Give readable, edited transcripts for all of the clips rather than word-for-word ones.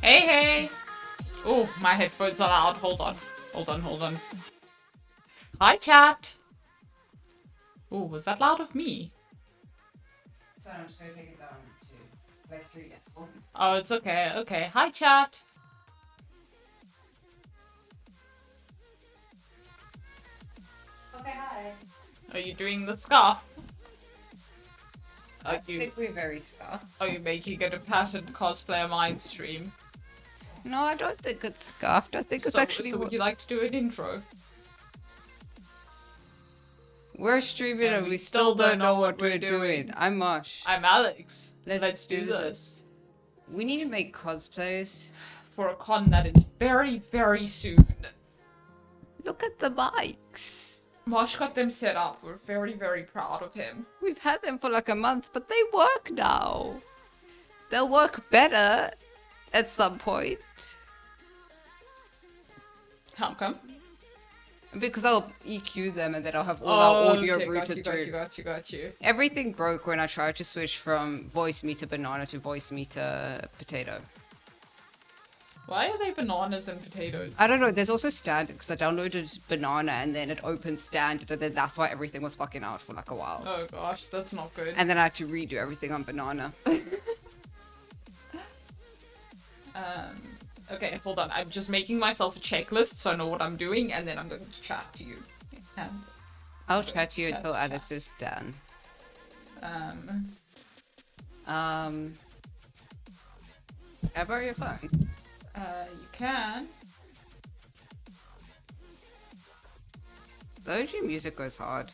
Hey, hey! Oh, my headphones are loud. Hold on. Hi, chat. Oh, was that loud of me? Sorry, I'm just going to take it down to like 3 decibels. Oh, it's okay. Okay. Hi, chat. Okay, hi. Are you doing the scarf? I think we're very scuffed. Are you making it a patterned cosplayer mind stream? No, I don't think it's scuffed. I think it's actually... So would you like to do an intro? We're streaming and we still don't know what we're doing. I'm Mosh. I'm Alex. Let's do this. We need to make cosplays. For a con that is very, very soon. Look at the bikes. Mosh got them set up. We're very, very proud of him. We've had them for like a month, but they work now. They'll work better at some point. How come? Because I'll EQ them and then I'll have all our audio routed through. Got you. Everything broke when I tried to switch from voice meter banana to voice meter potato. Why are they bananas and potatoes? I don't know. There's also standard because I downloaded banana and then it opened standard and then that's why everything was fucking out for like a while. Oh gosh, that's not good. And then I had to redo everything on banana. Okay, hold on. I'm just making myself a checklist so I know what I'm doing, and then I'm going to chat to you. And I'll chat to you until Alex is done. How about your phone? You can. The OG music goes hard.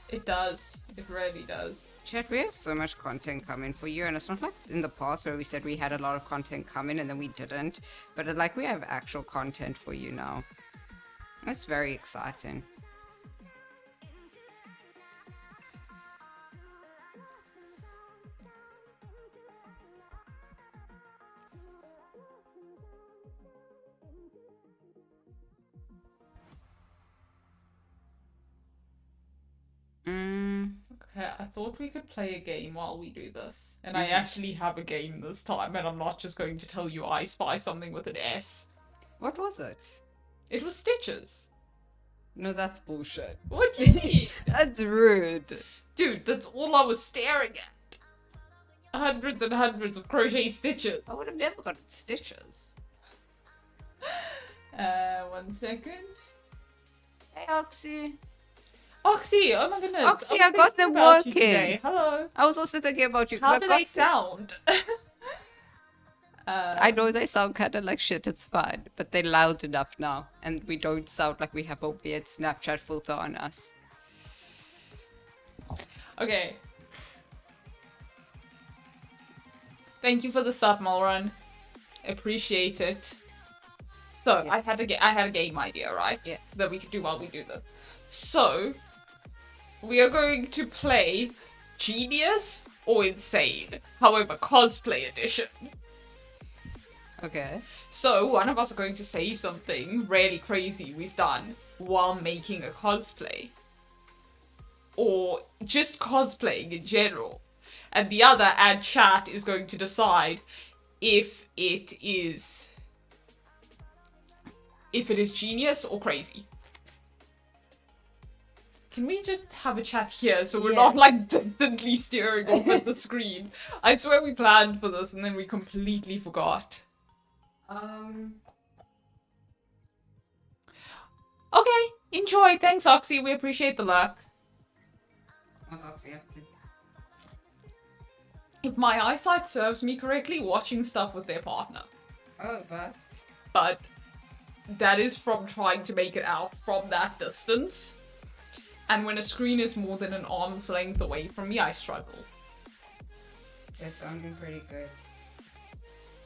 It does. It really does. Chat, we have so much content coming for you, and it's not like in the past where we said we had a lot of content coming and then we didn't, but like we have actual content for you now. It's very exciting. Okay, I thought we could play a game while we do this. And I actually have a game this time, and I'm not just going to tell you I spy something with an S. What was it? It was Stitches. No, that's bullshit. What do you mean? That's rude. Dude, that's all I was staring at. Hundreds and hundreds of crochet stitches. I would have never got stitches. 1 second. Hey, Oxy. Oxy, oh my goodness. Oxy, I got them working. Hello. I was also thinking about you. How do they sound? I know they sound kind of like shit, it's fine. But they're loud enough now. And we don't sound like we have a weird Snapchat filter on us. Okay. Thank you for the sub, Mulrun. Appreciate it. So, yeah. I had a game idea, right? Yes. That we could do while we do this. So, we are going to play Genius or Insane. However, cosplay edition. Okay. So, one of us are going to say something really crazy we've done while making a cosplay. Or just cosplaying in general. And the other, and chat, is going to decide if it is genius or crazy. Can we just have a chat here so we're not like distantly staring off at the screen? I swear we planned for this and then we completely forgot. Okay, enjoy. Thanks, Oxy. We appreciate the luck. What's Oxy up to? If my eyesight serves me correctly, watching stuff with their partner. Oh, perhaps. But that is from trying to make it out from that distance. And when a screen is more than an arm's length away from me, I struggle. You're sounding pretty good.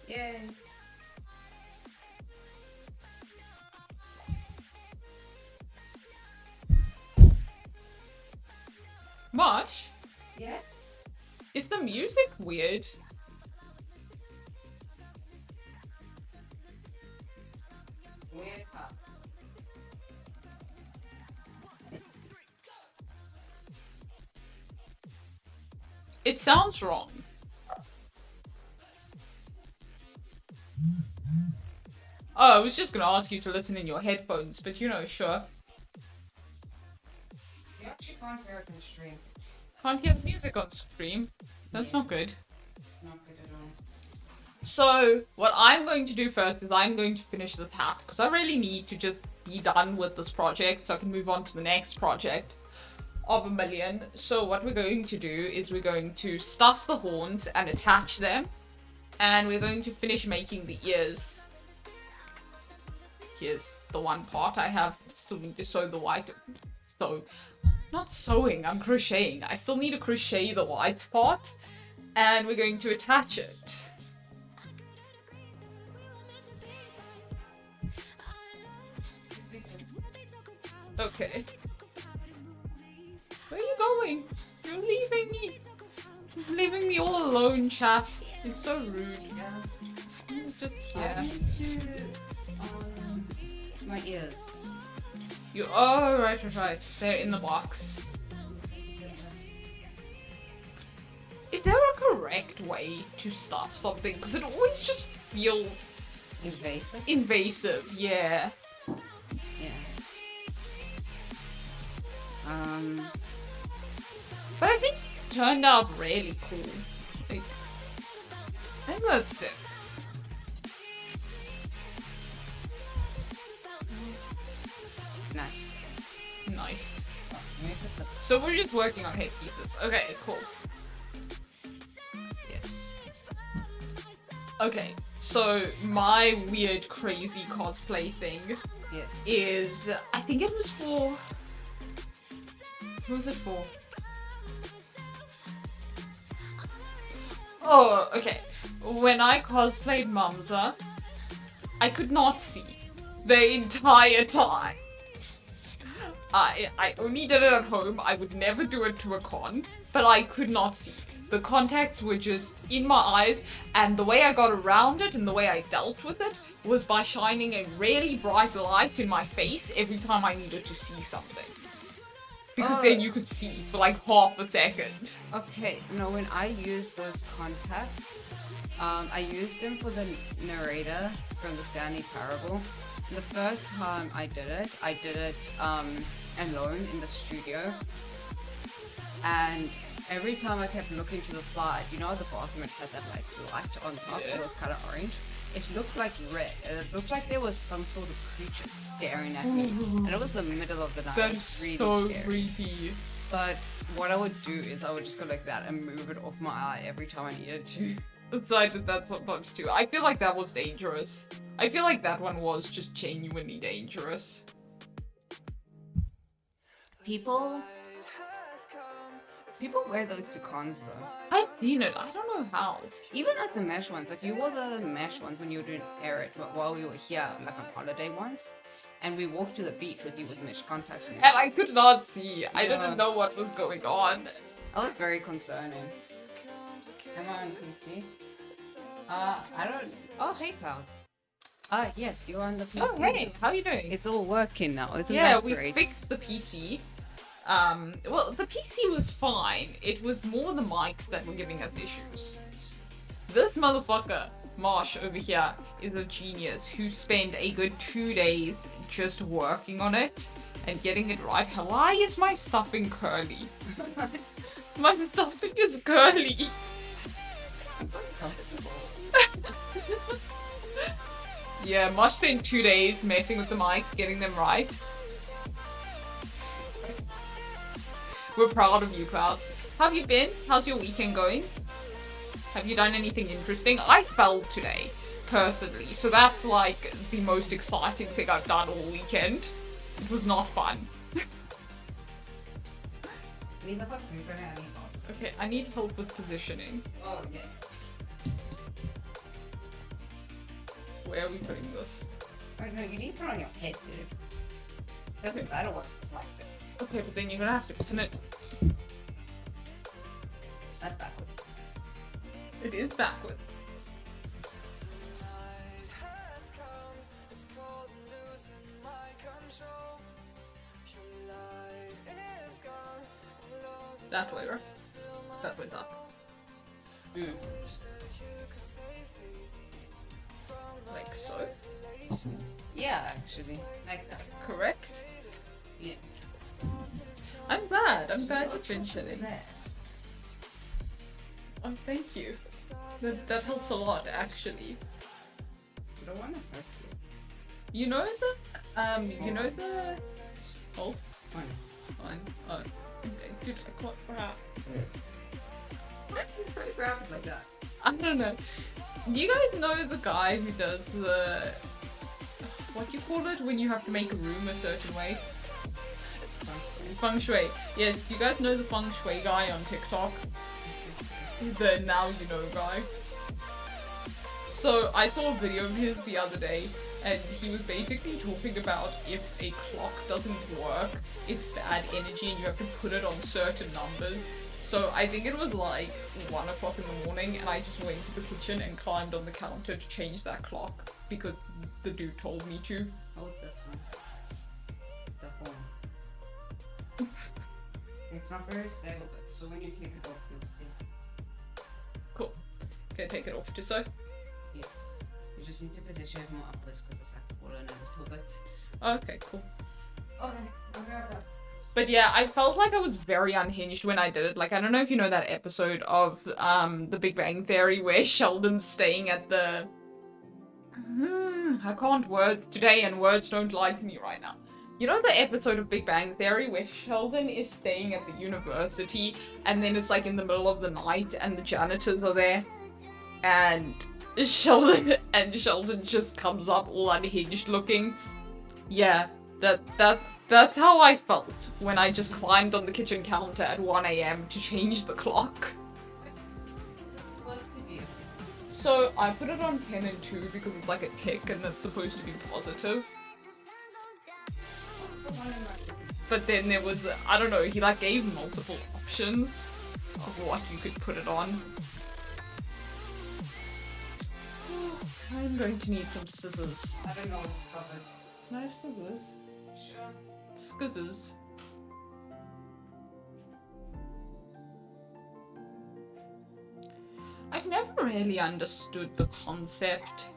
Yay. Mosh? Yeah? Is the music weird? It sounds wrong. Oh, I was just gonna ask you to listen in your headphones, but sure. You actually can't hear it in stream. Can't hear the music on stream. That's not good. Not good at all. So, what I'm going to do first is I'm going to finish this hat, because I really need to just be done with this project so I can move on to the next project of 1,000,000. So what we're going to do is we're going to stuff the horns and attach them, and we're going to finish making the ears. Here's the one part I have. Still need to sew the white. Not sewing, I'm crocheting. I still need to crochet the white part, and we're going to attach it. Okay. Where are you going? You're leaving me. You're leaving me all alone, chat. It's so rude. Yeah. Just here. I need to my ears. Oh, right. They're in the box. Is there a correct way to stuff something? Because it always just feels invasive, yeah. Yeah. But I think it's turned out really cool. Like, I think that's it. Nice. So we're just working on headpieces. Okay, cool. Yes. Okay, so my weird, crazy cosplay thing is, I think it was for... Who was it for? Oh, okay. When I cosplayed Mamza, I could not see the entire time. I only did it at home. I would never do it to a con, but I could not see. The contacts were just in my eyes, and the way I got around it and the way I dealt with it was by shining a really bright light in my face every time I needed to see something. Because then you could see for like half a second. Okay, no, when I used those contacts, I used them for the narrator from the Stanley Parable. The first time I did it alone in the studio. And every time I kept looking to the side, the bathroom it had that like light on top, it was kind of orange. It looked like red, and it looked like there was some sort of creature staring at me. And it was the middle of the night. That's really so scary. creepy. But what I would do is I would just go like that and move it off my eye every time I needed to. So I did that sometimes too. I feel like that was dangerous. I feel like that one was just genuinely dangerous. People wear those to cons though. I've seen it. I don't know how. Even like the mesh ones. Like you wore the mesh ones when you were doing Eric while we were here, like on holiday once. And we walked to the beach with you with mesh contacts. And I could not see. I didn't know what was going on. That was very concerning. Come on, can you see? I don't... Oh, hey, Cloud. Yes, you're on the PC. Oh, hey, how are you doing? It's all working now, isn't yeah, that we great? fixed the PC. Well, the PC was fine. It was more the mics that were giving us issues. This motherfucker, Marsh over here, is a genius who spent a good 2 days just working on it and getting it right. Why is my stuffing curly? My stuffing is curly. Yeah, Mosh spent 2 days messing with the mics, getting them right. We're proud of you, Clouds. How have you been? How's your weekend going? Have you done anything interesting? I fell today, personally, so that's like the most exciting thing I've done all weekend. It was not fun. Okay, I need help with positioning. Oh, yes. Where are we putting this? Oh, no, you need to put it on your head, dude. Doesn't matter what it's like this. Okay, but then you're gonna have to pin it. That's backwards. It is backwards. That way, right? That way's up. Mm. Like so. Yeah, actually. Like that. Correct? Yeah. I'm glad eventually. There. Oh, thank you. That helps a lot, actually. I don't want to hurt you. You know the oh, Fine. fine. Oh, okay. Dude, I can't grab. Why do you grab it like that? I don't know. You guys know the guy who does the what do you call it when you have to make a room a certain way? Feng Shui. Yes, you guys know the Feng Shui guy on TikTok? The now you know guy. So I saw a video of his the other day, and he was basically talking about if a clock doesn't work, it's bad energy and you have to put it on certain numbers. So I think it was like 1 o'clock in the morning, and I just went to the kitchen and climbed on the counter to change that clock because the dude told me to. Hold this one. The phone. It's not very stable, but so when you take it off, you'll see. Cool. Okay, take it off to so. Yes. You just need to position it more upwards because it's like fallen a little bit. Okay, cool. Okay, I'll grab that. But yeah, I felt like I was very unhinged when I did it. Like, I don't know if you know that episode of The Big Bang Theory where Sheldon's staying at the... I can't words today and words don't lie to me right now. You know the episode of Big Bang Theory where Sheldon is staying at the university and then it's like in the middle of the night and the janitors are there and Sheldon just comes up all unhinged looking. Yeah, that's how I felt when I just climbed on the kitchen counter at 1 a.m. to change the clock. So I put it on 10 and 2 because it's like a tick and it's supposed to be positive. But then there was, I don't know, he like gave multiple options of what you could put it on. I'm going to need some scissors. I don't know what's covered. Can I have scissors? Sure. Scissors. I've never really understood the concept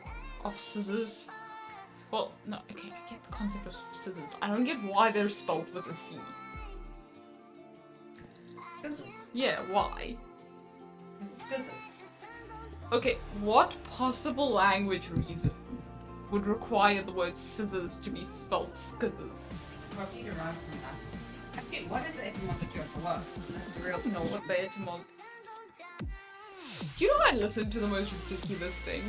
of scissors. Well, no, okay, I get the concept of scissors. I don't get why they're spelled with a C. Scissors. Yeah, why? This is scissors. Okay, what possible language reason would require the word scissors to be spelled skizzers? Probably derived from that. Okay, what is the etymology of the word? That's the real I don't know what the etymology. You know, I listened to the most ridiculous thing.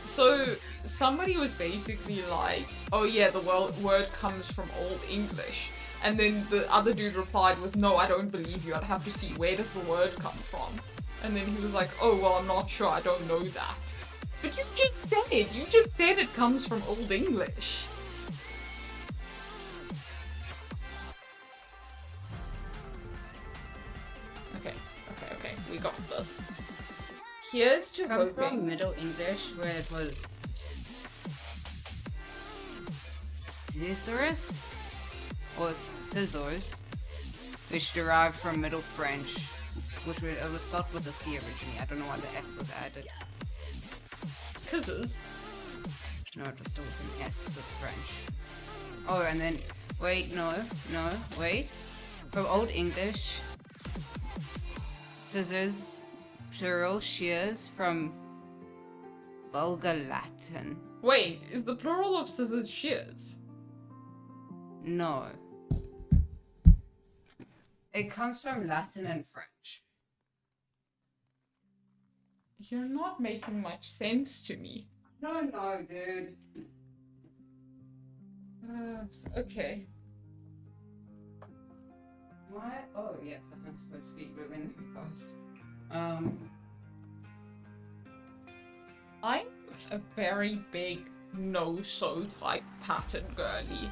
So somebody was basically like, "Oh yeah, the word comes from Old English," and then the other dude replied with, "No, I don't believe you. I'd have to see where does the word come from." And then he was like, "Oh well, I'm not sure. I don't know that." But you just said it comes from Old English. Okay, we got this. Here's to come hoping. from Middle English where it was scissors or scissors, which derived from Middle French, which it was spelled with a C originally. I don't know why the S was added. Scissors. No, it was still with an S because it's French. Oh, and then wait, wait. From Old English, scissors. Plural shears from Vulgar Latin. Wait, is the plural of scissors shears? No. It comes from Latin and French. You're not making much sense to me. No, dude. Okay. Why? Oh, yes, I'm supposed to be moving fast. I'm a very big no-sew type pattern girly.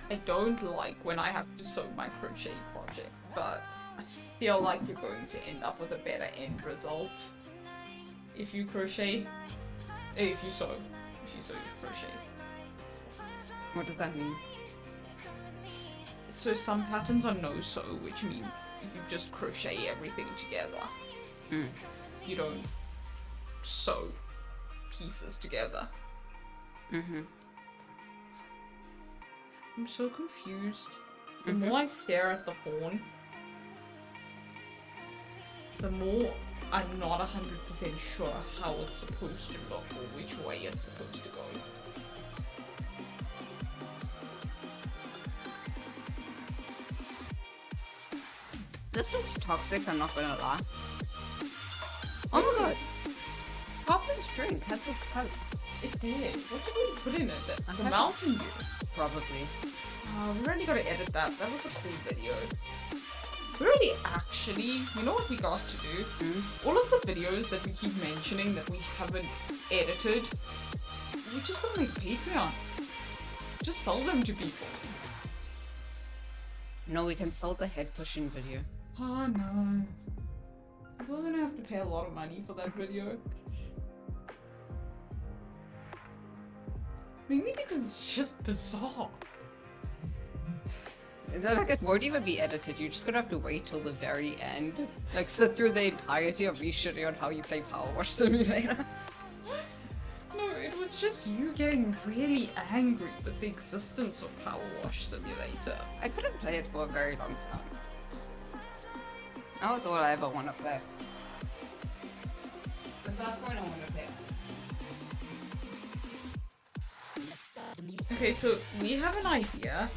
I don't like when I have to sew my crochet projects, but I feel like you're going to end up with a better end result if you crochet. If you sew your crochets. What does that mean? So So some patterns are no-sew, which means you just crochet everything together. You don't sew pieces together. I'm so confused. The more I stare at the horn, the more I'm not 100% sure how it's supposed to look or which way it's supposed to go. This looks toxic, I'm not gonna lie. Oh my god. Poplin's drink has this color. It did. What did we put in it? The Mountain Dew? Probably. We already gotta edit that. That was a cool video. We already actually, you know what we got to do? All of the videos that we keep mentioning that we haven't edited, we just gotta make Patreon. Just sell them to people. No, we can sell the head pushing video. Oh no. We're gonna have to pay a lot of money for that video. Mainly because it's just bizarre. Like, it won't even be edited, you're just gonna have to wait till the very end. Like, sit through the entirety of me shitting on how you play Power Wash Simulator. No, it was just you getting really angry with the existence of Power Wash Simulator. I couldn't play it for a very long time. That was all I ever want to play. At that point, I want to play it. Okay, so we have an idea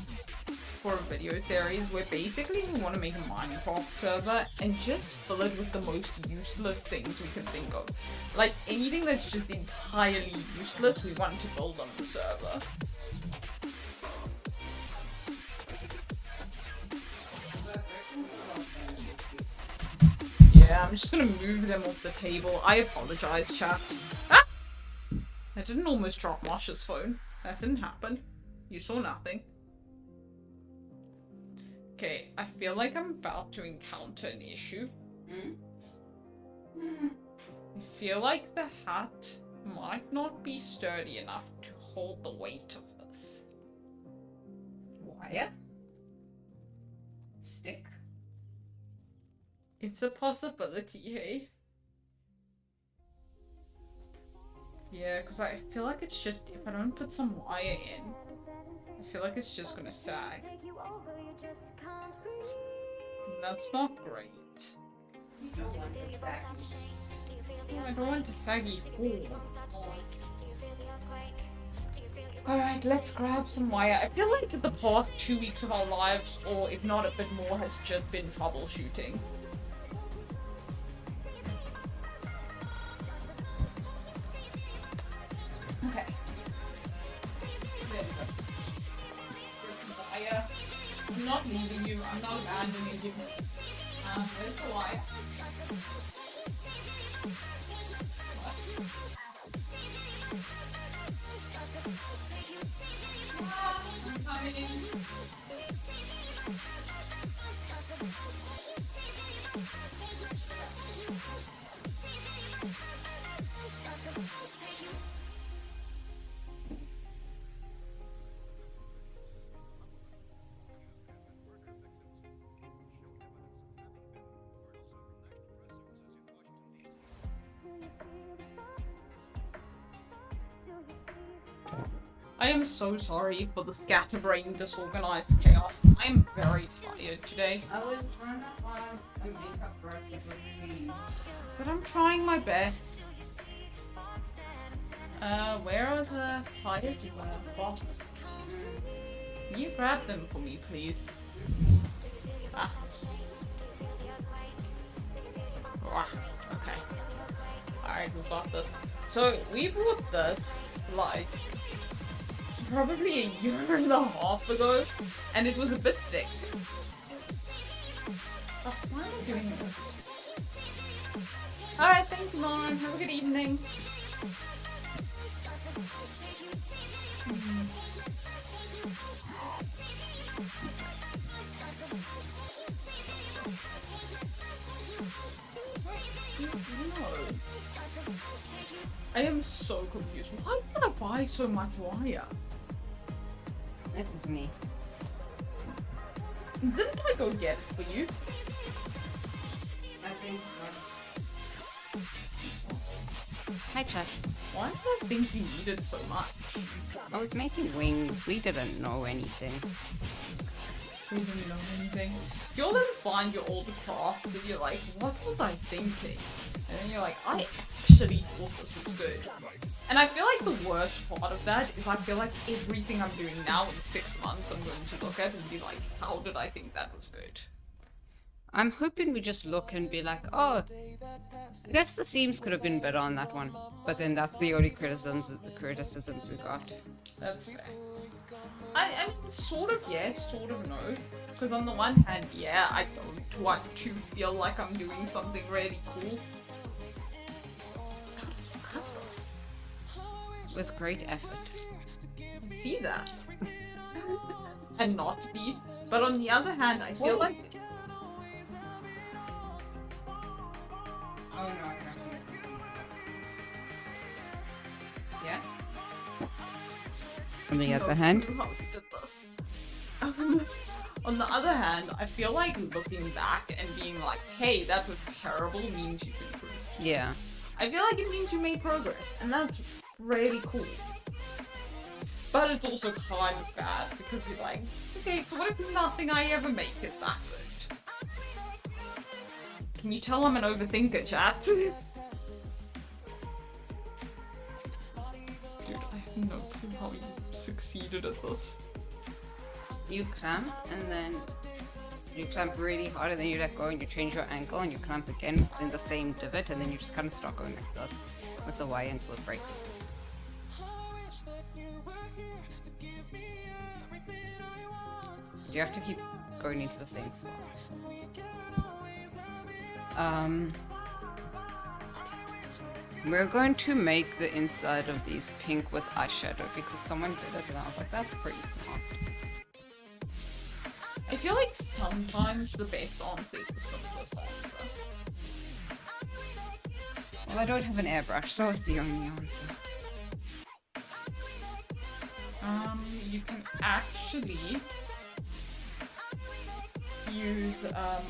for a video series where basically we want to make a Minecraft server and just fill it with the most useless things we can think of. Like anything that's just entirely useless, we want to build on the server. Yeah, I'm just gonna move them off the table. I apologize, chat. Ah! I didn't almost drop Masha's phone. That didn't happen. You saw nothing. Okay, I feel like I'm about to encounter an issue. I feel like the hat might not be sturdy enough to hold the weight of this. Wire? Stick? It's a possibility, hey? Yeah, because I feel like it's just, if I don't put some wire in, I feel like it's just gonna sag. And that's not great. I don't want a saggy hole. Alright, let's grab some wire. I feel like the past 2 weeks of our lives, or if not a bit more, has just been troubleshooting. Okay. There we go. There's some wire. I'm not leaving you. I'm not abandoning you. Where's the wire? I'm coming. I am so sorry for the scatterbrained, disorganized chaos. I am very tired today. I was trying to find a makeup brush that was clean. But I'm trying my best. Where are the pliers you want to box? Can you grab them for me, please? Ah. Okay. Alright, we got this. So, we bought this, like, probably a year and a half ago, and it was a bit thick. Oh, why am I doing this? Alright, thanks, Mom. Have a good evening. I am so confused. Why did I buy so much wire? It was me. Didn't I go get it for you? I think so. Hi, Chad. Why did I think you needed so much? I was making wings. We didn't know anything. We didn't know anything. You'll then find your old crafts and you're like, what was I thinking? And then you're like, I actually thought this was good. And I feel like the worst part of that is I feel like everything I'm doing now in 6 months I'm going to look at and be like, how did I think that was good? I'm hoping we just look and be like, oh, I guess the seams could have been better on that one. But then that's the only criticisms we got. That's fair. I mean, sort of yes, sort of no. Because on the one hand, yeah, I don't want to feel like I'm doing something really cool. How did you cut this? With great effort. I see that. And not be. But on the other hand, I feel like... Oh no, I can't. Yeah? On the other hand? How you did this. On the other hand, I feel like looking back and being like, hey, that was terrible means you've improved. Yeah. I feel like it means you made progress, and that's really cool. But it's also kind of bad because you're like, okay, so what if nothing I ever make is that good? Can you tell I'm an overthinker, chat? Dude, I have no clue how you succeeded at this. You clamp and then you clamp really hard and then you let go and you change your angle and you clamp again in the same divot and then you just kind of start going like this with the Y until it breaks. You have to keep going into the same spot. We're going to make the inside of these pink with eyeshadow because someone did it and I was like, that's pretty smart. I feel like sometimes the best answer is the simplest answer. Well, I don't have an airbrush, so it's the only answer. You can actually use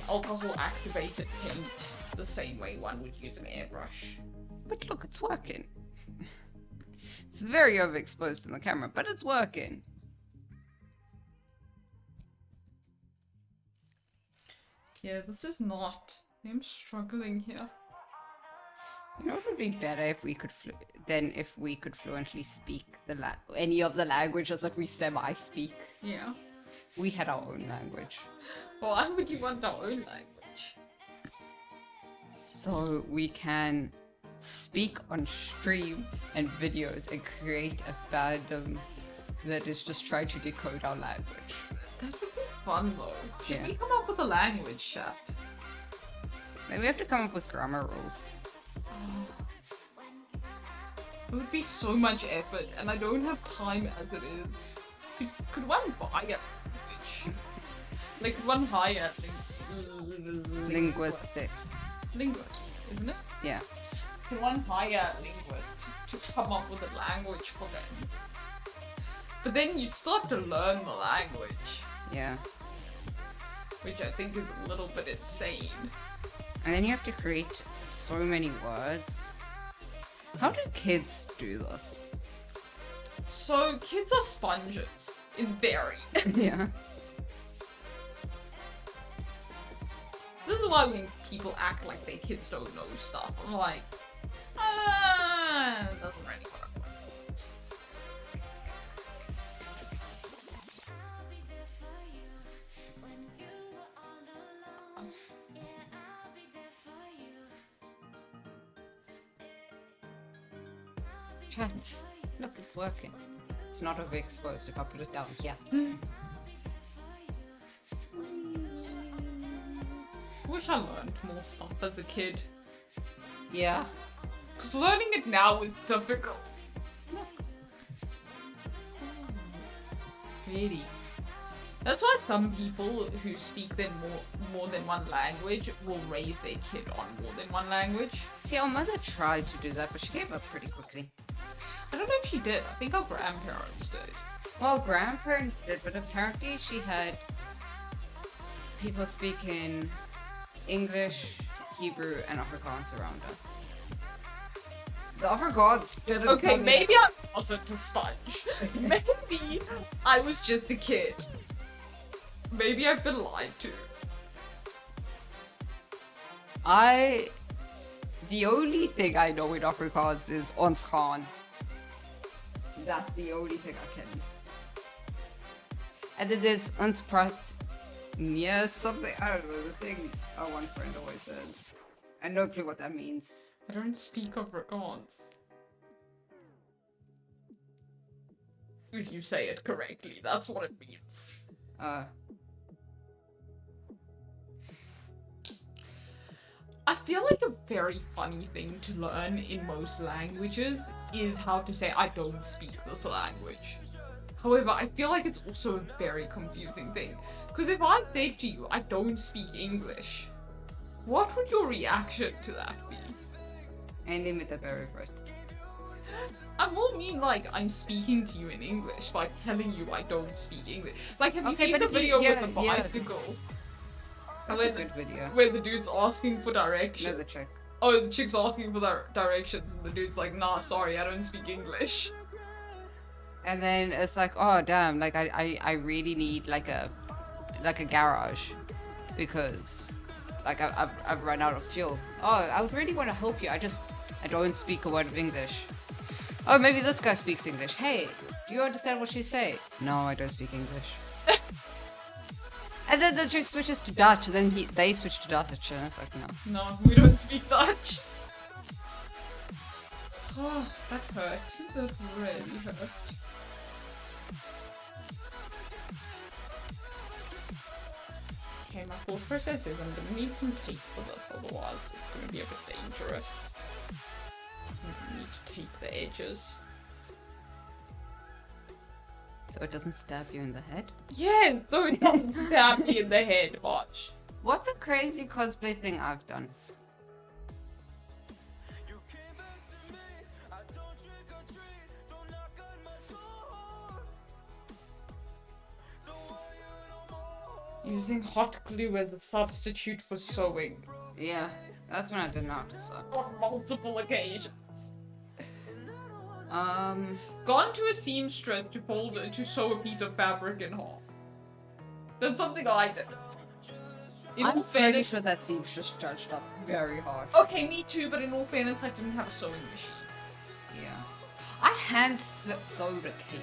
alcohol activated paint the same way one would use an airbrush. But look, it's working. It's very overexposed in the camera, but it's working. Yeah, this is not. I'm struggling here. You know what would be better if we could if we could fluently speak any of the languages that we semi-speak. Yeah. We had our own language. Well, why would you want our own language? So we can speak on stream and videos and create a fandom that is just trying to decode our language. That would be fun though. Should Yeah. we come up with a language, chat? Then we have to come up with grammar rules. It would be so much effort, and I don't have time as it is. Could one buy a language? Like, could one hire Linguistic. linguist, isn't it? Yeah. Could one hire a linguist to come up with a language for them? But then you'd still have to learn the language, Yeah. which I think is a little bit insane. And then you have to create so many words. How do kids do this? So kids are sponges, in theory. Yeah. This is why when people act like their kids don't know stuff, I'm like, it doesn't really work. Chat. Look, it's working. It's not overexposed if I put it down here. Wish I learned more stuff as a kid. Yeah. Because learning it now is difficult. Really. That's why some people who speak then more than one language will raise their kid on more than one language. See, our mother tried to do that, but she gave up pretty quickly. I don't know if she did. I think our grandparents did. Well, grandparents did, but apparently she had people speaking English, Hebrew, and Afrikaans around us. The Afrikaans didn't. Okay, maybe I wasn't a sponge. Maybe I was just a kid. Maybe I've been lied to. The only thing I know in Afrikaans is ons gaan. That's the only thing I can. And then there's ons praat meer something. I don't know, the thing our one friend always says. I have no clue what that means. I don't speak Afrikaans. If you say it correctly, that's what it means. I feel like a very funny thing to learn in most languages is how to say I don't speak this language. However, I feel like it's also a very confusing thing. Because if I say to you, I don't speak English, what would your reaction to that be? Ending with the very first. I more mean like I'm speaking to you in English by telling you I don't speak English. Like, have you seen the video with the bicycle? That's a good video. Where the dude's asking for directions. No, the chick. Oh, the chick's asking for directions, and the dude's like, nah, sorry, I don't speak English. And then it's like, oh damn, like I really need like a garage because like I've run out of fuel. Oh, I would really want to help you. I don't speak a word of English. Oh, maybe this guy speaks English. Hey, do you understand what she's saying? No, I don't speak English. And then the chick switches to Dutch, and then they switch to Dutch, and it's like, no. No, we don't speak Dutch. Oh, that hurt. That really hurt. Okay, my thought process is I'm gonna need some tape for this, otherwise it's gonna be a bit dangerous. I need to tape the edges. So it doesn't stab you in the head? Yeah, so it doesn't stab me in the head, watch. What's a crazy cosplay thing I've done? Using hot glue as a substitute for sewing. Yeah, that's when I didn't know how to sew. On multiple occasions. Gone to a seamstress to sew a piece of fabric in half. That's something I did. I'm pretty sure that seamstress charged up very hard. Okay, me too, but in all fairness, I didn't have a sewing machine. Yeah. I hand sewed a cape.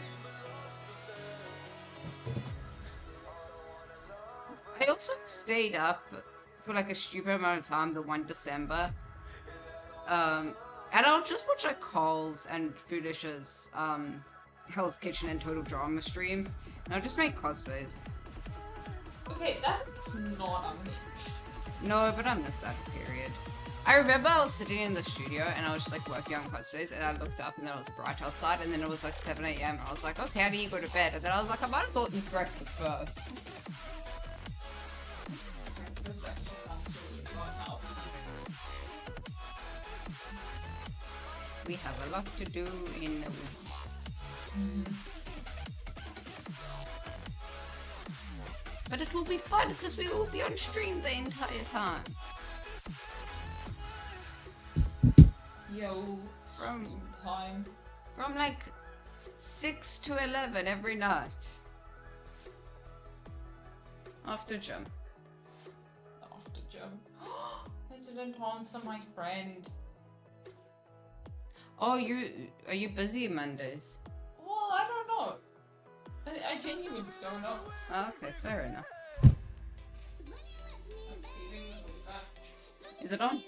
I also stayed up for like a stupid amount of time the one December. And I'll just watch like Cole's and Foolish's Hell's Kitchen and Total Drama streams, and I'll just make cosplays. Okay, that's not unhinged. No, but I missed that period. I remember I was sitting in the studio and I was just like working on cosplays, and I looked up and then it was bright outside, and then it was like 7 a.m. and I was like, okay, how do you go to bed? And then I was like, I might as well eat breakfast first. We have a lot to do in the week. But it will be fun because we will be on stream the entire time. Yo, From time. From like 6 to 11 every night. After gym. After gym. I didn't answer my friend. Oh, are you busy Mondays? Well, I don't know. I genuinely don't know. Oh, okay, fair enough. Is it on?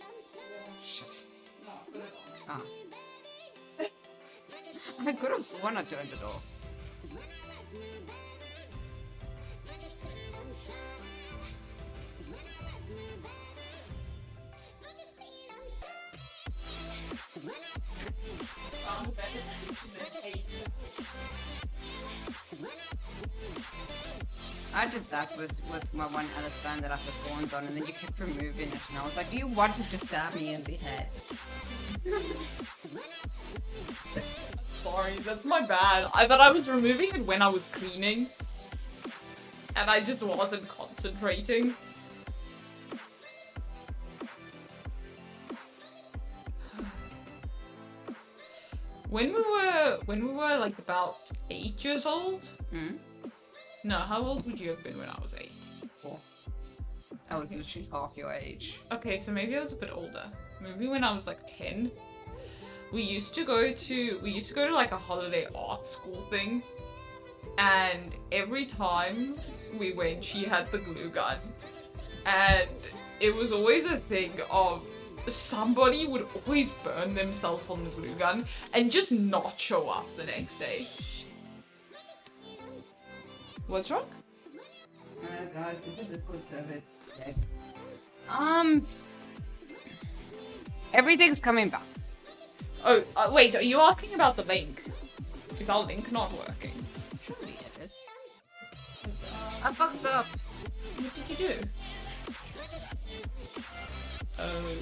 Shit. No, it's not on. Ah. I could have sworn I turned it off. I did that with my one Alice band that I put horns on, and then you kept removing it, and I was like, do you want to just stab me in the head? Sorry, that's my bad. I thought I was removing it when I was cleaning. and I just wasn't concentrating. When we were like about 8 years old. No, how old would you have been when I was 8? 4. I was literally half your age. Okay, so maybe I was a bit older. Maybe when I was like 10. We used to go to like a holiday art school thing. And every time we went, she had the glue gun. And it was always a thing of somebody would always burn themselves on the glue gun and just not show up the next day. What's wrong? Guys, this is Discord server. Everything's coming back. Oh, wait, are you asking about the link? Is our link not working? Surely it is. I fucked up. What did you do? Oh.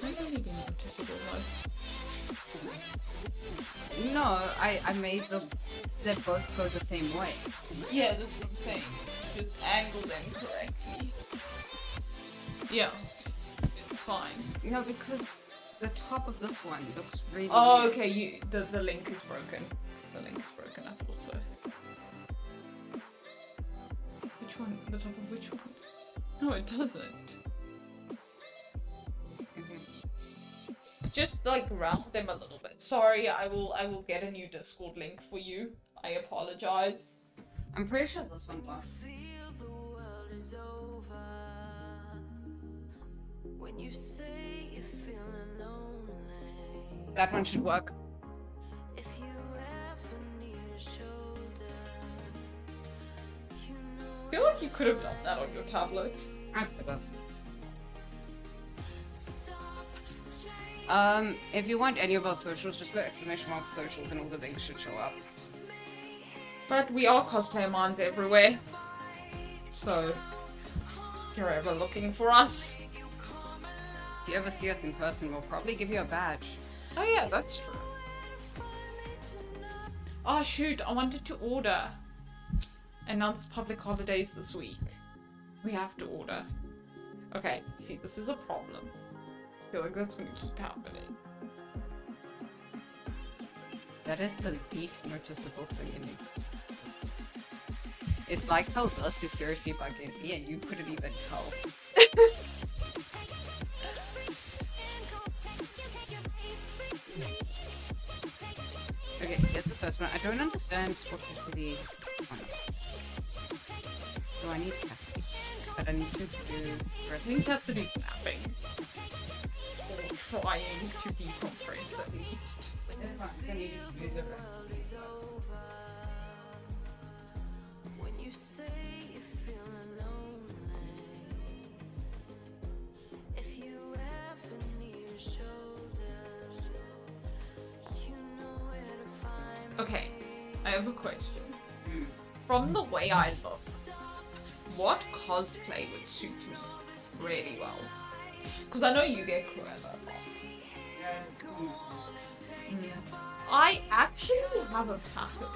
That's only been noticeable though. No, I made them. They both go the same way. Yeah, that's what I'm saying. Just angle them correctly. Yeah, it's fine. No, because the top of this one looks really Oh, weird. okay. The link is broken. The link is broken. I thought so. Which one? The top of which one? No, it doesn't. Okay. Just like round them a little bit. Sorry, I will get a new Discord link for you. I apologize. I'm pretty sure this one works. When you say you're feeling lonely, That one should work. if you ever need a shoulder, you know I feel like you could have done that on your tablet. I could have. If you want any of our socials, just go ! socials and all the links should show up. But we are cosplayer minds everywhere. So, if you're ever looking for us. If you ever see us in person, we'll probably give you a badge. Oh yeah, that's true. Oh shoot, I wanted to order. And now it's public holidays this week. We have to order. Okay, see, this is a problem. I feel like that's gonna keep happening. That is the least noticeable thing in existence. It's like how this is seriously bugging me and you couldn't even tell. Okay, here's the first one. I don't understand what Cassidy on. So I need Cassidy. But I need to do I think Cassidy's napping. Or trying to decompress at least. I need to do the rest. when you say you're feeling lonely, if you ever need a shoulder, you know where to find me. Okay, I have a question. From the way I look, what cosplay would suit me really well? Because I know you get Cruella a lot. I actually have a pattern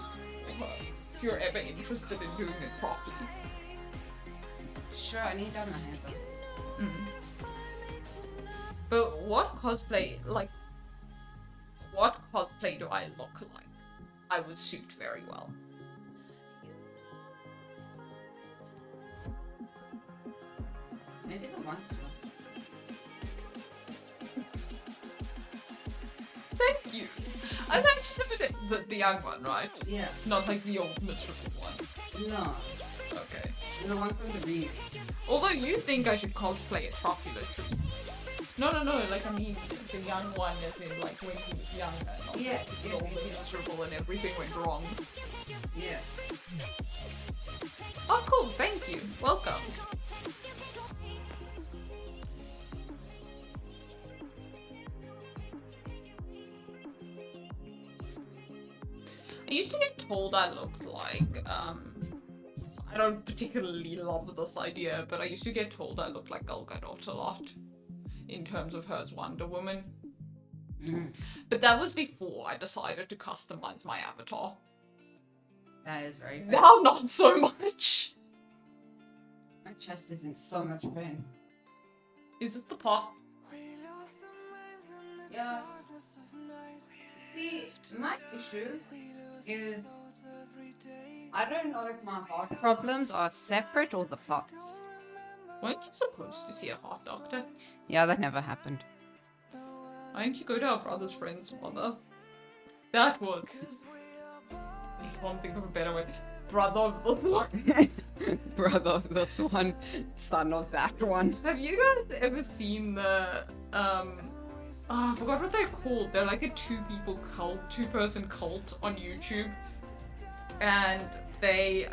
for her, if you're ever interested in doing it properly. Sure, I need that on my hand though. But what cosplay do I look like I would suit very well? Maybe the monster. Thank you. I'm actually the young one, right? Yeah. Not like the old miserable one. No. Okay. The one from the remake. Although you think I should cosplay a truculent tree. No, like I mean the young one as in like when he was younger. Not Yeah, like he was yeah. miserable and everything went wrong. Yeah. Oh cool, thank you. Welcome. I used to get told I looked like, I don't particularly love this idea, but I used to get told I looked like Gal Gadot a lot in terms of her as Wonder Woman. But that was before I decided to customize my avatar. That is very fair. Now not so much. My chest is in so much pain. Is it the pot? Yeah. See, my issue is I don't know if my heart problems are separate or the pots. Weren't you supposed to see a heart doctor? Yeah, that never happened. Why didn't you go to our brother's friend's mother? That was... I can't think of a better way. Brother of the one. Brother of this one, son of that one. Have you guys ever seen the I forgot what they're called. They're like a two-person cult on YouTube. And they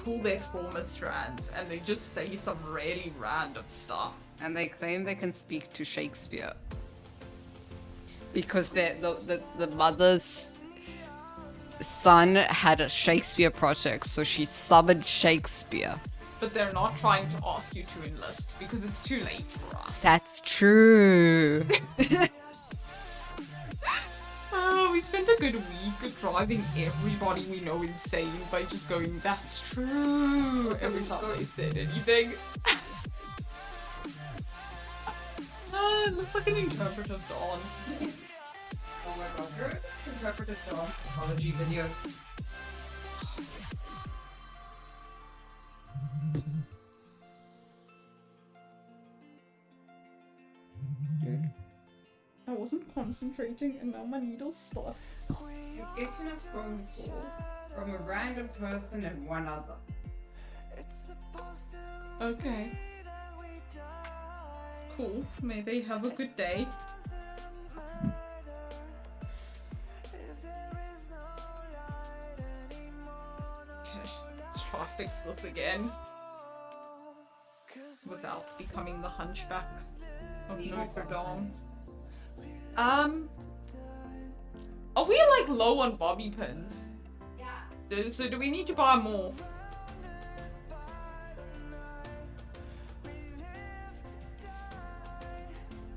pull their trauma strands and they just say some really random stuff. And they claim they can speak to Shakespeare. Because the mother's son had a Shakespeare project, so she summoned Shakespeare. But they're not trying to ask you to enlist because it's too late for us. That's true. We spent a good week driving everybody we know insane by just going, that's true, every time they said anything. It looks like an interpretive dance. Oh my god, you're an interpretive dance apology video. Dude, I wasn't concentrating and now my needle's stuck. You're getting a phone call from a random person and one other. Okay. Cool. May they have a good day. Okay, let's try to fix this again. Without becoming the hunchback of Notre Dame. Are we like low on bobby pins? Yeah. So do we need to buy more?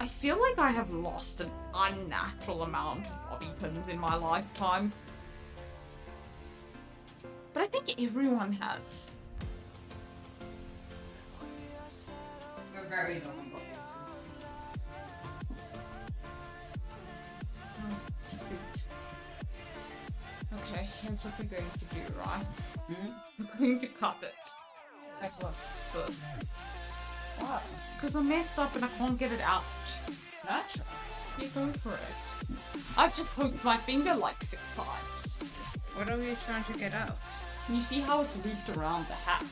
I feel like I have lost an unnatural amount of bobby pins in my lifetime. But I think everyone has. We're very low on bobby Okay, here's what we're going to do, right? pins. We're going to cut it Like what? first. What? Because I messed up and I can't get it out. Natural. Yeah, go for it. I've just poked my finger like 6 times. What are we trying to get out? Can you see how it's looped around the hat?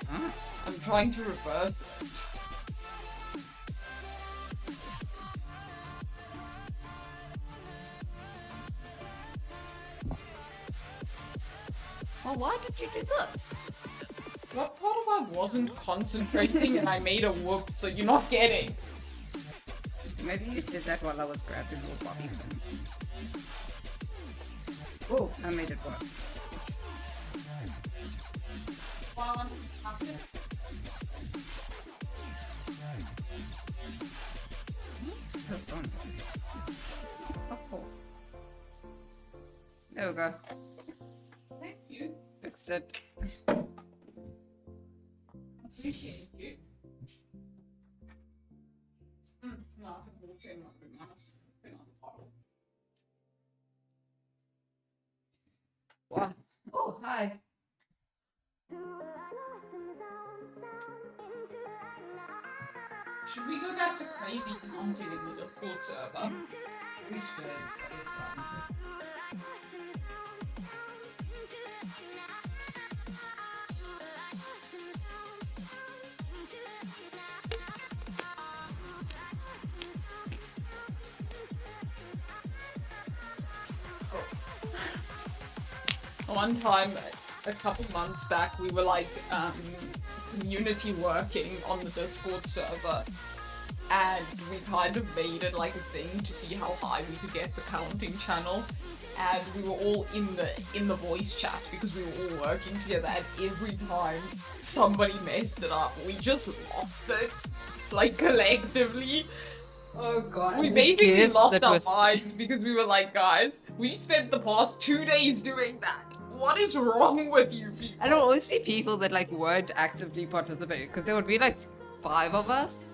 Huh? I'm trying to reverse it. Well, why did you do this? What part of I wasn't concentrating and I made a whoop, so you're not getting? Maybe you did that while I was grabbing your bobby pin. Oh, I made it work. This one. Oh. There we go. Thank you. Fixed it. Appreciate you. No, I can walk in, not be nice. Been on the bottle. What? Oh, hi. Should we go back to crazy counting in the Discord server? We should. That is fun. One time, a couple months back, we were like community working on the Discord server, and we kind of made it like a thing to see how high we could get the counting channel, and we were all in the voice chat because we were all working together, and every time somebody messed it up, we just lost it, like collectively. Oh god. We and the basically gift lost that our was- mind because we were like, guys, we spent the past 2 days doing that. What is wrong with you people? And there'll always be people that like weren't actively participating because there would be like 5 of us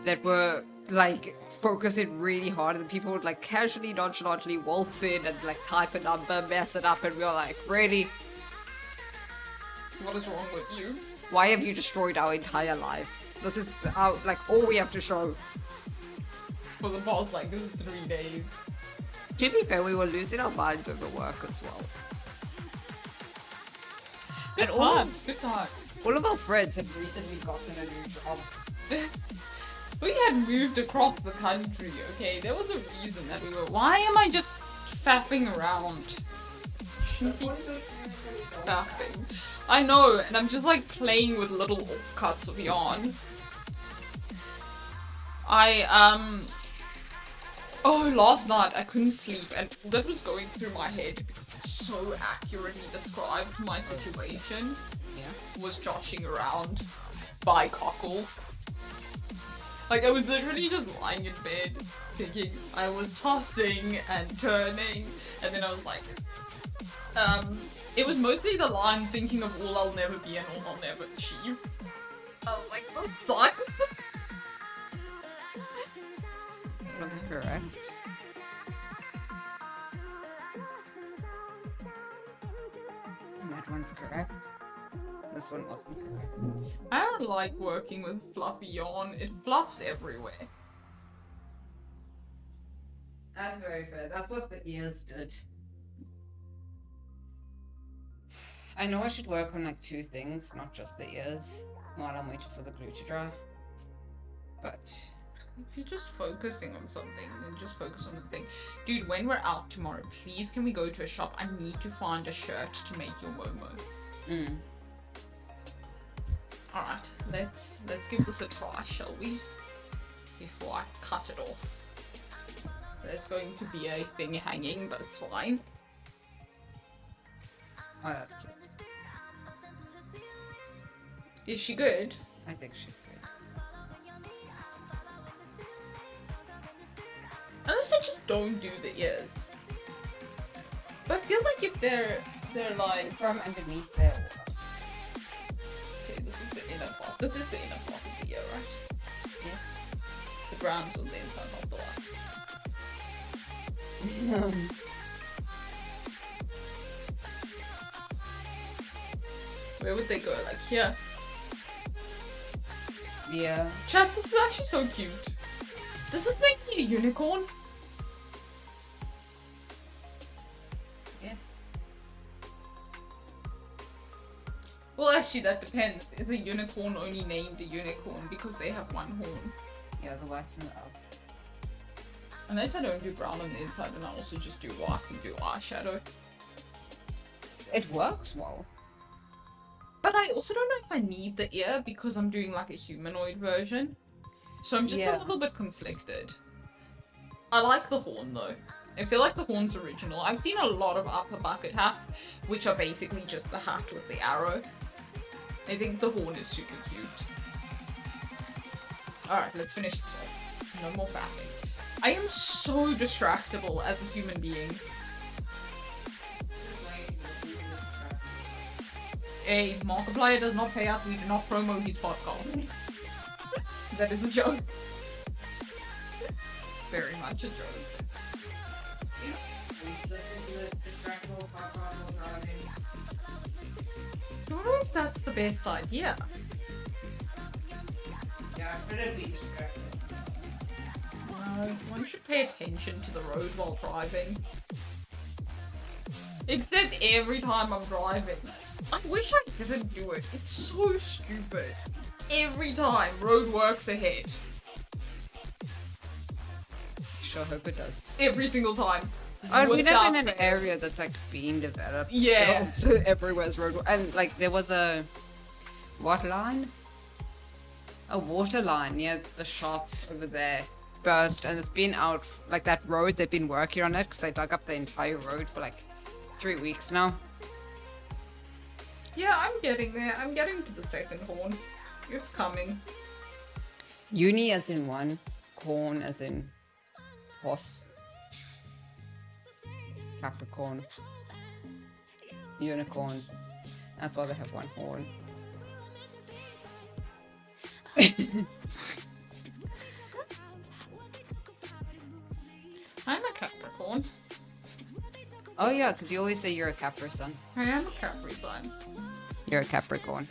that were like focusing really hard, and people would like casually, nonchalantly waltz in and like type a number, mess it up, and we were like, really? What is wrong with you? Why have you destroyed our entire lives? This is our, like all we have to show. For the past like this is 3 days. To be fair, we were losing our minds over work as well. Good And all- times, good times. All of our friends had recently gotten a new job. We had moved across the country, okay? There was a reason that we were. Why am I just faffing around? Shouldn't be faffing. I know, and I'm just like playing with little offcuts of yarn. Oh, last night I couldn't sleep, and that was going through my head because it so accurately described my situation. Yeah. Was joshing around by cockles. Like, I was literally just lying in bed thinking I was tossing and turning, and then I was like, it was mostly the line thinking of all I'll never be and all I'll never achieve. I was like, the fuck? Correct. And that one's correct. This one wasn't correct. I don't like working with fluffy yarn. It fluffs everywhere. That's very fair. That's what the ears did. I know I should work on like 2 things, not just the ears, while I'm waiting for the glue to dry. But If you're just focusing on something, then just focus on the thing. Dude, when we're out tomorrow, please can we go to a shop? I need to find a shirt to make your Momo. Alright, let's give this a try, shall we? Before I cut it off. There's going to be a thing hanging, but it's fine. oh, that's cute. Is she good? I think she's good. Unless I just don't do the ears. But I feel like if they're like From underneath there. okay, this is the inner part. This is the inner part of the ear, right? Yeah. The ground's on the inside, not the left. Where would they go? Like here? Yeah. Chat, this is actually so cute. Does this make me a unicorn? Yes. Well, actually, that depends. Is a unicorn only named a unicorn because they have one horn? Yeah, the white's in the up. Unless I don't do brown on the inside, then I also just do white and do eyeshadow. It works well. But I also don't know if I need the ear because I'm doing like a humanoid version. So I'm just a Yeah. little bit conflicted. I like the horn though. I feel like the horn's original. I've seen a lot of upper bucket hats, which are basically just the hat with the arrow. I think the horn is super cute. Alright, let's finish this off. No more fapping. I am so distractible as a human being. A Markiplier does not pay us, we do not promo his podcast. That is a joke. Very much a joke. I don't know if that's the best idea. Yeah, I couldn't be distracted. No, one should pay attention to the road while driving. Except every time I'm driving. I wish I didn't do it. It's so stupid. Every time, road works ahead. Sure hope it does. Every single time. Oh, we live Without in an fail. area that's like being developed. Yeah. still, so everywhere's road. And like there was a what line? A water line near the shops over there burst, and it's been out like that road. They've been working on it because they dug up the entire road for like 3 weeks now. Yeah, I'm getting there. I'm getting to the second horn. It's coming. Uni as in one, corn as in horse. Capricorn. Unicorn. That's why they have one horn. I'm a Capricorn. Oh yeah, because you always say you're a Capri sun. I am a Capri Sun. You're a Capricorn.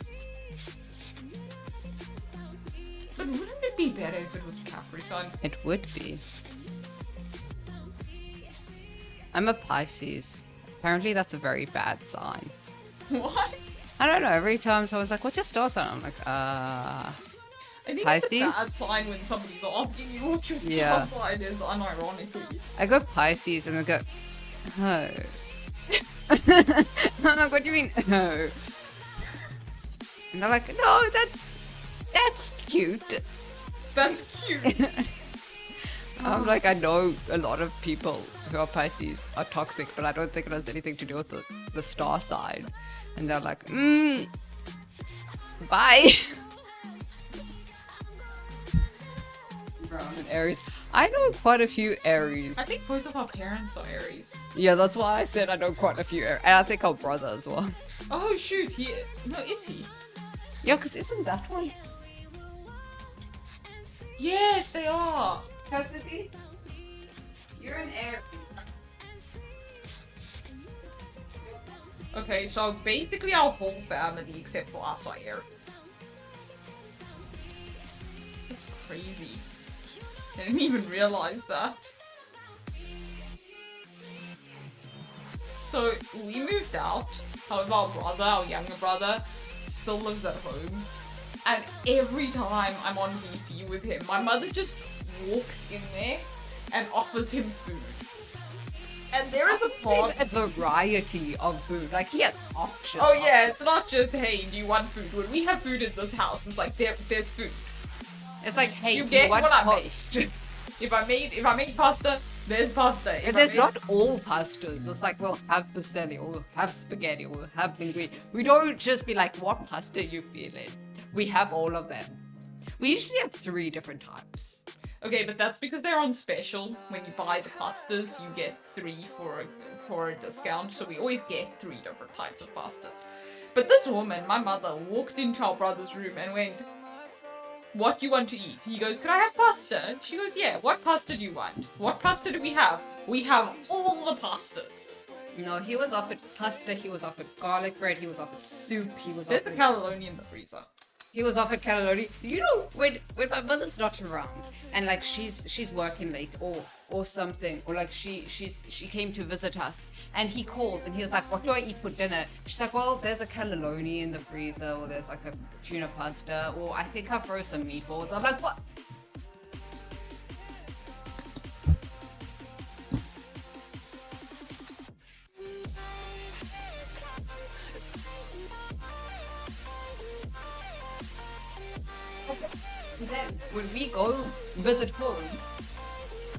But wouldn't it be better if it was Capri Sun? It would be. I'm a Pisces. Apparently that's a very bad sign. What? I don't know, every time someone's like, what's your star sign? I'm like, I think Pisces? it's a bad sign when somebody's asking you what your Yeah. star sign is, unironically. I go Pisces and they go, oh. I'm like, what do you mean, oh? And they're like, no, that's cute. That's cute. I'm like, I know a lot of people who are Pisces are toxic, but I don't think it has anything to do with the star sign. And they're like, bye. Brown and Aries. I know quite a few Aries. I think both of our parents are Aries. Yeah, that's why I said I know quite a few Aries. And I think our brother as well. Oh shoot, he is. No, is he? Yeah, because isn't that one? Yes, they are. Cassidy? You're an Aries. Okay, so basically our whole family except for us are Aries. That's crazy. I didn't even realize that. So we moved out. However, our brother, our younger brother, still lives at home. And every time I'm on VC with him, my mother just walks in there and offers him food. And there is a part. A variety of food. Like, he has options. Oh yeah, it's not just, hey, do you want food? When we have food in this house, it's like there's food. It's like, hey, You get want what I made. toast? If I make pasta, there's pasta. If And I there's made- not all pastas. It's like, we'll have fusilli, or we'll have spaghetti, or we'll have linguine. We don't just be like, what pasta you feeling? We have all of them. We usually have 3 different types. Okay, but that's because they're on special. When you buy the pastas, you get 3 for a discount. So we always get 3 different types of pastas. But this woman, my mother, walked into our brother's room and went, "What do you want to eat?" He goes, "Can I have pasta?" She goes, "Yeah, what pasta do you want? What pasta do we have? We have all the pastas." No, he was offered pasta, he was offered garlic bread, he was offered soup, he was There's a offered... cannelloni in the freezer. He was offered cannelloni. You know, when my mother's not around and like she's working late or something, or like she came to visit us and he calls and he was like, "What do I eat for dinner?" She's like, "Well, there's a cannelloni in the freezer, or there's like a tuna pasta, or I think I'll throw some meatballs." I'm like, "What?" Then when we go visit home,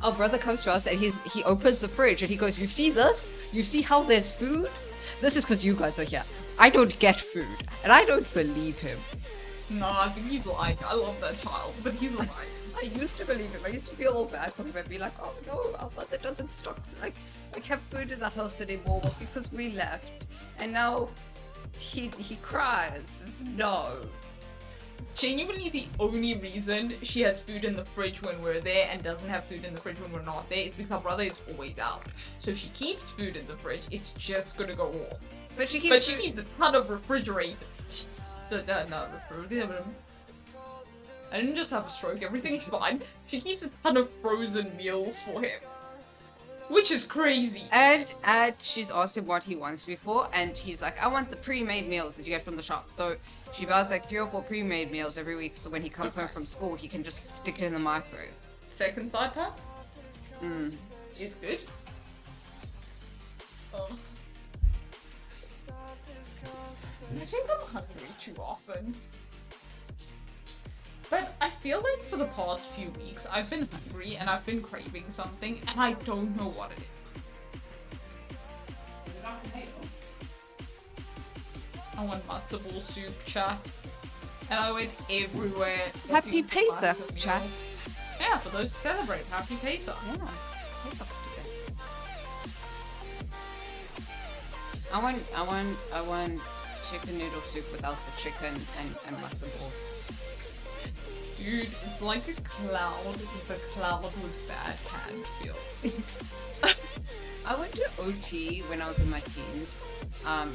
our brother comes to us and he opens the fridge and he goes, "You see this? You see how there's food? This is because you guys are here. I don't get food." And I don't believe him. No, I think he's lying. I love that child, but he's lying. I used to believe him. I used to feel all bad for him and be like, "Oh no, our mother doesn't stock like have food in the house anymore because we left." And now he cries. It's no. Genuinely, the only reason she has food in the fridge when we're there and doesn't have food in the fridge when we're not there is because our brother is always out. So she keeps food in the fridge. It's just gonna go off. But she But she keeps a ton of refrigerators. No, refrigerator. I didn't just have a stroke. Everything's fine. She keeps a ton of frozen meals for him, which is crazy. And she's asked him what he wants before, and he's like, "I want the pre-made meals that you get from the shop." So she buys like 3 or 4 pre-made meals every week, so when he comes home from school, he can just stick it in the microwave. Second side part? Mm. It's good. Oh. I think I'm hungry too often. But I feel like for the past few weeks, I've been hungry and I've been craving something, and I don't know what it is. Is it not tomato? I want matzo ball soup, chat. And I went everywhere. Happy looking for Pesach, matzo meal. chat. Yeah, for those who celebrate. Happy Pesach. Yeah. Pesach today. I want chicken noodle soup without the chicken and matzo balls. Dude, it's like a cloud. It's a cloud with bad hand feel. I went to OT when I was in my teens,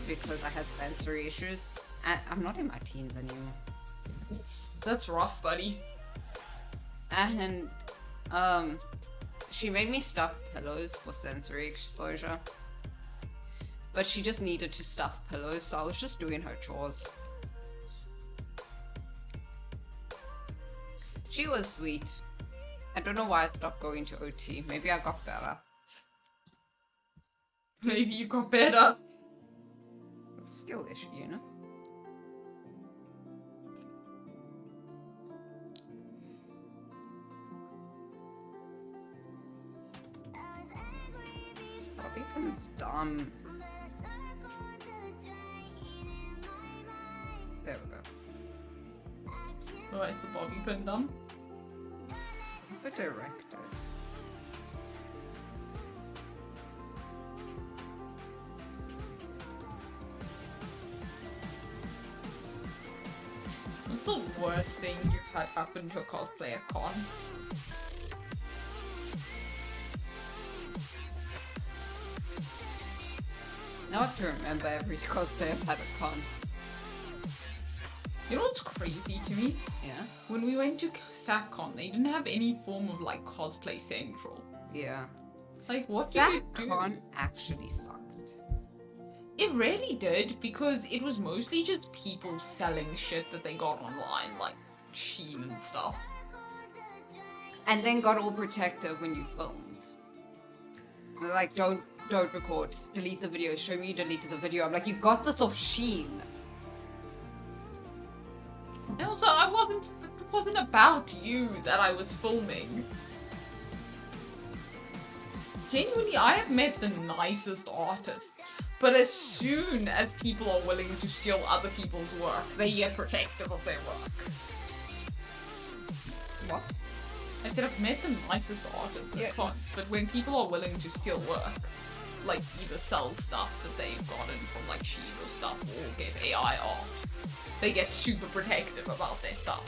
because I had sensory issues. And I'm not in my teens anymore. That's rough, buddy. And she made me stuff pillows for sensory exposure. But she just needed to stuff pillows, so I was just doing her chores. She was sweet. I don't know why I stopped going to OT. Maybe I got better. Maybe you got better. It's a skill issue, you know? This puppy is dumb. There we go. Oh, is the bobby pin done? For director. What's the worst thing you've had happen to a cosplayer con? Now I have to remember every cosplay I've had a con. You know what's crazy to me? Yeah? When we went to SacCon, they didn't have any form of like cosplay central. Yeah. Like, what do you do? SacCon actually sucked. It really did, because it was mostly just people selling shit that they got online, like Shein and stuff. And then got all protective when you filmed. They're like, don't record, delete the video, show me you deleted the video. I'm like, you got this off Shein. And also, it wasn't about you that I was filming. Genuinely, I have met the nicest artists, but as soon as people are willing to steal other people's work, they get protective of their work. What? I said I've met the nicest artists at Yeah. cons, but when people are willing to steal work, like either sell stuff that they've gotten from like Shein or stuff, or get AI art, they get super protective about their stuff.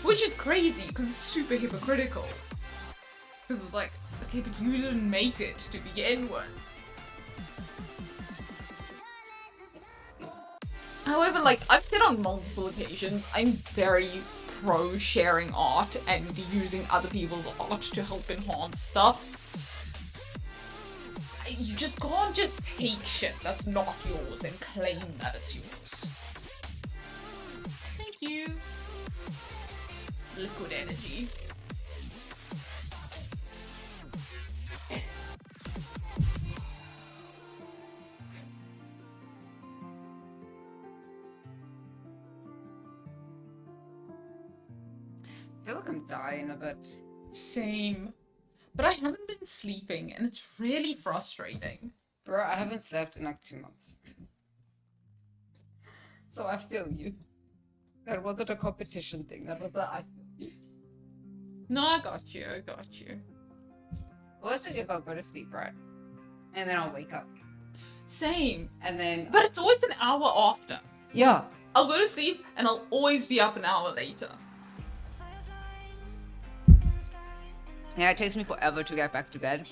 Which is crazy, because it's super hypocritical. Because it's like, okay, but you didn't make it to begin with. However, like, I've said on multiple occasions, I'm very pro sharing art and using other people's art to help enhance stuff. You just can't just take shit that's not yours and claim that it's yours. Thank you. Liquid energy. I feel like I'm dying a bit. Same. But I haven't been sleeping and it's really frustrating. Bro, I haven't slept in like 2 months. So I feel you. That wasn't a competition thing. That was I feel you. No, I got you. Well, it's like if I'll go to sleep, right? And then I'll wake up. Same. And then... But it's always an hour after. yeah. I'll go to sleep and I'll always be up an hour later. Yeah, it takes me forever to get back to bed.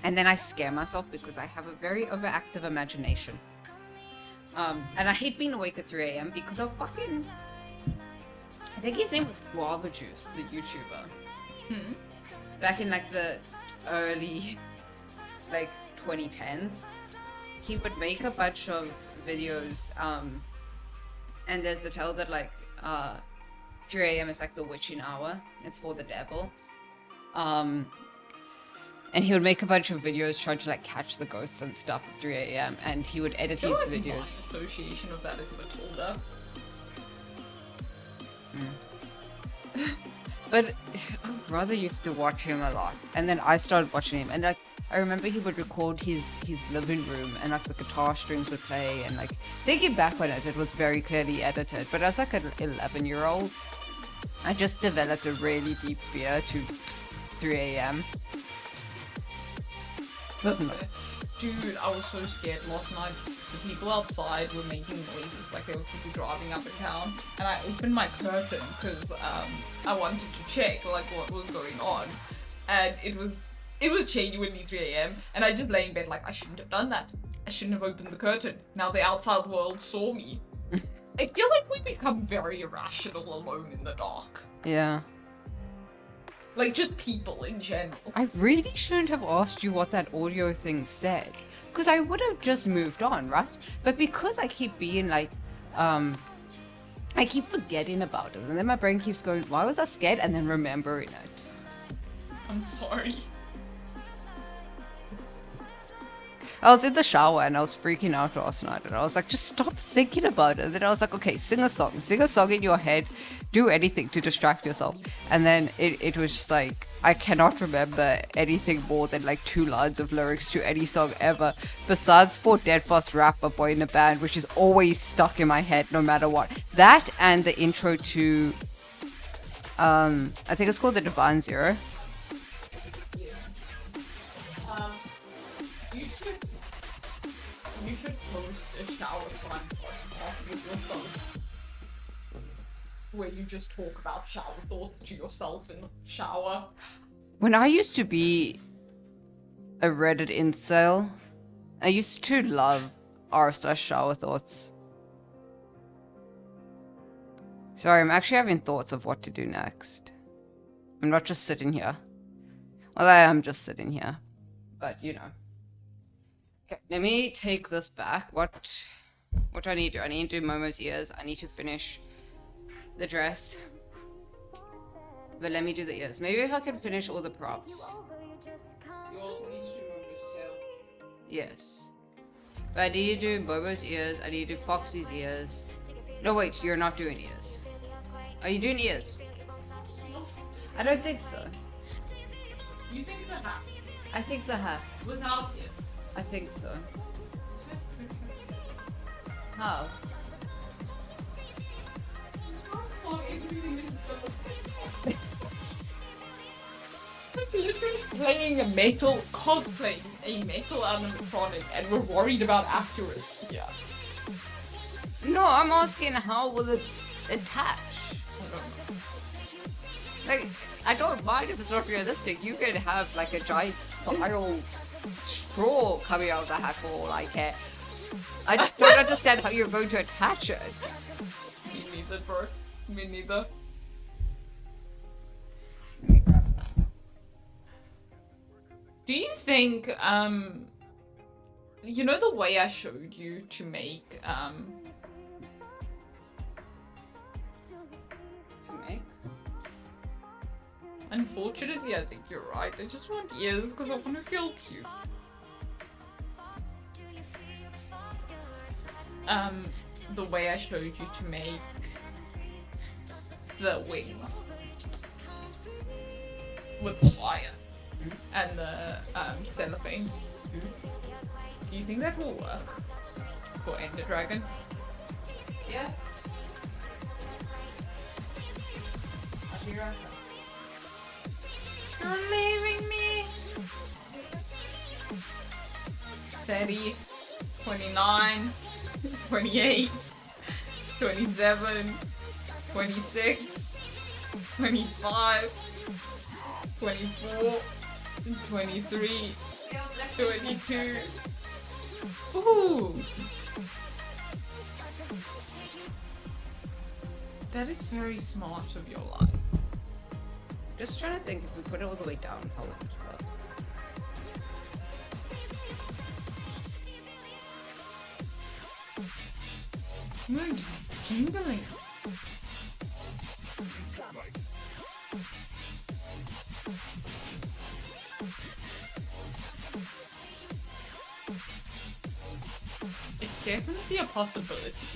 And then I scare myself because I have a very overactive imagination. And I hate being awake at 3 a.m. because of fucking... I think his name was Guava Juice, the YouTuber. Back in like the early, like 2010s. He would make a bunch of videos, and there's the tale that like, 3 a.m. is like the witching hour. It's for the devil. And he would make a bunch of videos trying to like catch the ghosts and stuff at 3 a.m. and he would edit I these feel like videos. my association of that is a bit older. But my brother used to watch him a lot, and then I started watching him, and like I remember he would record his living room, and like the guitar strings would play, and like thinking back on it, it was very clearly edited. But as like an 11-year-old, I just developed a really deep fear to 3 a.m. Doesn't it? Dude, I was so scared last night. The people outside were making noises like there were people driving up and down, and I opened my curtain because I wanted to check like what was going on, and it was genuinely 3 a.m. and I just lay in bed like I shouldn't have done that. I shouldn't have opened the curtain. Now the outside world saw me. I feel like we become very irrational alone in the dark. Yeah. Like just people in general. I really shouldn't have asked you what that audio thing said. Because I would have just moved on, right? But because I keep being like, I keep forgetting about it. And then my brain keeps going, why was I scared? And then remembering it. I'm sorry. I was in the shower and I was freaking out last night. And I was like, just stop thinking about it. And then I was like, okay, sing a song. Sing a song in your head. Do anything to distract yourself. And then it was just like, I cannot remember anything more than like 2 lines of lyrics to any song ever. Besides for Dead Fast Rap, A Boy in a Band, which is always stuck in my head no matter what. That and the intro to, I think it's called The Divine Zero. You should post a shower time podcast with yourself. Where you just talk about shower thoughts to yourself in the shower. When I used to be a Reddit incel, I used to love r/shower thoughts. Sorry, I'm actually having thoughts of what to do next. I'm not just sitting here. Well, I am just sitting here. But, you know. Okay, let me take this back. What do I need to do? I need to do Momo's ears. I need to finish the dress. But let me do the ears. Maybe if I can finish all the props. You also need to do Momo's tail. Yes. But I need to do Bobo's ears. I need to do Foxy's ears. No, wait, you're not doing ears. Are you doing ears? I don't think so. You think the hat I think the hat. without it? I think so. How? Literally playing a metal, cosplaying a metal animatronic, and we're worried about accuracy here. No, I'm asking how will it attach? Like, I don't mind if it's not realistic. You could have like a giant spiral straw coming out of the hat for all I care. I don't understand how you're going to attach it. Me neither, bro. Me neither. Do you think, you know the way I showed you to make, To make? unfortunately I think you're right, I just want ears because I want to feel cute. The way I showed you to make the wings with the wire and the cellophane. Do you think that will work for Ender Dragon? Yeah. I'll be right back. You're leaving me. 30, 29, 28, 27, 26, 25, 24, 23, 22. Ooh. That is very smart of your life. Just trying to think if we put it all the way down, how would it work? You're jingling. It's definitely a possibility.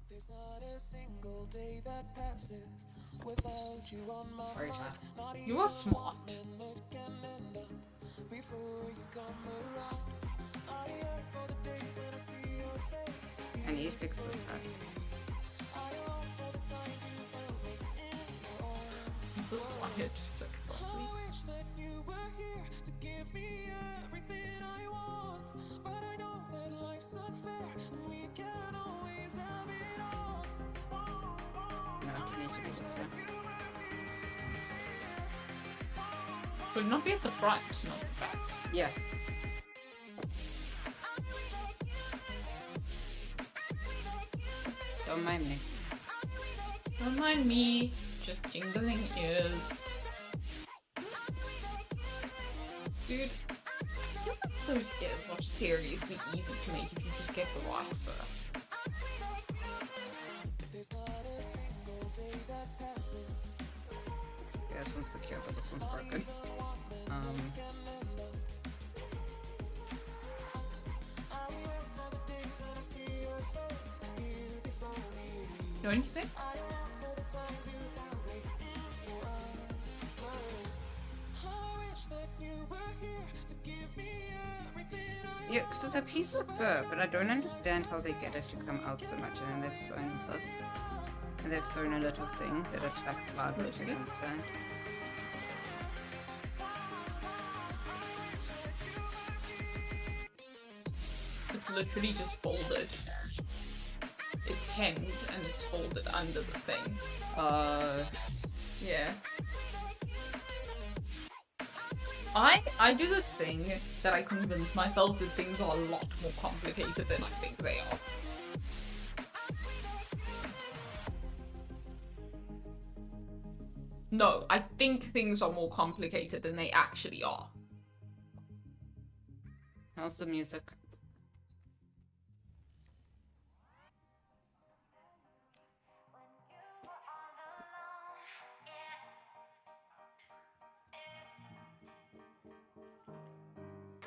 There's not a single day that passes without you on my Sorry, mind. chat. Not You are smart. even a minute can end up I need to fix this hat. This one here just set properly. No, it needs to be this one. Would not be at the front, not the back. Yeah. Don't mind me. Don't mind me, just jingling ears. Dude, I feel like those ears are seriously easy to make if you just get the right fur. Yeah, this one's secure, but this one's broken. Know anything? Yeah, because it's a piece of fur, but I don't understand how they get it to come out so much, and then they've sewn this. And they've sewn a little thing that attracts slides into the band. It's literally just folded. It's hemmed and it's folded under the thing. Yeah. I do this thing that I convince myself that things are a lot more complicated than I think they are. No, I think things are more complicated than they actually are. How's the music?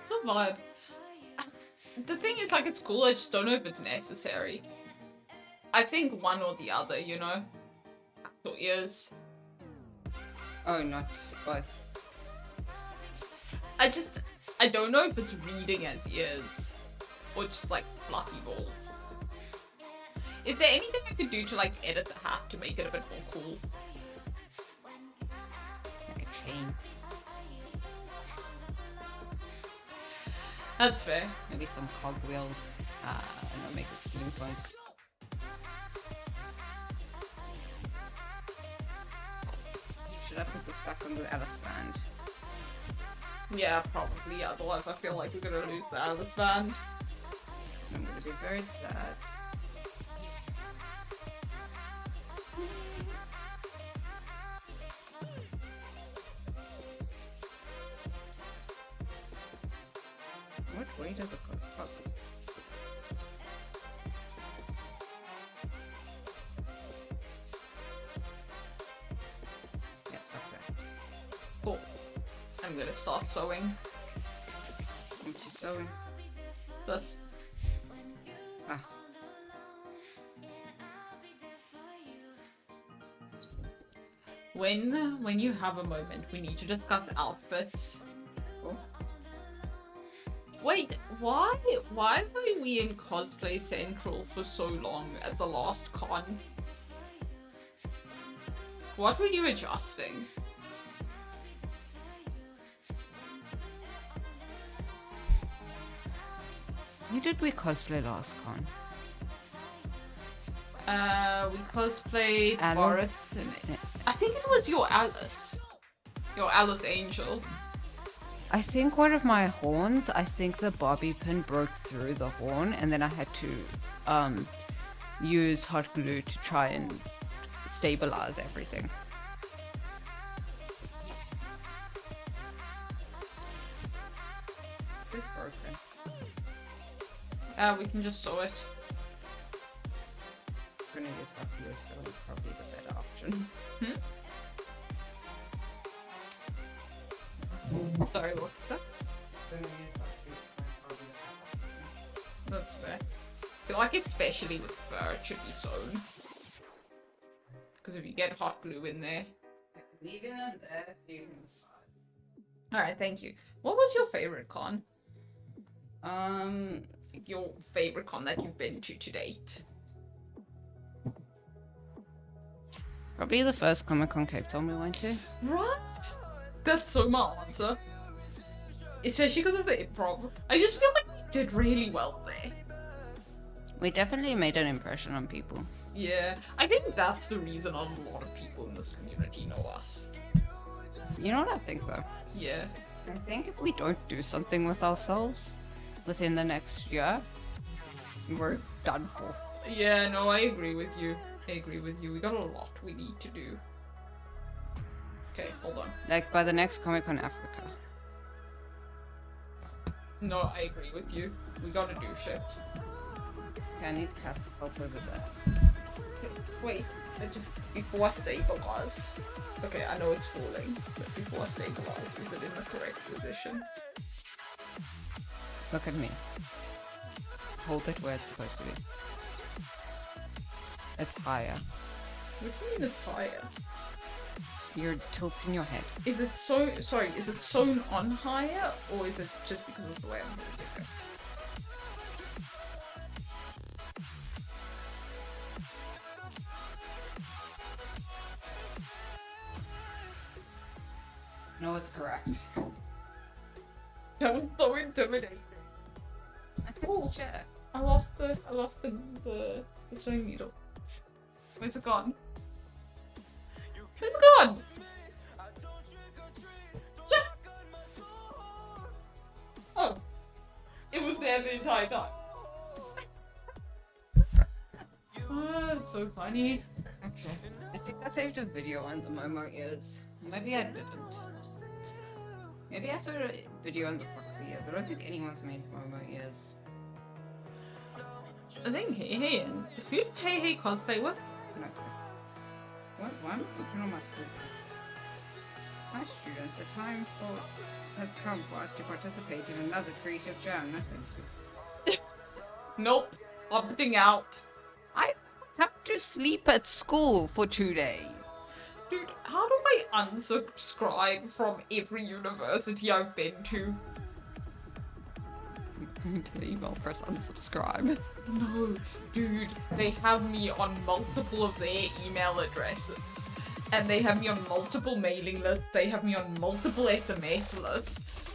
It's a vibe. The thing is, like, it's cool, I just don't know if it's necessary. I think one or the other, you know? Actual ears. Oh, not both. I don't know if it's reading as ears. Or just, like, fluffy balls. Is there anything I could do to, like, edit the hat to make it a bit more cool? Like a chain. That's fair. Maybe some cogwheels. And I'll make it steampunk. Should I put this back on the Alice band? Yeah, probably. Otherwise, I feel like we're gonna lose the Alice band. I'm gonna be very sad. What weight does it cost? Probably. Yes, okay. Cool. I'm gonna start sewing. What you sewing? This. Ah. When you have a moment, we need to discuss outfits. Cool. Wait, why were we in Cosplay Central for so long at the last con? What were you adjusting? Who did we cosplay last con? We cosplayed Alice? Boris and I think it was your Alice. Your Alice Angel. I think one of my horns, I think the bobby pin broke through the horn, and then I had to use hot glue to try and stabilize everything. This is broken. We can just sew it. I'm gonna use hot glue, so it's probably the better option. Sorry, what's that? I'm gonna use hot glue, so it's probably the better option. That's fair. So like especially with fur, it should be sewn. Because if you get hot glue in there. Leave it in there so you can Alright, thank you. What was your favorite con? Um, Your favorite con that you've been to date? probably the first Comic-Con Cape Town we went to. Right? That's so my answer. Especially because of the improv. I just feel like we did really well there. We definitely made an impression on people. Yeah, I think that's the reason a lot of people in this community know us. You know what I think though? Yeah. I think if we don't do something with ourselves within the next year, we're done for. Yeah, no, I agree with you. I agree with you. We got a lot we need to do. Okay, hold on. Like by the next Comic-Con Africa. No, I agree with you. We gotta do shit. Okay, I need to cast help over there. Wait, before I stabilize. Okay, I know it's falling, but before I stabilize, is it in the correct position? Look at me. Hold it where it's supposed to be. It's higher. What do you mean it's higher? You're tilting your head. Is it sewn on higher, or is it just because of the way I'm moving it? No, it's correct. That was so intimidating. Oh, chair. I lost the sewing needle. Where's it gone? Where's it gone? Shit. Oh. It was there the entire time. Oh, that's so funny. Okay. I think I saved a video on the Momo ears. Maybe I didn't. Maybe I saw a video on the Foxy ears. I don't think anyone's made Momo ears. I think Hey and who did Hey cosplay with? No. What? I'm looking on my school. My students, the time has come for us to participate in another creative jam. No, thank you. Nope. Opting out. I have to sleep at school for 2 days. Dude, how do I unsubscribe from every university I've been to? To the email, press unsubscribe. No, dude, they have me on multiple of their email addresses. And they have me on multiple mailing lists. They have me on multiple SMS lists.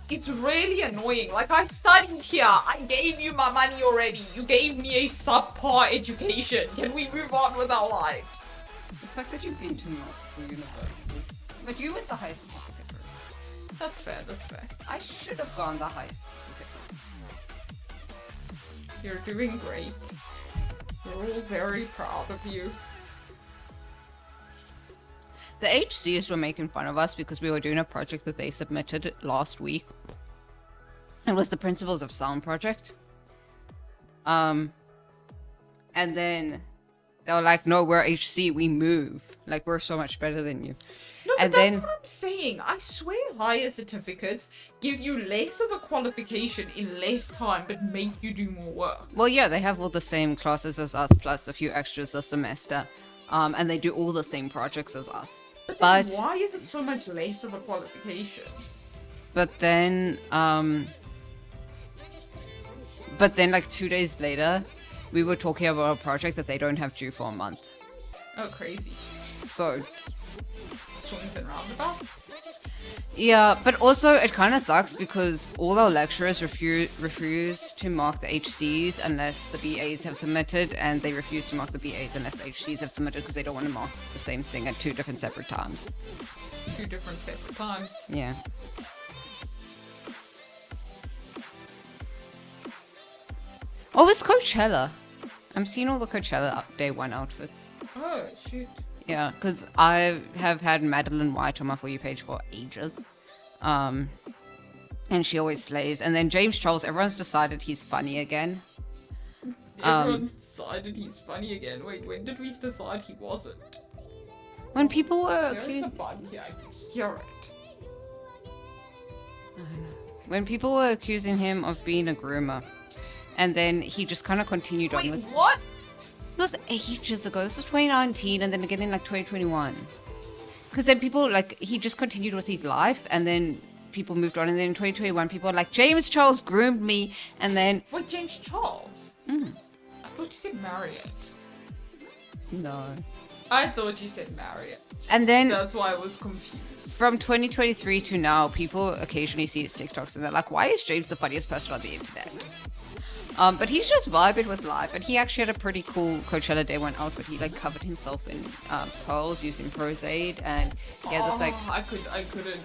It's really annoying. Like, I studied here. I gave you my money already. You gave me a subpar education. Can we move on with our lives? The fact that you've been to multiple universities. But you went the high certificate route. That's fair, that's fair. I should have gone the high certificate. You're doing great. We're all very proud of you. The HCs were making fun of us because we were doing a project that they submitted last week. It was the Principles of Sound project. And then they were like, no, we're HC, we move. Like, we're so much better than you. No, but And that's then- what I'm saying. I swear higher certificates give you less of a qualification in less time, but make you do more work. Well, yeah, they have all the same classes as us, plus a few extras a semester. And they do all the same projects as us. But why is it so much less of a qualification? But then like 2 days later, we were talking about a project that they don't have due for a month. Oh, crazy. So, Swings and roundabouts. yeah, but also it kind of sucks because all our lecturers refuse to mark the HCs unless the BAs have submitted, and they refuse to mark the BAs unless the HCs have submitted because they don't want to mark the same thing at 2 different separate times. 2 different separate times. Yeah. Oh, it's Coachella. I'm seeing all the Coachella day 1 outfits. Oh, shoot. Yeah, because I have had Madeline White on my For You page for ages. And she always slays. And then James Charles, everyone's decided he's funny again. Everyone's decided he's funny again. Wait, when did we decide he wasn't? When people were There is a accused, bug here. I can hear it. when people were accusing him of being a groomer, and then he just kind of continued on Wait, with. what? It was ages ago. This was 2019, and then again in like 2021. because then people like he just continued with his life, and then people moved on, and then in 2021 people were like James Charles groomed me, and then Wait, James Charles? I thought you said Marriott. no, I thought you said Marriott. and then That's why I was confused. from 2023 to now, people occasionally see his TikToks and they're like, why is James the funniest person on the internet? But he's just vibing with life, and he actually had a pretty cool Coachella Day one outfit. He like covered himself in pearls using Prozaid, and he had this like I couldn't.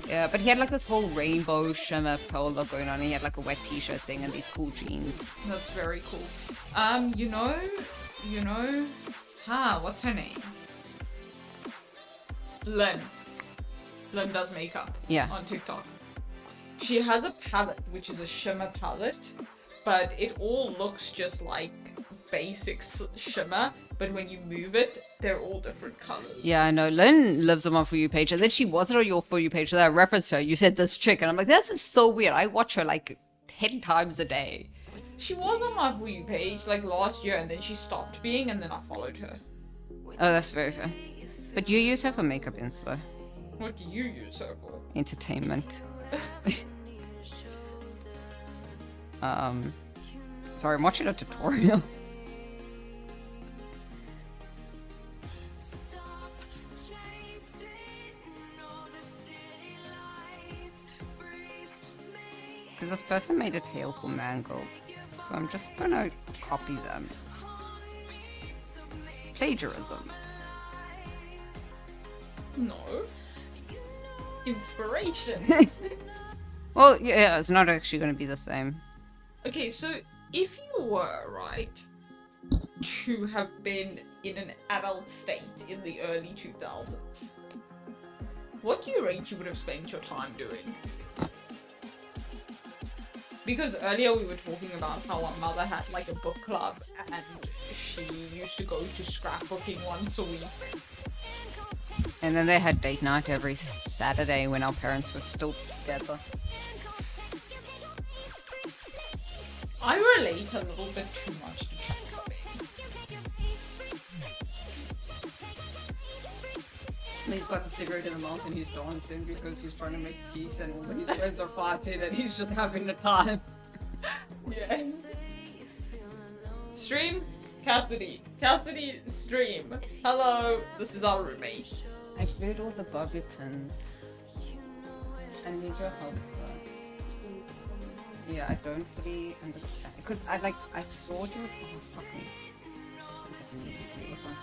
yeah, but he had like this whole rainbow shimmer pearl look going on. And he had like a wet t-shirt thing and these cool jeans. That's very cool. You know, what's her name? Lynn. Lynn does makeup. Yeah. On TikTok. She has a palette, which is a shimmer palette, but it all looks just like basic shimmer, but when you move it, they're all different colors. Yeah, I know. Lynn lives on my For You page, and then she wasn't on your For You page, so I referenced her. You said this chick, and I'm like, this is so weird. I watch her like 10 times a day. She was on my For You page like last year, and then she stopped being, and then I followed her. Oh, that's very fair. But you use her for makeup inspo. What do you use her for? Entertainment. Sorry, I'm watching a tutorial. Because this person made a tail for Mangled, so I'm just gonna copy them. Plagiarism. No. Inspiration. Well, yeah, it's not actually gonna be the same. Okay, so if you were, right, to have been in an adult state in the early 2000s, what do you rate you would have spent your time doing? Because earlier we were talking about how our mother had like a book club and she used to go to scrapbooking once a week. And then they had date night every Saturday when our parents were still together. I relate a little bit too much to chat clubbing. He's got the cigarette in the mouth and he's dancing because he's trying to make peace and all his friends are fighting and he's just having the time. Yes. Stream? Cassidy. Cassidy, stream. Hello, this is our roommate. I glued all the bobby pins. I need your help though. Yeah, I don't fully understand. Because I thought you oh, fuck me. I just need to do this one.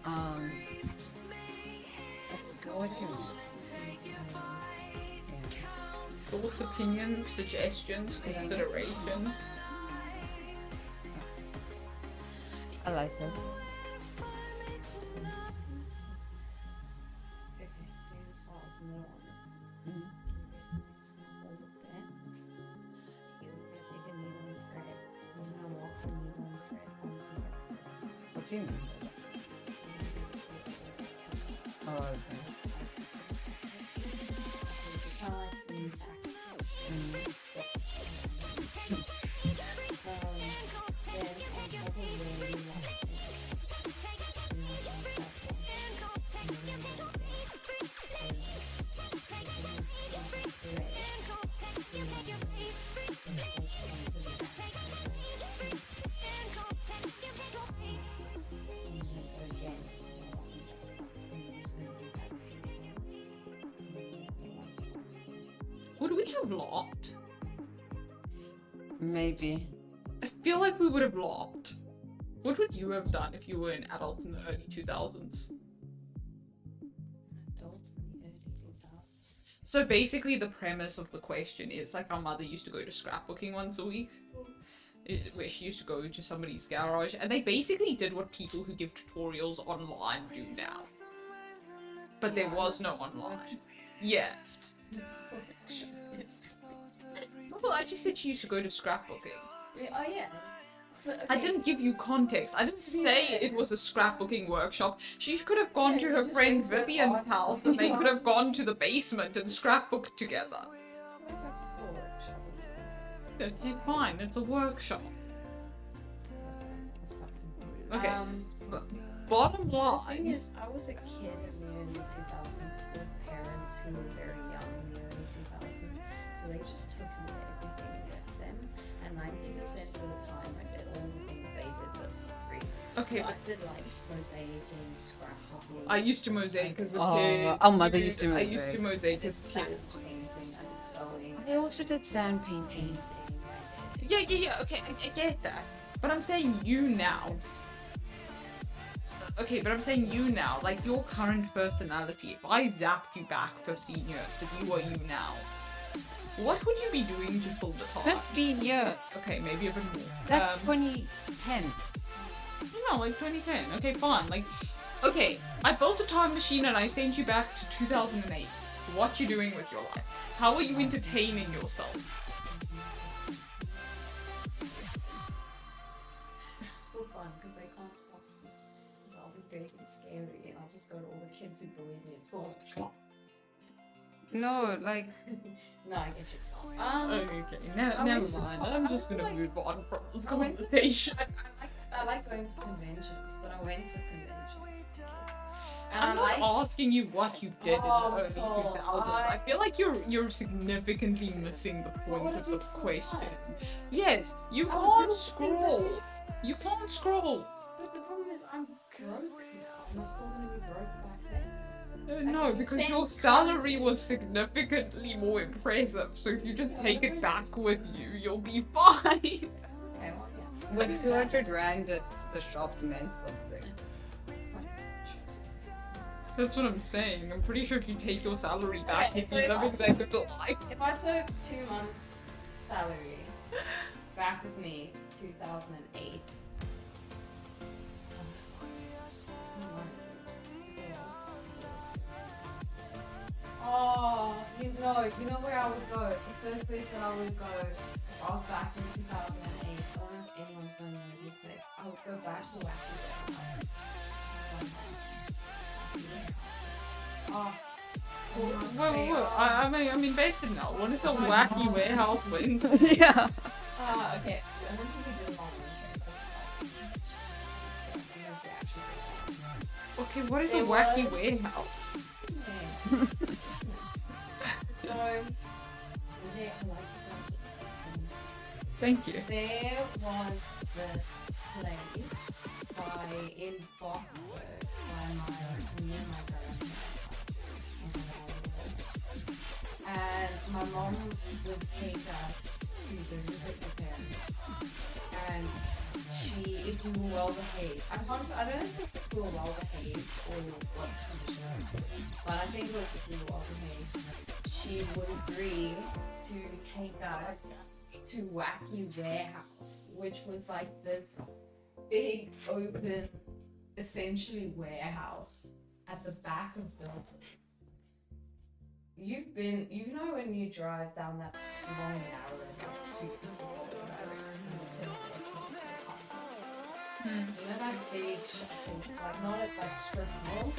I saw you. Thoughts, opinions, suggestions, considerations. I like it. What do you mean? Oh, okay. Would we have locked? Maybe. I feel like we would have locked. What would you have done if you were an adult in the early 2000s? So basically the premise of the question is like our mother used to go to scrapbooking once a week. Where she used to go to somebody's garage, and they basically did what people who give tutorials online do now. But there was no online. Yeah. Well, I just said she used to go to scrapbooking. Oh yeah. But, I okay. didn't give you context. I didn't say it was a scrapbooking workshop. She could have gone to her just friend went to a Vivian's art- house and they could have gone to the basement and scrapbooked together. That's a workshop. Okay, fine. It's a workshop. That's fucking. Okay. bottom The thing line. is, I was a kid in the early 2000s with parents who were very young in the early 2000s, so they just took me to everything with them, and 90% of the time I did all the things they did but for free. Okay, So I but did like mosaicing, scrapbooking. I used to mosaic as a Oh, kid. our mother used to I used to mosaic. mosaic I did as a sand kid. painting, I did sewing, I also did sand painting. Yeah. Okay, I get that. But I'm saying you now. Okay, but I'm saying you now. Like your current personality. If I zapped you back 15 years to be what you now, what would you be doing to fill the time? 15 years. Okay, maybe a bit more. That's 2010. No, like 2010. Okay, fine. Like, okay, I built a time machine and I sent you back to 2008. What you doing with your life? How are you entertaining yourself? Just for fun, because they can't stop me. Because I'll be big and scary, and I'll just go to all the kids who bully me at school. No, like, No, I get you. Okay, I never went to- mind. I I'm just was gonna like- move on from this I went to- conversation. I like going to conventions, but I went to conventions as a kid. And I'm I not asking you what you did in Oh, the early so 2000s. I feel like you're significantly missing the point of this question. Yes, you I can't didn't think scroll. that- You can't scroll. But the problem is, I'm broke now. I'm still gonna be broke back then. No, can because send your salary was significantly more impressive. So if you just take it back with you, you'll be fine. Okay, well, yeah. when 200 rand at the shops meant something. That's what I'm saying. I'm pretty sure if you take your salary back, Okay, you'd so be if I- living that good life. If I took 2 months' salary back with me to 2008. Oh, you know where I would go. The first place that I would go if I was back in 2008. I don't know if anyone's gonna know this place. I would go back to Wacky Warehouse. Oh. Whoa. I mean, based in now, what is a wacky warehouse wins? Yeah. Okay. I don't think we did it on Wednesday. Okay, what is a There wacky was- warehouse? So, there, I like Thank you. there was this place in Boxford by near my grandparents' house. And my mom would take us to visit the parents. And if we were well behaved, I don't know if we were well behaved or what condition, but I think it was if we were well behaved, she would agree to take us to Wacky Warehouse, which was like this big open, essentially warehouse at the back of buildings. You know when you drive down that long narrow, like super you know that big, like not at like strip mall.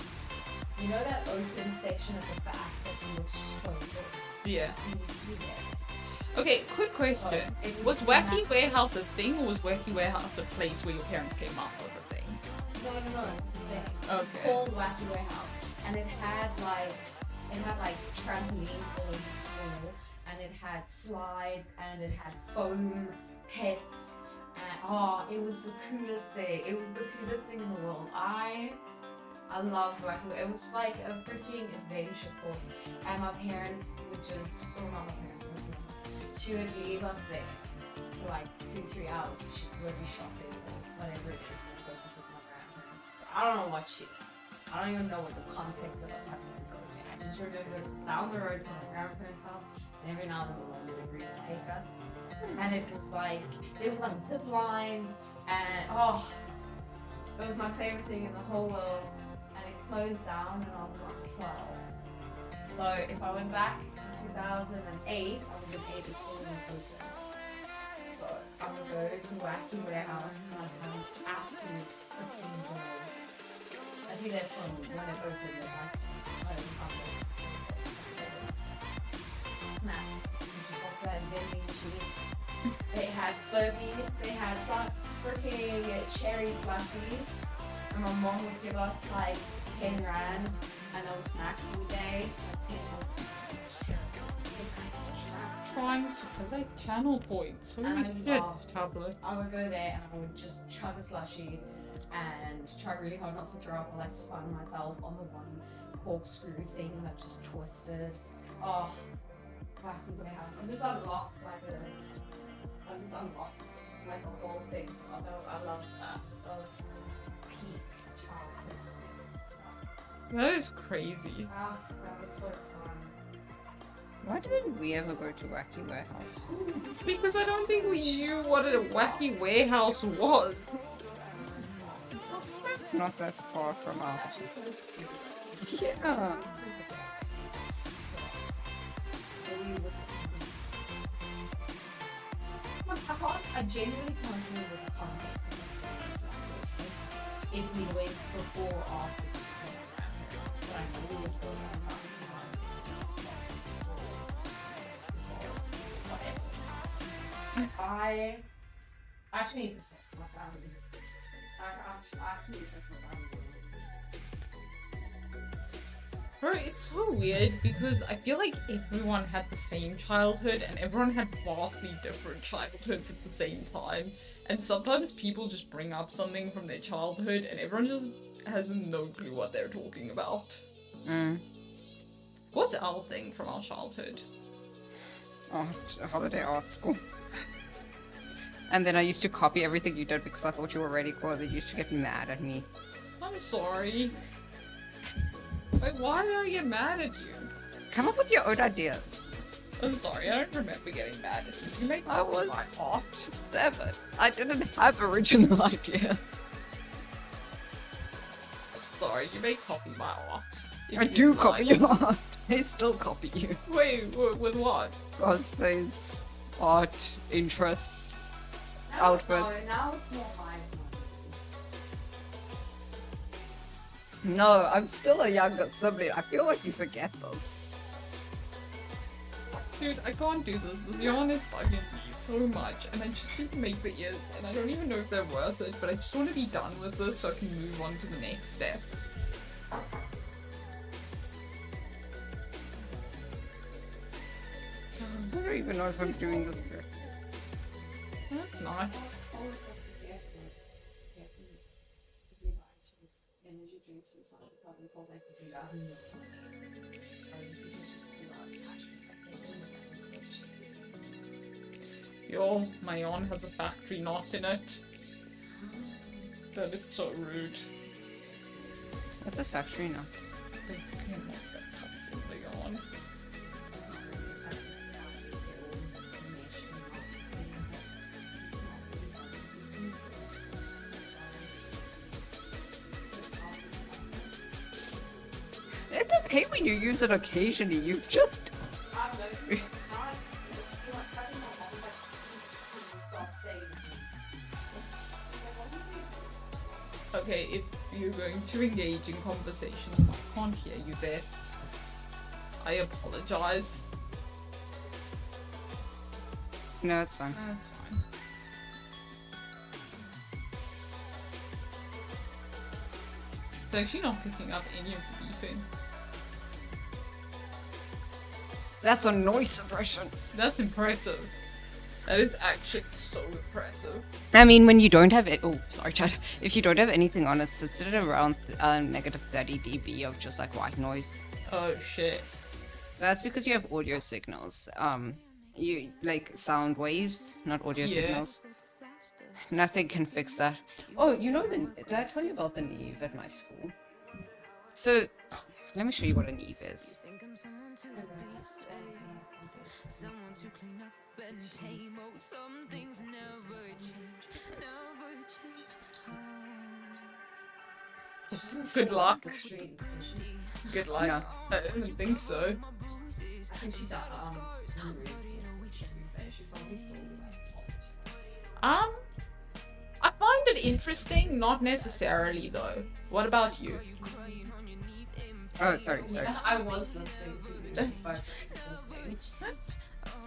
You know that open section at the back that looks closer. Yeah. You used to be there. Okay, quick question. So, it Was used to Wacky have- Warehouse a thing, or was Wacky Warehouse a place where your parents came up with a thing? No, it's the thing. Okay. Called Wacky Warehouse, and it had like trampolines all over the floor, and it had slides, and it had foam pits, and it was the coolest thing. It was the coolest thing in the world. I loved Wacky Warehouse. It was like a freaking adventure for me. And my parents would just, or not my parents, my mom, she would leave us there for like 2-3 hours. She would be shopping or whatever it is. And focus with my grandparents. I don't know what shit. I don't even know what the context of us having to go there. I just remember it was down the road from my grandparents' house, and every now and then my mom would agree to take us. And it was like, there was like zip lines, and it was my favorite thing in the whole world. And it closed down when I was like 12. So if I went back to 2008, I would have ate it still in open. So I would go to Wacky Warehouse and I'd have an absolute freaking ball. I think that's when it opened at like, I don't know, snacks. Also had vending machines. They had Slurpees, they had freaking cherry flushies. and my mom would give us like 10 rand and there was snacks all day. Like 10 Trying to collect channel points. Holy And shit, I tablet. I would go there and I would just chug a slushie and try really hard not to throw up while I spun myself on the one corkscrew thing that just twisted. Oh, wacky warehouse. I'm just unlocked like I'm just unlocked like a whole thing. Although I love that. Oh, peak childhood. That is crazy. Ah, that was so fun. Why didn't we ever go to Wacky Warehouse? Because I don't think we knew what a wacky warehouse was. It's not that far from our house. Yeah. I genuinely can't remember the context of this. If we went before or after the grandparents, but I know we would go on time. I actually need to text my family. I actually need to text my family. Bro, it's so weird because I feel like everyone had the same childhood and everyone had vastly different childhoods at the same time. And sometimes people just bring up something from their childhood and everyone just has no clue what they're talking about. What's our thing from our childhood? Holiday art school. And then I used to copy everything you did because I thought you were really cool. They used to get mad at me. I'm sorry. Wait, why did I get mad at you? Come up with your own ideas. I'm sorry, I don't remember getting mad at you. You make I was my art. 7. I didn't have original ideas. Sorry, you may copy my art. If I you do like. copy your art. I still copy you. Wait, with what? Cosplays, art, interests, outfits. Now it's more my No, I'm still a younger sibling. I feel like you forget those. Dude, I can't do this. This yarn is bugging me so much, and I just need to make the ears, and I don't even know if they're worth it, but I just want to be done with this so I can move on to the next step. I don't even know if I'm doing this correct. That's nice. Yo, my yarn has a factory knot in it. That is so rude. What's a factory now? Basically a knot that cuts in the yarn. It's okay when you use it occasionally. You just. Okay, if you're going to engage in conversation, I can't hear you there. I apologize. No, it's fine. That's fine. It's actually not picking up any of the beeping. That's a noise suppression. That's impressive. That is actually so impressive. I mean, when you don't have it. Oh, sorry, Chad. If you don't have anything on it, it's at around negative 30 dB of just like white noise. Oh shit. That's because you have audio signals. You like sound waves, not audio Yeah. signals. Nothing can fix that. Oh, you know did I tell you about the Neve at my school? So, let me show you what a Neve is. Think I'm someone to be saved, someone to clean up and tame. Oh, some things never change, never change. Good luck. street. Good luck. No. I don't think so. I think she does. She's probably still I find it interesting, not necessarily though. What about you? Oh, sorry. I was listening to you, but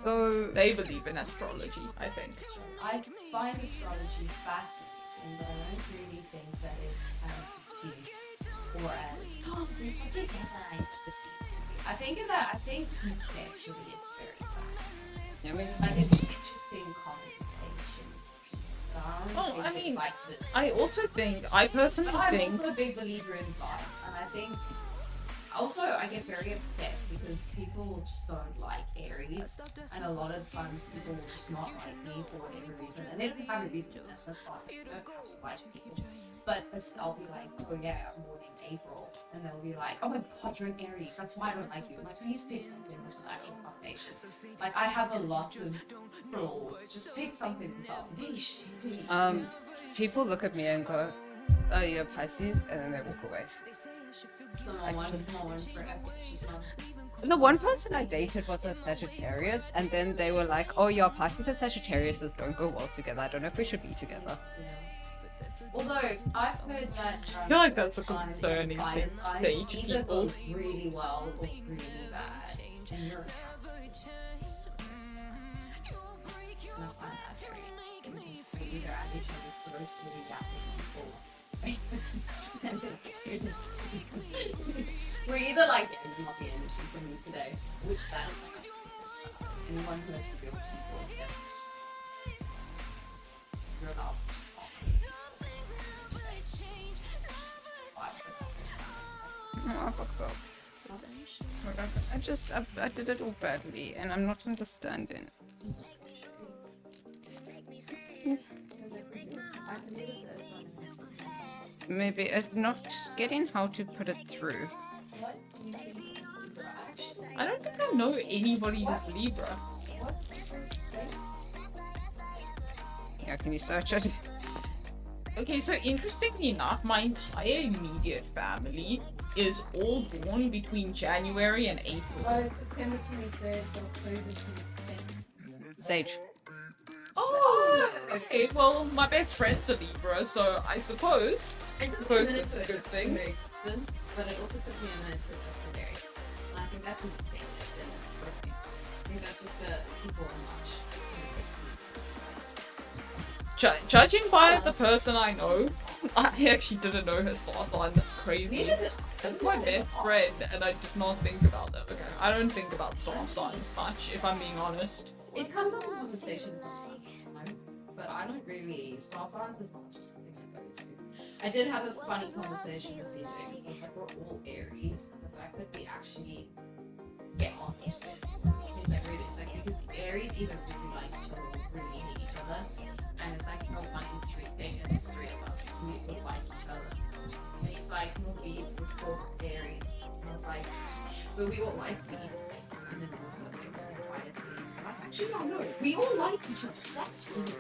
So, They believe in astrology, I think. I find astrology fascinating, but I don't really think that it's as or as you're such a anti-Pisces. I think conceptually it's very fascinating. Yeah, maybe. Like it's an interesting conversation piece, but I don't Oh, think I mean, it's like this. I also think, I personally I'm think, also a big believer in vibes, and I think also I get very upset because people just don't like Aries, and a lot of times people will just not like me for whatever reason, and they don't have a reason, and that's fine. You don't have to like people, but I'll be like, oh yeah, I'm born in April, and they'll be like, oh my god, you're an Aries, that's why I don't like you. I'm like, please pick something with an actual foundation. Like I have a lot of flaws, just pick something with foundation, please. People look at me and go, "Oh, you're Pisces," and then they walk away. Someone forever. She's not. The one person I dated was a Sagittarius, and then they were like, "Oh, your Pisces and Sagittarius don't go well together. I don't know if we should be together." Yeah. Although I've heard that I feel like that's a signs and concerning fire thing to signs say to either people. go really well or really bad, and you're and I find that very interesting because we're either at each other's throats or we yapping or we're either like, yeah, you not the energy for me today, which that is like 100% anyone who has real people, yeah. Your adults just always. Oh, I fucked up. I did it all badly, and I'm not understanding. Maybe I'm not getting how to put it through. What do you think of Libra actually? I don't think I know anybody who's Libra. What's Libra's states? Yeah, can you search it? Okay, so interestingly enough, my entire immediate family is all born between January and April. September 23rd to October 22nd. Sage. Oh, okay. Well, my best friend's a Libra, so I suppose It took me a both minute is to a good accept thing. their existence, but it also took me a minute to accept the dairy. And I think that's the thing that didn't work me. I think that's just the people are much. Judging by the person I know, I actually didn't know her star sign. That's crazy. Neither did That's my best friend, and I did not think about that. Okay, I don't think about star signs much, if I'm being honest. It comes up in conversation from time to time, but I don't really. Star signs is not just something I go to. I did have a funny conversation with CJ because I was like, we're all Aries, and the fact that we actually get on is like really, it's like because Aries either really like each other or really hate each other, and it's like a 1 in 3 thing, and there's 3 of us we would like each other. And he's like, Maurice with 4 Aries, and I was like, but we all like me. And then also it was a quiet thing. Like, actually, no, we all like each other. That's really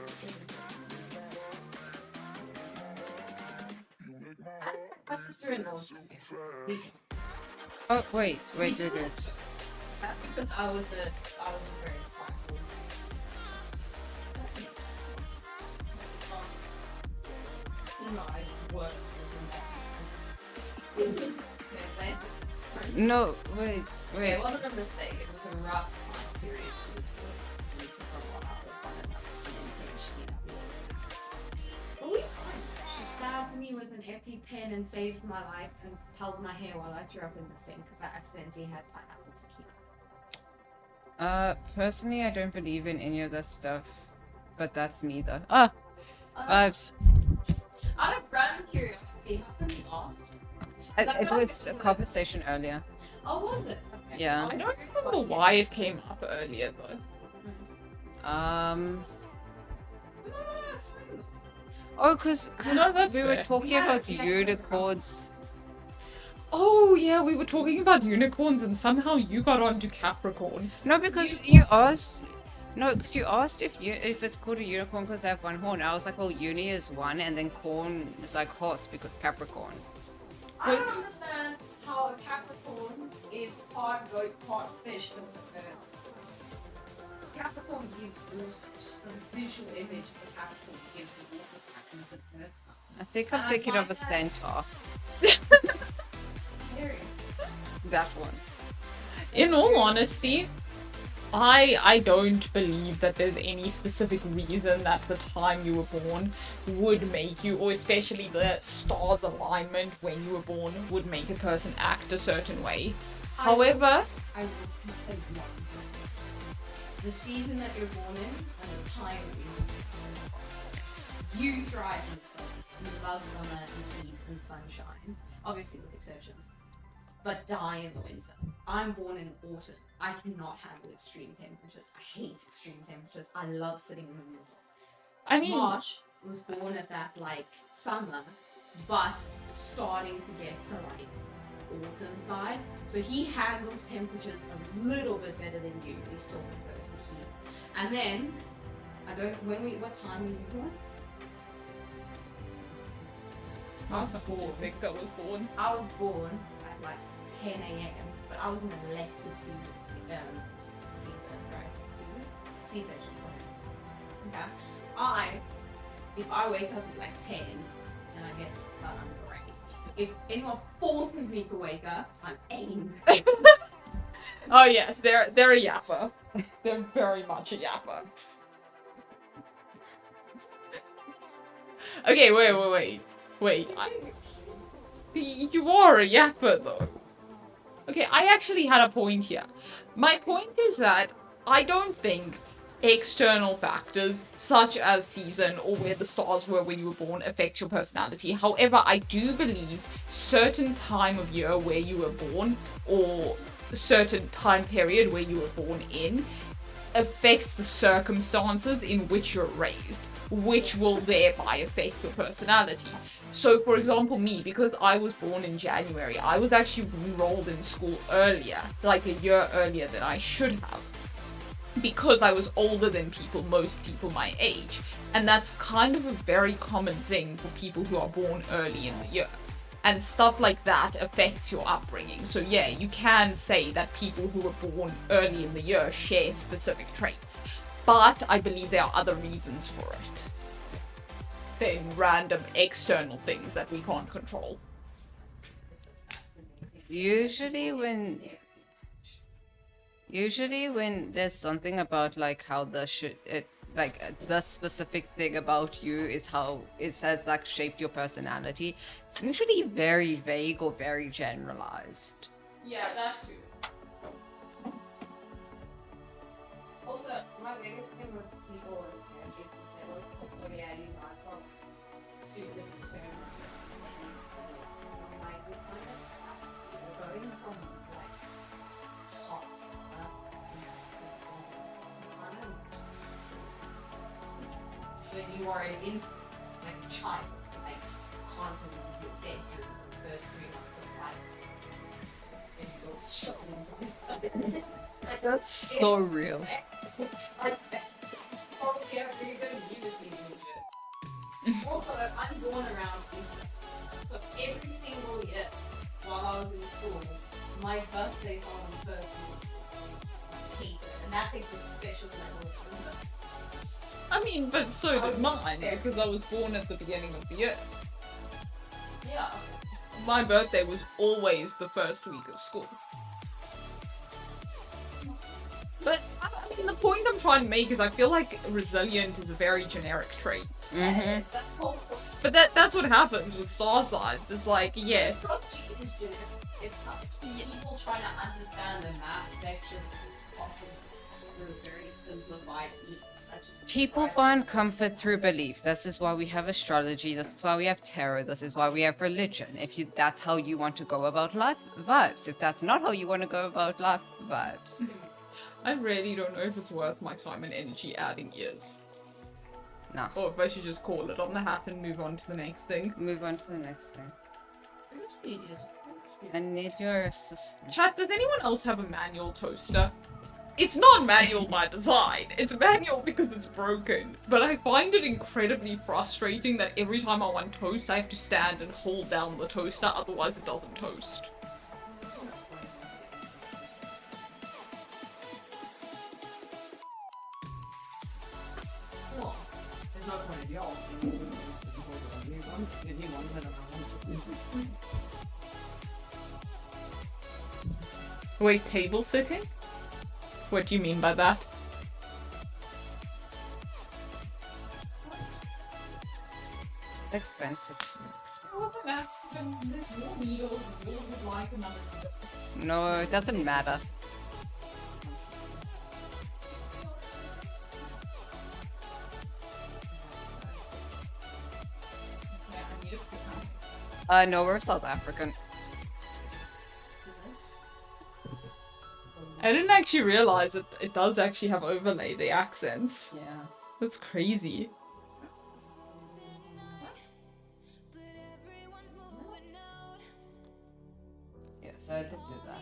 my sister-in-law's Oh, wait. That's because I was very spiteful. You know, I worked with him. No, wait. It wasn't a mistake. It was a rough time period. We took a lot out of one another, and then eventually that we all. But we fine. She stabbed me with an EpiPen and saved my life and held my hair while I threw up in the sink because I accidentally had pineapple tequila. Personally, I don't believe in any of that stuff, but that's me though. Ah, vibes. Out of random curiosity, how come you lost? It was a conversation earlier. Oh, was it? Okay. Yeah. I don't remember why it came up earlier though. Oh, because No, that's we were fair. talking Yeah, about yeah. unicorns. Oh yeah, we were talking about unicorns, and somehow you got onto Capricorn. No, because you asked. No, because you asked if it's called a unicorn because they have one horn. I was like, well, uni is one, and then corn is like horse because Capricorn. I don't understand how a Capricorn is part goat, part fish, but it's a bird. Capricorn gives water, just the visual image of a Capricorn gives the water happens at birth. I think I'm And I thinking of a find centaur. Very. That one. In all honesty, I don't believe that there's any specific reason that the time you were born would make you, or especially the stars alignment when you were born, would make a person act a certain way. However, I will say one. The season that you're born in and the time that you're born in. You thrive in the sun. You love summer and heat and sunshine. Obviously with exceptions. But die in the winter. I'm born in autumn. I cannot handle extreme temperatures. I hate extreme temperatures. I love sitting in the middle. I mean, Marsh was born at that like summer, but starting to get to like autumn side. So he handles temperatures a little bit better than you. He still prefers the heat. And then what time were you born? I was born. Victor was born. I was born at like 10 a.m. but I was an elective C-section, right? C-section. Okay. If I wake up at like 10 and I get I'm great. If anyone forces me to wake up, I'm angry. Oh yes, they're a yapper. They're very much a yapper. Okay, wait. You are a yapper though. Okay, I actually had a point here. My point is that I don't think external factors such as season or where the stars were when you were born affect your personality. However, I do believe certain time of year where you were born or certain time period where you were born in affects the circumstances in which you're raised, which will thereby affect your personality. So, for example, me, because I was born in January, I was actually enrolled in school earlier, like a year earlier than I should have, because I was older than most people my age. And that's kind of a very common thing for people who are born early in the year. And stuff like that affects your upbringing. So yeah, you can say that people who were born early in the year share specific traits. But I believe there are other reasons for it than random external things that we can't control. Usually when there's something about like how the the specific thing about you is how it has like shaped your personality, it's usually very vague or very generalized. Yeah, that too. Also, my biggest thing with people is they always talk about you guys are super determined. Like we kind of going from like hot summer when you are in like a child, like constantly your dead through the first 3 months of life, and you go straight into it. That's so real. Also, I'm born around Easter, so every single year while I was in school, my birthday fell on the first week of Easter, and that takes a special level of wonder. I mean, but so did mine, because I was born at the beginning of the year. Yeah. My birthday was always the first week of school. But, I mean, the point I'm trying to make is I feel like resilient is a very generic trait. Mm-hmm. That's the whole point. But that's what happens with star signs. It's like, yeah. Astrology is generic. It's tough. People trying to understand the math sections of through very simplified means. People find comfort through belief. This is why we have astrology. This is why we have tarot. This is why we have religion. That's how you want to go about life, vibes. If that's not how you want to go about life, vibes. I really don't know if it's worth my time and energy adding years. No. Or if I should just call it on the hat and move on to the next thing. Move on to the next thing. I need your assistance. Chat, does anyone else have a manual toaster? It's not manual by design. It's manual because it's broken. But I find it incredibly frustrating that every time I want toast, I have to stand and hold down the toaster, otherwise it doesn't toast. It's not point of y'all. Wait, table sitting? What do you mean by that? It's expensive. It was an accident. There's more needles. We would like another needle. No, it doesn't matter. Yeah, I need a No, we're South African. I didn't actually realize it does actually have overlay, the accents. Yeah. That's crazy. Yeah, so I did do that.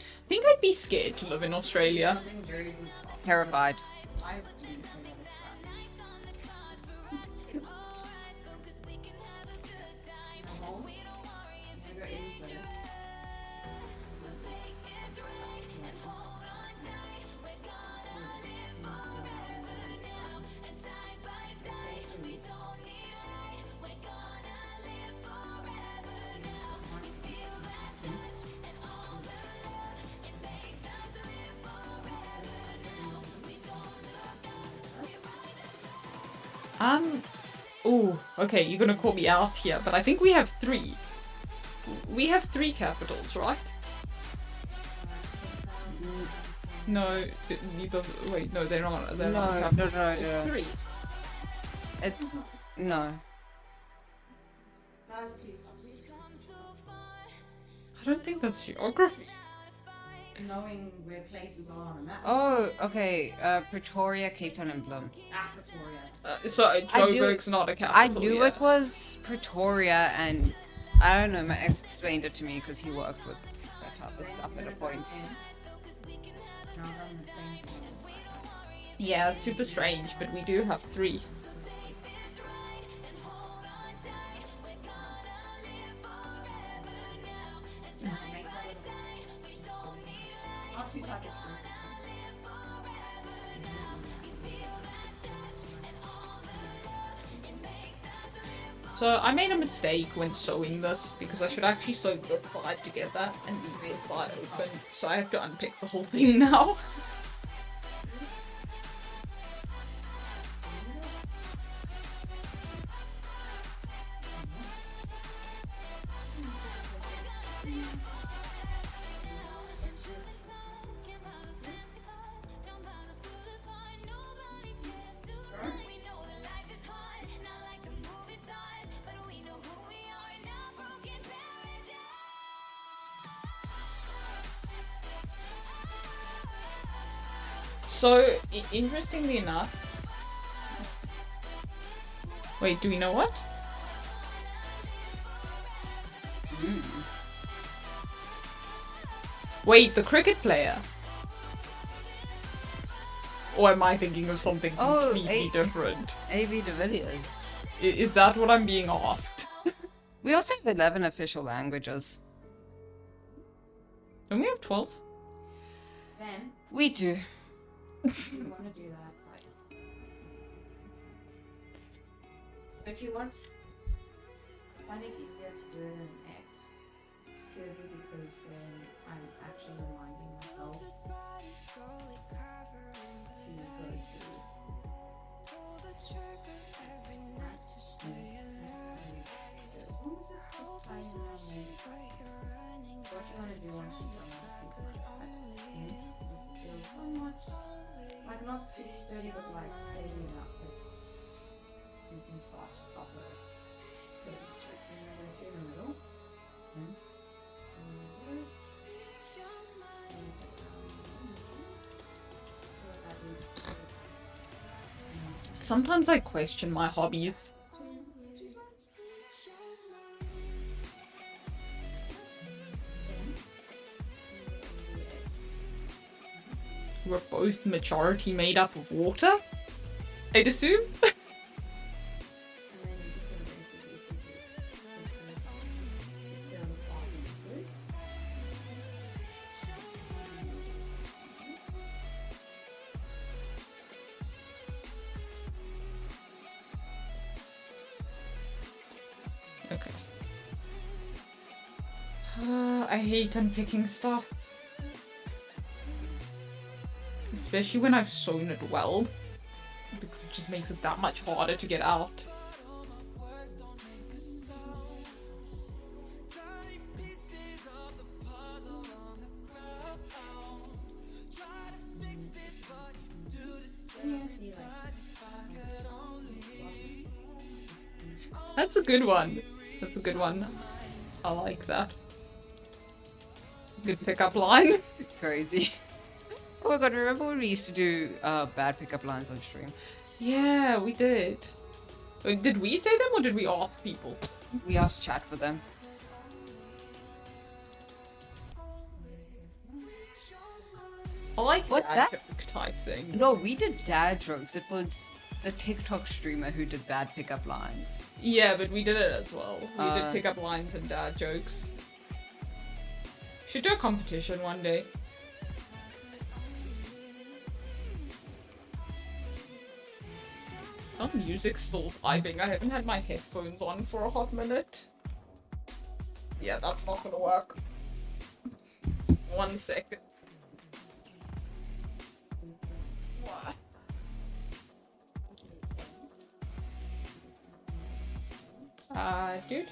I think I'd be scared to live in Australia. Terrified. Oh, okay, you're gonna call me out here, but I think we have 3. We have 3 capitals, right? No, neither. Wait, no, they're not. They're not No, capitals. no, no. 3. It's no. I don't think that's geography. Knowing where places are on a map. Oh, okay. Pretoria, Cape Town, and Bloem. Pretoria. So I knew- Joburg's not a capital. I knew yeah. it was Pretoria, and I don't know. My ex explained it to me because he worked with that type of stuff at a point. Yeah, super strange, but we do have 3. So I made a mistake when sewing this because I should actually sew the side together and leave the side open. So I have to unpick the whole thing now. So, interestingly enough... Wait, do we know what? Wait, the cricket player? Or am I thinking of something Oh, completely different? A.V. de Villiers. Is that what I'm being asked? We also have 11 official languages. Don't we have 12? Then We do. you want to do that, right? But you want, I find it easier to do it in X, purely because then I'm actually reminding myself to go through. What you want to do once you've done that, feel so much, like not super sturdy, but like steady enough that you can start to proper steady straight. And then go through the middle, then reverse, and put down so that leaves Sometimes I question my hobbies. We're both majority made up of water, I'd assume. Okay. I hate unpicking stuff. Especially when I've sewn it well. Because it just makes it that much harder to get out. That's a good one. That's a good one. I like that. Good pickup line. Crazy. Oh my god, remember when we used to do bad pickup lines on stream? Yeah, we did. Wait, did we say them or did we ask people? We asked chat for them. I like What's dad that? joke type thing. No, we did dad jokes. It was the TikTok streamer who did bad pickup lines. Yeah, but we did it as well. We did Uh, pickup lines and dad jokes. Should do a competition one day. Some music's still vibing. I haven't had my headphones on for a hot minute. Yeah, that's not gonna work. 1 second. What? Dude.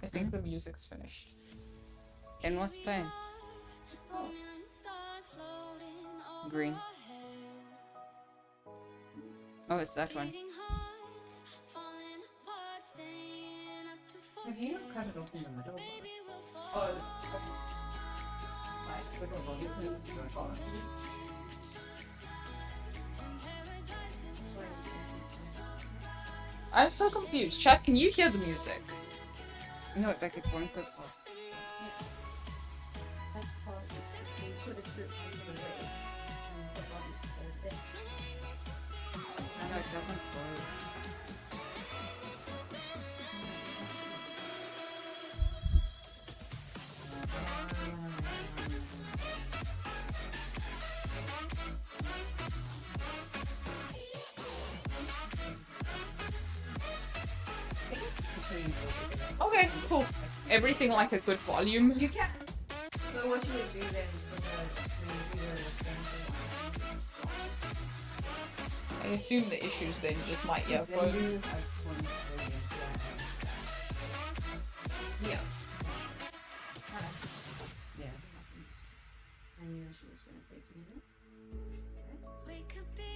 I think the music's finished. And what's playing? Green. Oh, it's that one. Have you not cut it off in the middle? Oh, nice. Click on volume, please. Go on. I'm so confused. Chat, can you hear the music? No, like it's one clip off. That's part of it. You put it through into the way. And the body's full bit. I know it doesn't flow. Okay, cool. Everything like a good volume. You can. So what you would do then for the I assume the issue's then just my Then earphone. you have one volume yeah. yeah. And you know she was gonna take you there. We could be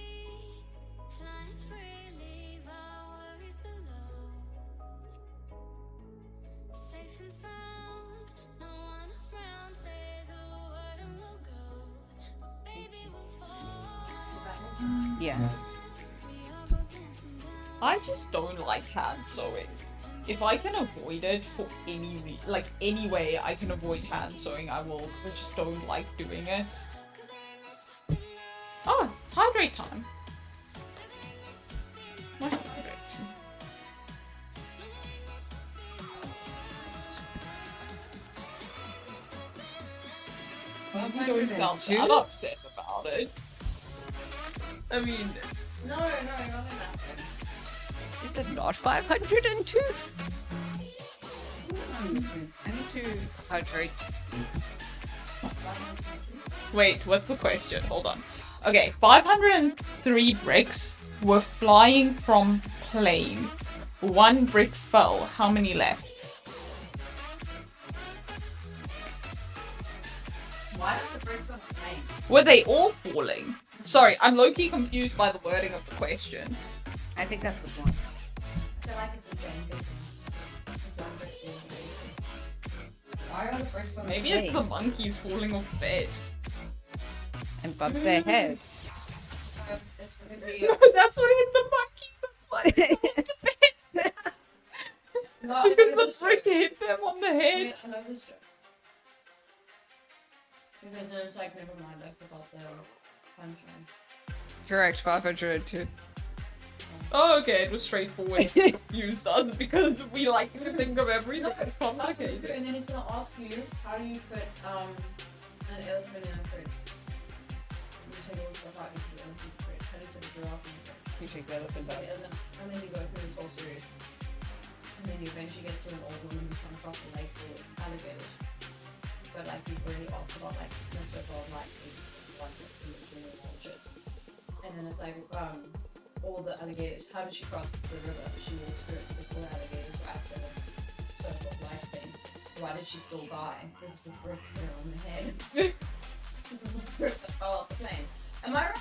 flying free, leave our worries below. Safe and sound, no one around. Say the word and we'll go. But baby, we'll fall. Yeah. We all go dancing down. I just don't like hand sewing. If I can avoid it for any way I can avoid hand sewing, I will, because I just don't like doing it. Oh, hydrate time. What hydrate? Well, you don't sound that upset about it. I mean, No, you're not in that. Is it not 502? I need to hydrate. wait, what's the question? Hold on. Okay, 503 bricks were flying from plane. 1 brick fell. How many left? Why are the bricks on the plane? Were they all falling? Sorry, I'm low-key confused by the wording of the question. I think that's the point. I feel like it's a gender thing. It's a gender thing. Why are the bricks on Maybe the it's the monkeys falling off the bed. And bump their heads. It's gonna be That's what hit the monkeys. That's why they fell off the bed. no, Because the brick hit them on the head. I know this joke. Because there's like, never mind, I forgot the punchline. Correct, 502. Oh, okay, it was straightforward. Confused us because we like to think of everything as complicated. And then it's gonna ask you, how do you fit an elephant in a fridge? You take all the stuff out into the elephant fridge. How do you fit a giraffe in the fridge? You take the elephant out. And then you go through the whole series. And then you eventually get to an old woman who's trying to cross the lake with alligators. But like you really asked about like the so-called like once it's in between and all shit. And then it's like, all the alligators, how does she cross the river? She walks through it because all the alligators were after the so-called life thing. Why did she still die? It's the brick there on the head. This is the brick that fell off the plane. Am I right?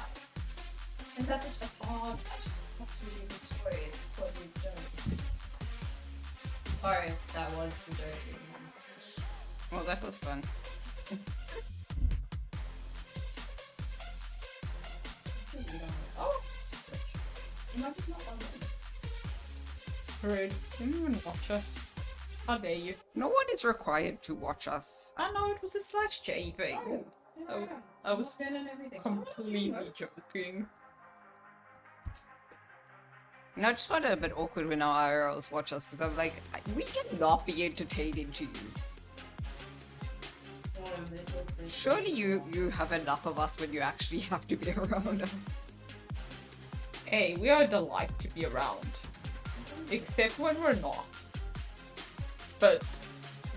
Is that the that's really the story. It's totally joke. Sorry, that was the joke. Well, that was fun. Oh! You might just not on them. Rude. You didn't even watch us. How dare you? No one is required to watch us. I know it was a slash J thing. Oh, I was Spin and everything. completely joking. And I just find it a bit awkward when our IRLs watch us because I'm like, we cannot be entertaining to you. Surely you have enough of us when you actually have to be around us. Hey, we are a delight to be around. Except when we're not. But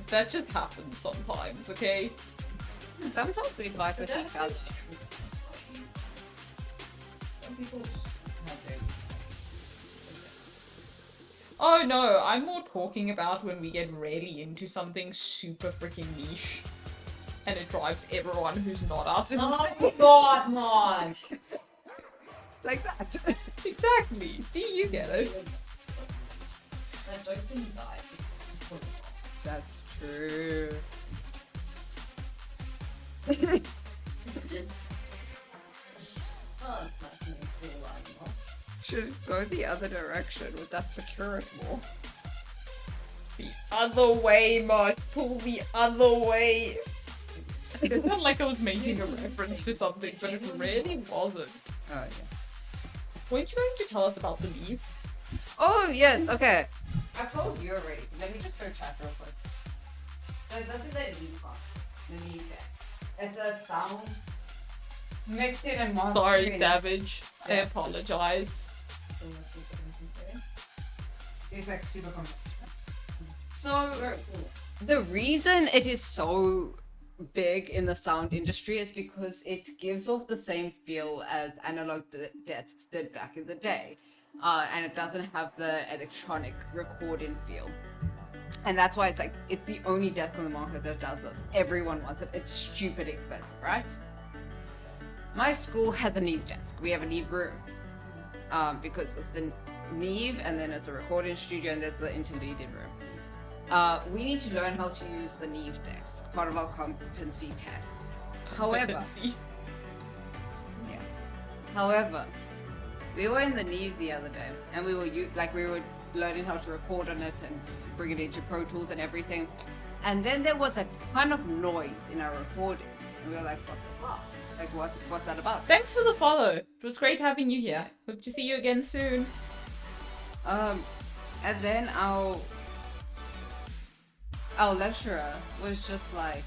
that just happens sometimes, okay? Sometimes we fight with each other. Some people just have their... Oh no, I'm more talking about when we get really into something super freaking niche. And it drives everyone who's not us in Oh my god, Marsh! Like that. Exactly. See, you get it. That joke didn't die. It's super That's true. Oh, it's nice and cool, like, Should go the other direction with that security wall. The other way, Mark. Pull the other way. It felt like I was making a reference to something, but it really wasn't. Oh yeah. Weren't you going to tell us about the leaf? Oh yes, okay. I told you already. Let me just go chat real quick. So this is a leaf box. The leaf deck. It's a sound mixed in and monster. Sorry, Savage. I Yeah. apologize. It's like super complex. So the reason it is so big in the sound industry is because it gives off the same feel as analog desks did back in the day. And it doesn't have the electronic recording feel. And that's why it's the only desk on the market that does this. Everyone wants it. It's stupid expensive, right? My school has a Neve desk. We have a Neve room. Because it's the Neve and then it's a recording studio and there's the interleading room. We need to learn how to use the Neve desk, part of our competency tests. However, we were in the Neve the other day, and we were learning how to record on it and bring it into Pro Tools and everything. And then there was a ton of noise in our recordings, and we were like, "What the fuck? Like, what's that about?" Thanks for the follow. It was great having you here. Hope to see you again soon. And then our lecturer was just like,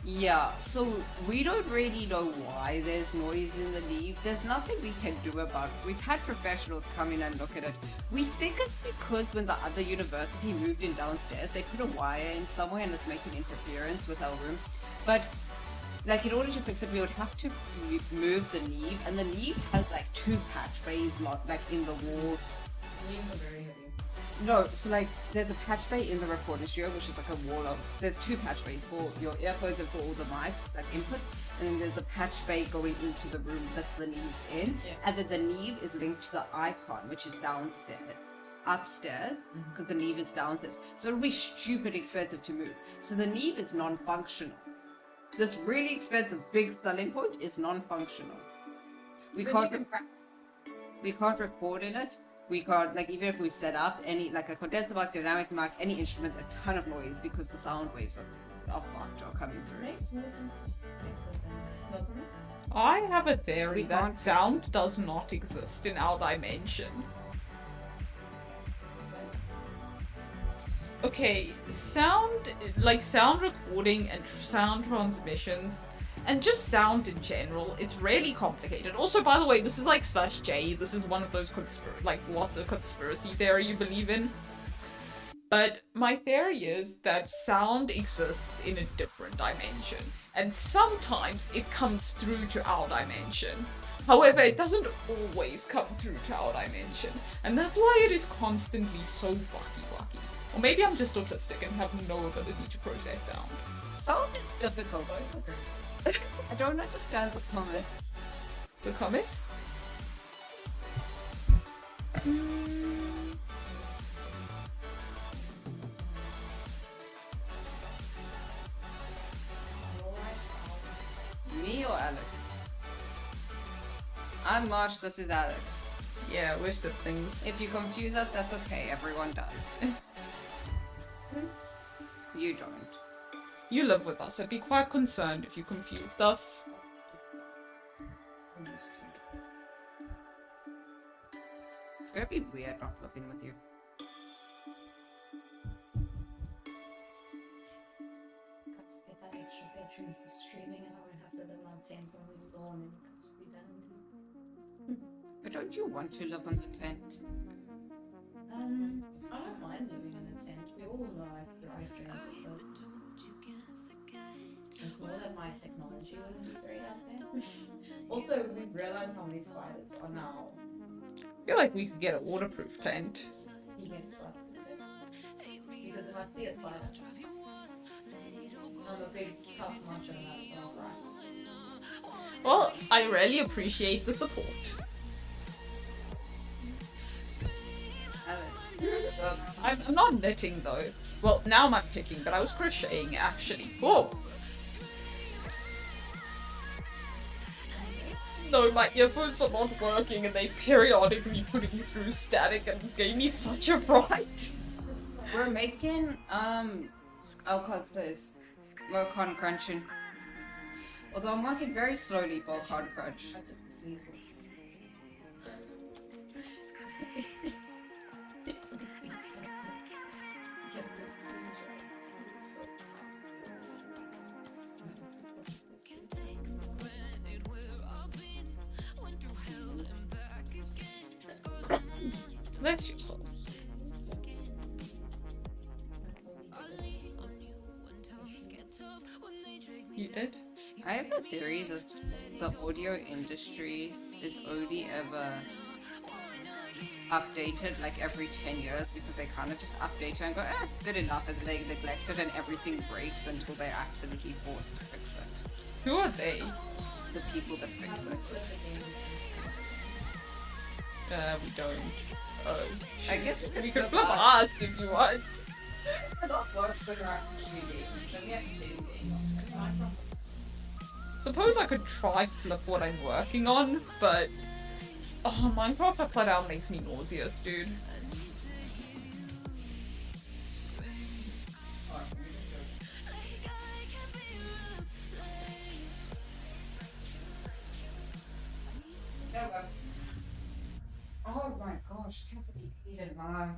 yeah, so we don't really know why there's noise in the Neve. There's nothing we can do about it. We've had professionals come in and look at it. We think it's because when the other university moved in downstairs, they put a wire in somewhere and it's making interference with our room. But like in order to fix it, we would have to move the Neve, and the Neve has like 2 patch bays like in the wall. Needs are very heavy. No, so like there's a patch bay in the recording studio, which is like a wall of. There's 2 patch bays for your earphones and for all the mics, like input, and then there's a patch bay going into the room that the Neve's in, and then the Neve is linked to the icon, which is upstairs, because the Neve is downstairs. So it'll be stupid expensive to move. So the Neve is non-functional. This really expensive big selling point is non-functional. We can't record in it. We can't, like, even if we set up any, like a condenser mic, dynamic mic, any instrument, a ton of noise because the sound waves are fucked are coming through. Makes more sense. Doesn't it? I have a theory We that can't- sound does not exist in our dimension. Okay, sound recording and sound transmissions and just sound in general, it's really complicated. Also, by the way, this is like /J, this is one of those lots of conspiracy theory you believe in. But my theory is that sound exists in a different dimension, and sometimes it comes through to our dimension. However, it doesn't always come through to our dimension, and that's why it is constantly so wacky. Or maybe I'm just autistic and have no ability to process sound. Sound is difficult. I don't understand the comment. The comment? Me or Alex? I'm Marsh, this is Alex. Yeah, we're siblings. If you confuse us, that's okay. Everyone does. You don't. You live with us. I'd be quite concerned if you confused us. It's gonna be weird not living with you. Got to get that extra bedroom for streaming, and I won't have to live on tent when we lawn and got to be done. But don't you want to live on the tent? I don't mind living in a tent. We all know I thrive during sleep. It's more that my technology wouldn't be great out there. Also, we've realized how many spiders are now. I feel like we could get a waterproof tent. You get spiders. Because if I see a spider, I'm a big tough macho and that's all right. Well, I really appreciate the support. Alex. I'm not knitting though. Well, now I'm picking, but I was crocheting actually. Oh! No, my earphones are not working and they periodically put me through static and gave me such a fright. We're making our cosplays. We're con crunching. Although I'm working very slowly for con crunch. I took the sleeve off. Bless your soul. You did? I have a theory that the audio industry is only ever updated like every 10 years because they kind of just update it and go, good enough, and they neglect it and everything breaks until they're absolutely forced to fix it. Who are they? The people that fix it. We don't. Oh. I guess We could flip arts if you want. Suppose I could try flip what I'm working on, but Minecraft upside down makes me nauseous, dude. Oh my gosh, Cassidy hated my.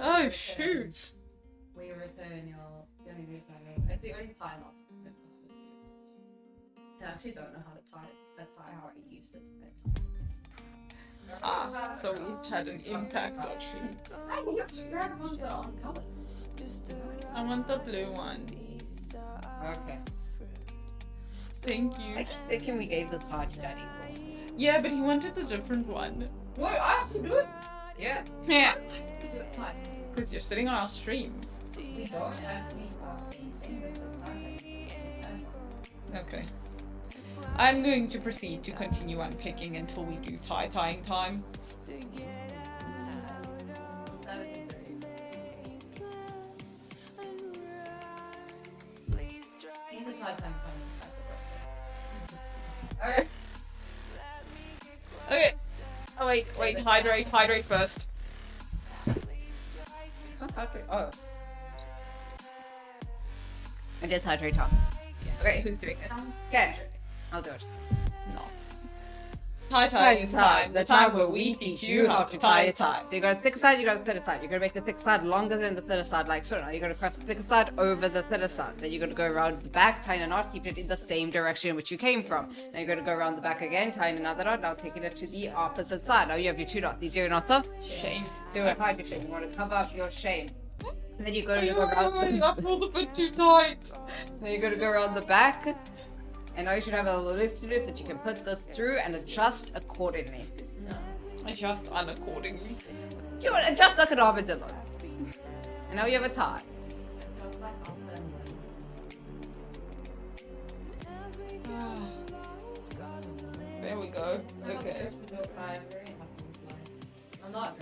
Oh shoot! We return your only returning. It's the only tie not to fit. I actually don't know how to tie how I used it. Ah, so we had an impact actually. Hey, you have to grab ones that aren't coloured. I want the blue one. Okay. Thank you. I keep thinking we gave this tie to Daddy. Yeah, but he wanted the different one. Wait, I have to do it. Yeah. Yeah. I have to do it tight. Because you're sitting on our stream. We don't actually anything with this time. Okay. I'm going to proceed to continue unpicking until we do tying time. Alright. Okay. Oh wait, hydrate first. It's not hydrate. Oh. It is hydrate top. Okay, who's doing it? Okay. I'll do it. No. Tie-tying time. The time where we teach you how to tie a tie. So you got a thick side, you got a thinner side. You're gonna make the thick side longer than the thinner side, like so. Now you're gonna cross the thicker side over the thinner side. Then you're gonna go around the back, tying a knot, keeping it in the same direction in which you came from. Now you're gonna go around the back again, tying another knot, now taking it to the opposite side. Now you have your two knots. These are your knots though? Shame. So you're applying your shame. You want to cover up your shame. Then you're gonna go around I pulled a bit too tight. Then you're gonna go around the back. And now you should have a little loop to loop that you can put this through and adjust accordingly. Adjust unaccordingly. You want to adjust like an armadillo. And now you have a tie. There we go. Okay. I'm not.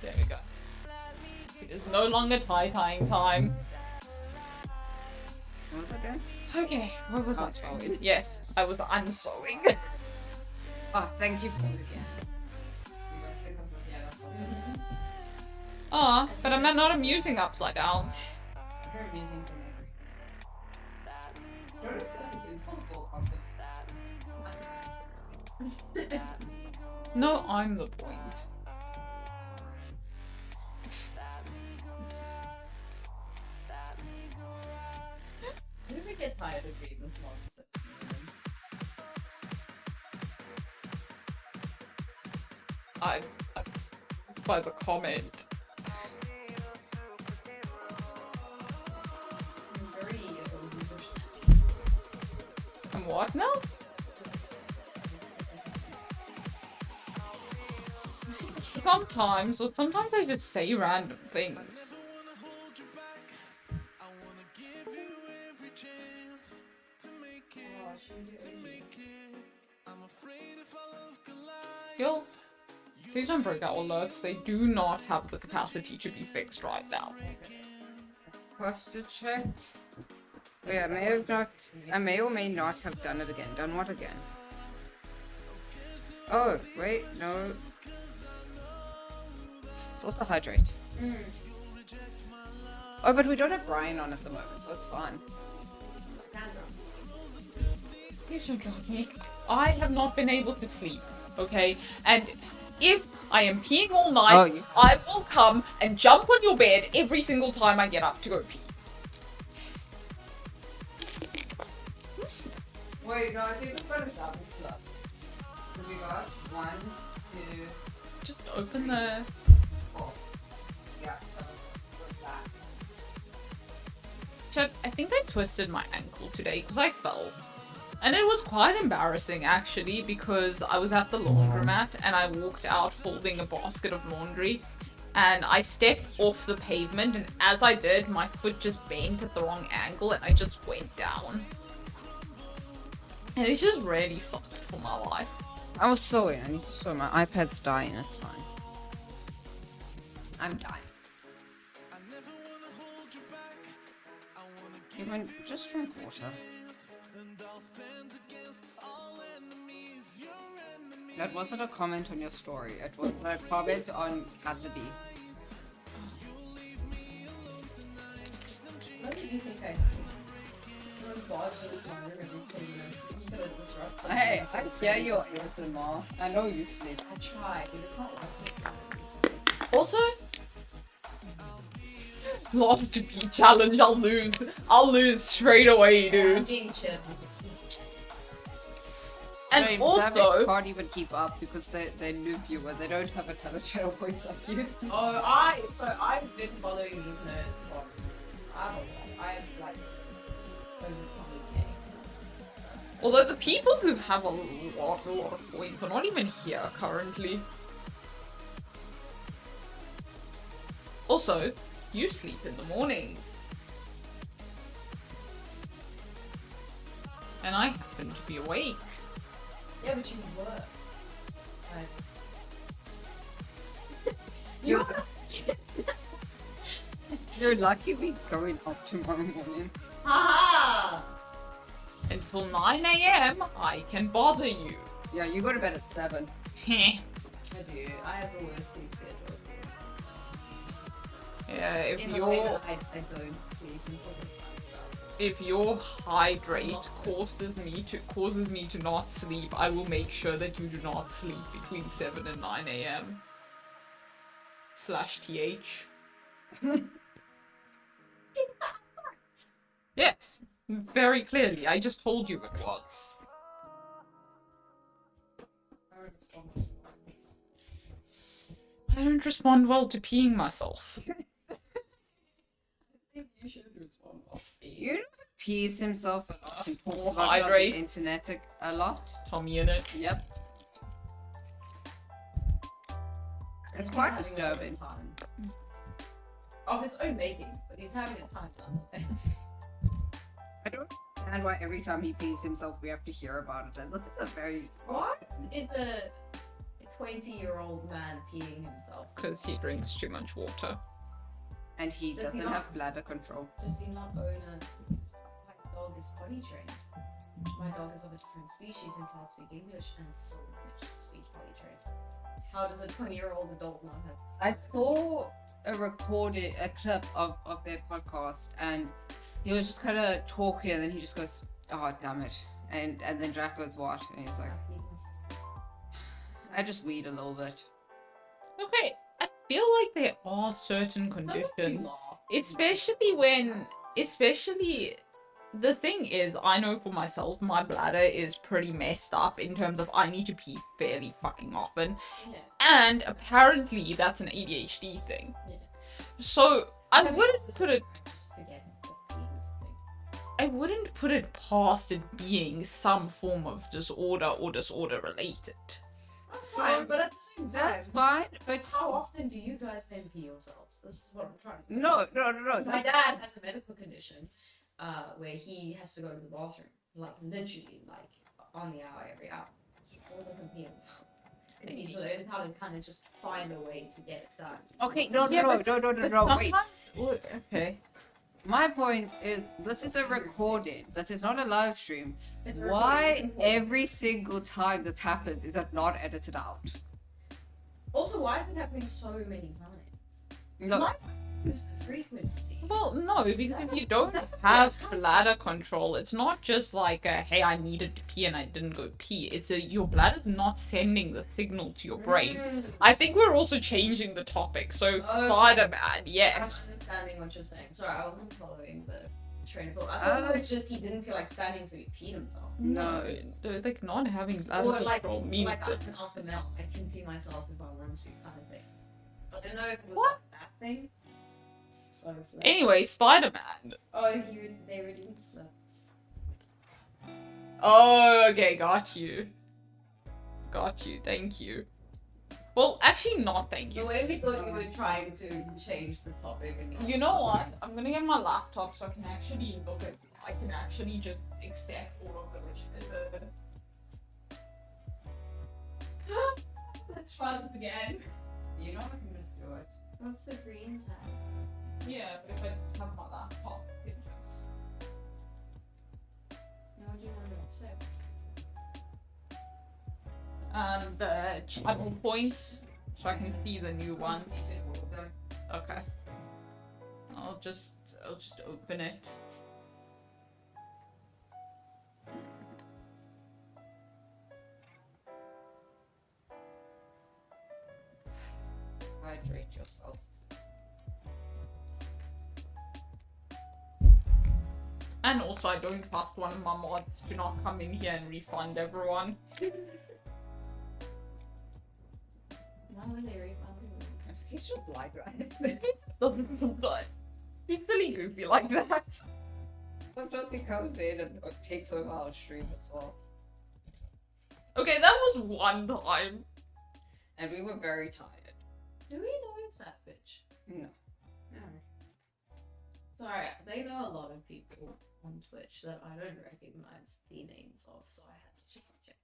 There we go. It is no longer tie-tying time. Okay, what was I saying? Sewing. Yes, I was unsewing. Oh, thank you. Aw, but I'm not amusing upside down. Very amusing to me. No, I'm the point. When do we get tired of reading this nonsense? I by the comment. I'm very And what now? Sometimes I just say random things. Girls, please don't break out alerts. They do not have the capacity to be fixed right now. Posture check. Oh yeah, I may or may not have done it again. Done what again? Oh, wait, no. It's also hydrate. Oh, but we don't have Brian on at the moment, so it's fine. Please don't drop me. I have not been able to sleep, okay? And if I am peeing all night, I will come and jump on your bed every single time I get up to go pee. Wait, no, I think we've got a double flush. So we got 1, 2, Just open the... 4. Yeah, what's that? Chat, I think I twisted my ankle today because I fell. And it was quite embarrassing actually because I was at the laundromat and I walked out holding a basket of laundry and I stepped off the pavement and as I did, my foot just bent at the wrong angle and I just went down. And it just really sucked for my life. I was sewing. I need to sew. My iPad's dying. It's fine. I'm dying. Even just drink water. That wasn't a comment on your story. It was a comment on Cassidy. What did you think I did? I was watching this one every 2 minutes. I'm gonna disrupt that. Hey, I hear your ASMR. I know you sleep. I tried, but it's not like Also, lost to be challenge, I'll lose. I'll lose straight away, I'm dude. being chill. And James, also, can't even keep up because they're new viewers. They don't have a ton of channel points like you. So I've been following these nerds for I don't know. I have like over 20K. although the people who have a lot of points are not even here currently. Also, you sleep in the mornings. And I happen to be awake. Yeah, but you work. You're lucky we going up tomorrow morning. Haha! Until 9 AM, I can bother you. Yeah, you go to bed at 7. Heh. I do. I have the worst sleep schedule. Yeah, if In the way you're... that I don't sleep until the sun's up. If your hydrate causes me to not sleep, I will make sure that you do not sleep between 7 and 9 a.m. /th. Yes, very clearly. I just told you it was. I don't respond well to peeing myself. You know, he pees himself a lot and talks More about it on the hydrate. internet a lot. Tommy in it. Yep. It's quite disturbing. Of his own making, but he's having a time nonetheless. I don't understand why every time he pees himself we have to hear about it. And this is a very What is a 20-year-old man peeing himself? Because he drinks too much water. and he Does he doesn't not- have bladder control. Does he not own a... My dog is potty trained. My dog is of a different species and can't speak English and still manages to speak potty trained. How does a 20-year-old adult not have... I saw a clip of their podcast, and he was just kind of talking, and then he just goes, "Oh damn it," and then Jack goes, "What?" And he's like, "I just weed a little bit." Okay, I feel like there are certain conditions, especially the thing is, I know for myself, my bladder is pretty messed up in terms of I need to pee fairly fucking often. Yeah. And apparently that's an ADHD thing. Yeah. So I wouldn't put it Just forget that peeing is a thing. I wouldn't put it past it being some form of disorder or disorder related. That's So, fine, but at the same time, That's fine, but how often do you guys then pee yourselves? This is what I'm trying to... no. My That's dad has a medical condition where he has to go to the bathroom, like literally, like on the hour, every hour. He still doesn't pee himself. Because he's learned how to kind of just find a way to get it done. okay. No. Wait. Okay. My point is, this is a recording. This is not a live stream. It's a Why recording. every single time this happens is that not edited out? Also, why is it happening so many times? No. Why is the frequency? Well, no, because if you don't have bladder control, it's not just like a, hey, I needed to pee and I didn't go pee. It's a, your bladder's not sending the signal to your brain. I think we're also changing the topic. So, Spider-Man, I'm yes. understanding what you're saying. Sorry, I wasn't following the train of thought. I thought it was just he didn't feel like standing, so he peed himself. No, like not having bladder Or like, control means like I'm that. an alpha male. I can pee myself if I want to, kind of thing. I don't know if it was What? like that thing. So for that- Anyway, Spider-Man. Oh, they released that. Oh, okay, got you. Got you, thank you. Well, actually not thank The you. way we thought you were trying to change the topic. And You know what? I'm gonna get my laptop so I can actually look at. I can actually just accept all of the. Let's try this again. You know I can just do it. What's the green tab? Yeah, but if I just have my laptop, it just. No, what do you want to accept? And the channel points, so I can see the new ones. Okay. I'll just open it. Hydrate yourself. And also, I don't trust one of my mods to not come in here and refund everyone. Why would they refund you? He's just like that. Doesn't sometimes. He's silly goofy like that. Sometimes he comes in and takes over our stream as well. Okay, that was one time. And we were very tired. Do we know that bitch? No. No. Sorry, they know a lot of people on Twitch that I don't recognize the names of, so I had to just check.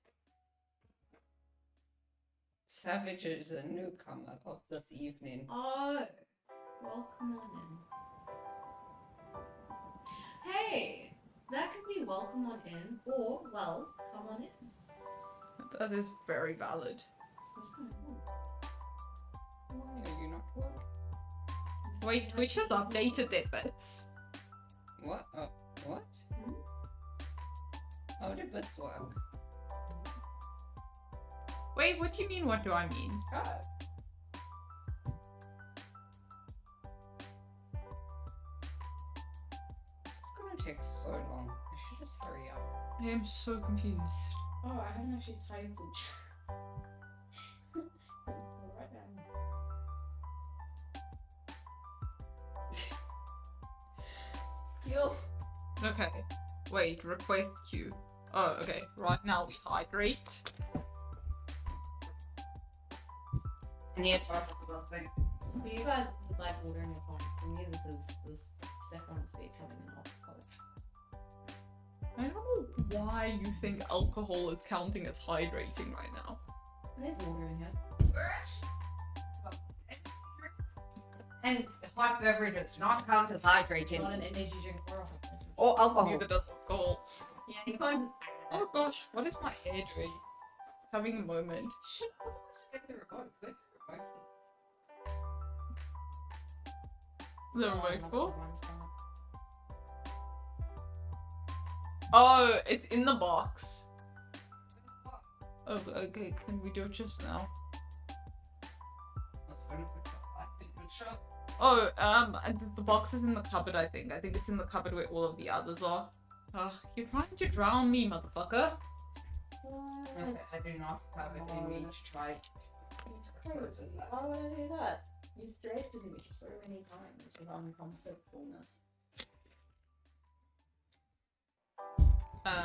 Savage is a newcomer of this evening. Oh, well, come on in. Hey, that could be welcome on in, or, well, come on in. That is very valid. That's kind of cool. Why are you not woke? Wait, Twitch has updated their bits. What? What? How did bits work? Wait, what do you mean? What do I mean? Oh. This is gonna take so long. I should just hurry up. I am so confused. Oh, I haven't actually typed it. Right now. Yo. Okay. Wait, request queue. Oh, okay. Right now we hydrate. I need to talk about the thing. For you guys, this is like ordering a phone. For me, this is step one to becoming an alcoholic. I don't know why you think alcohol is counting as hydrating right now. There's water in here. And hot beverages do not count as It's not hydrating. an energy drink or a hot drink. Or alcohol. Neither does alcohol. Yeah, you can't just Oh gosh, what is my hair doing? It's having a moment. Shit, let's get the remote. Where's the remote? The Oh, remote another for? one, so- Oh, it's in the box. Oh, okay. Can we do it just now? Oh, the box is in the cupboard, I think. I think it's in the cupboard where all of the others are. Ugh, you're trying to drown me, motherfucker. Okay, I do not have it in me to try. It's crazy. Why would I do that? You've directed me so many times with uncomfortableness.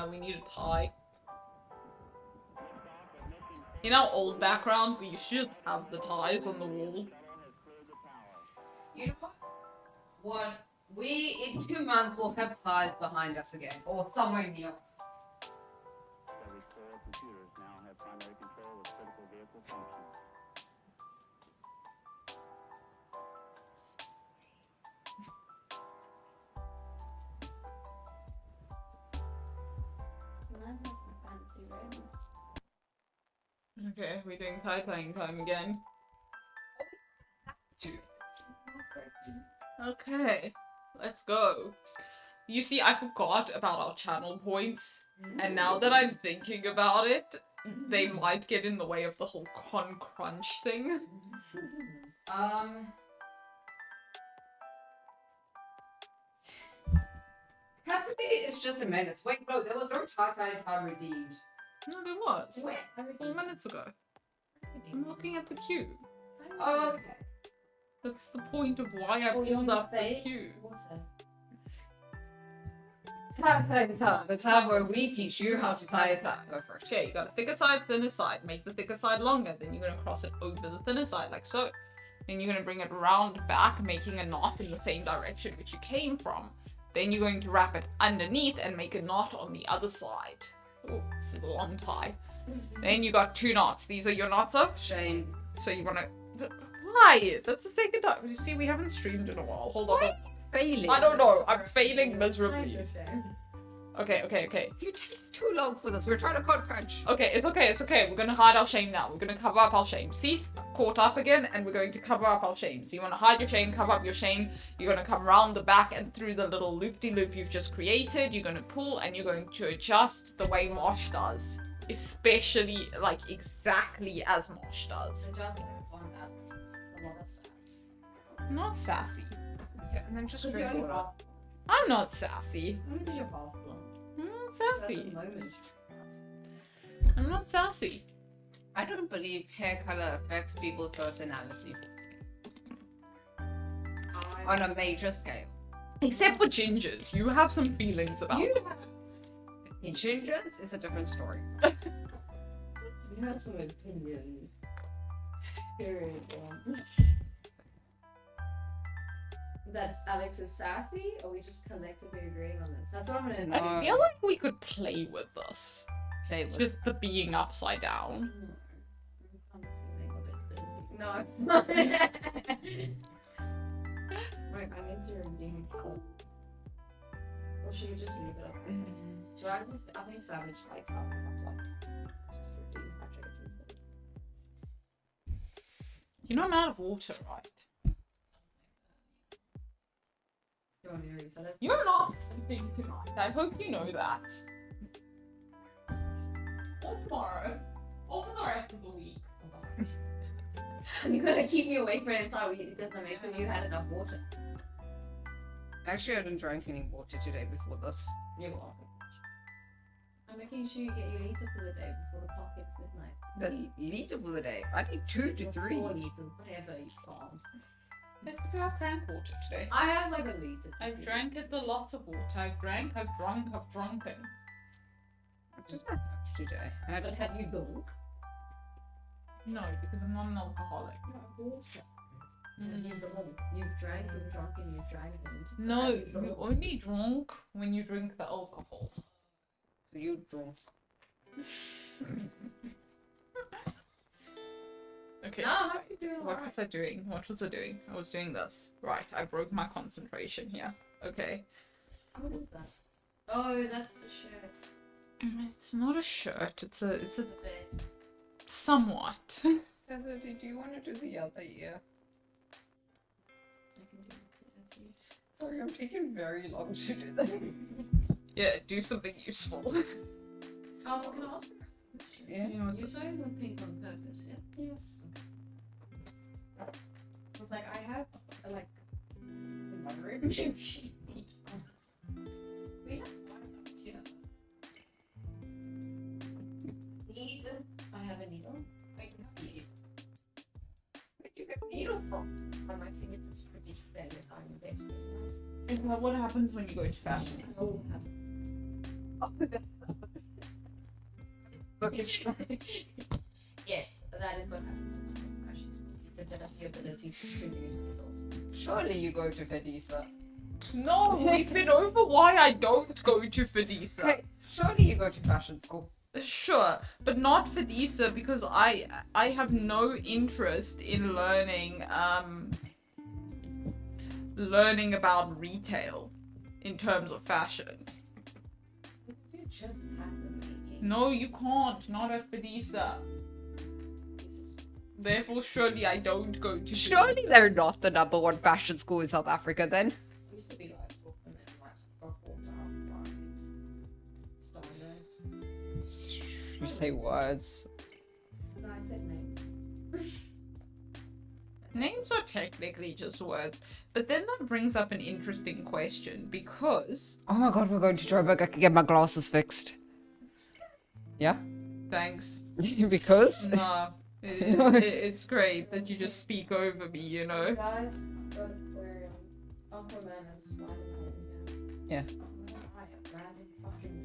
We need a tie. In our old background, we used to just have the ties on the wall. You know what? What? We, in 2 months, will have ties behind us again. Or somewhere near us. Every core computers now have primary control of critical vehicle functions. Mine has my fancy ring. Okay, we're doing tie-tying time again. Okay, let's go. You see, I forgot about our channel points, and now that I'm thinking about it, they might get in the way of the whole con crunch thing. Cassidy is just a menace. Wait, no, there was no tie time redeemed. No, there was. Where? 4 minutes ago. I'm looking at the queue. Oh, okay. That's the point of why I Oh, you pulled want up to the say? queue. Water. Tie time. The time where we teach you how to tie a tie. Go first. Okay, you got a thicker side, thinner side. Make the thicker side longer. Then you're gonna cross it over the thinner side, like so. Then you're gonna bring it round back, making a knot in the same direction which you came from. Then you're going to wrap it underneath and make a knot on the other side. Oh, this is a long tie. Then you got 2 knots. These are your knots of. Shame. So you wanna. Why? That's the second time. You see, we haven't streamed in a while. Hold on. Failing. I don't know. I'm failing miserably. Okay. You take too long for this. We're trying to cut crunch. Okay, it's okay. We're gonna hide our shame now. We're gonna cover up our shame. See? Caught up again, and we're going to cover up our shame. So you wanna hide your shame, cover up your shame. You're gonna come around the back and through the little loop-de-loop you've just created. You're gonna pull, and you're going to adjust the way Mosh does. Especially, like, exactly as Mosh does. The adjustment on that. A lot of sass. I'm not sassy. Yeah, and then just Because drink you're only water. half. I'm not sassy. Only because you're half blonde. I'm not So at sassy. the moment, I'm not sassy. I don't believe hair color affects people's personality on a major scale. Except for gingers. You have some feelings about You them. In gingers, it's a different story. You have some opinions. Period. That's Alex is sassy, or we just collectively agreeing on this? That's what I'm gonna I feel like we could play with this. Play with. Just the being upside down. I'm kind of feeling a bit dizzy. No. Right, I need to redeem. Or should we just leave it up? Should I just? I think Savage likes how it comes up. Just redeem Patrick's instead. You know I'm out of water, right? Do you want me to refill it? You're not sleeping tonight. I hope you know that. Or tomorrow. Or for the rest of the week. You're gonna keep me awake for an entire week because I make sure you had enough water. Actually, I didn't drink any water today before this. You're welcome. I'm making sure you get your liter for the day before the clock hits midnight. The liter for the day. I need 2 to 3. 4 liters, whatever you want. I've drank water today. I have like a liter. I've drank it a lot of water. I've drank, I've drunk, I've drunken. What did I have today? I had But have you drunk? No, because I'm not an alcoholic. Water. Have you drunk? You've drank, you've drunk, and you've drank. No, Have you you drunk? only drunk when you drink the alcohol. So you drunk. Okay. No, I'm actually doing What alright. was I doing? What was I doing? I was doing this. Right, I broke my concentration here. Okay. What is that? Oh, that's the shirt. It's not a shirt, it's a The best. somewhat. Heather, did you want to do the other ear? I can do it for you. Sorry, I'm taking very long to do that. Yeah, do something useful. Oh, well, can I ask you a question? Yeah. You know, it's You're sewing with pink on purpose, yeah? Yes. So it's like I have like in my room maybe. We have one up here. Needle. I have a needle. Wait, you have a needle. Where'd you get the needle from? On my fingertips should be just there if I'm the best with Is that what happens when you go to fashion? I will have. Oh, that's Yes, that is what happens in fashion school. You develop the ability to produce needles. Surely you go to Fedisa. No, we've been over why I don't go to Fedisa. Okay, surely you go to fashion school. Sure, but not Fedisa because I have no interest in learning about retail in terms of fashion. You just pattern making. No, you can't. Not at Fedisa. Jesus. Therefore, surely I don't go to. Surely they're not the #1 fashion school in South Africa then. Used to be like sort and then like got bought out by Steiner. You say words. No, I said names. Names are technically just words, but then that brings up an interesting question because. Oh my god, we're going to Joburg. I can get my glasses fixed. Yeah? Thanks. Because? No, it's great that you just speak over me, you know. Guys, got Aquarium, Aquaman, and Spider-Man. Yeah. I have random fucking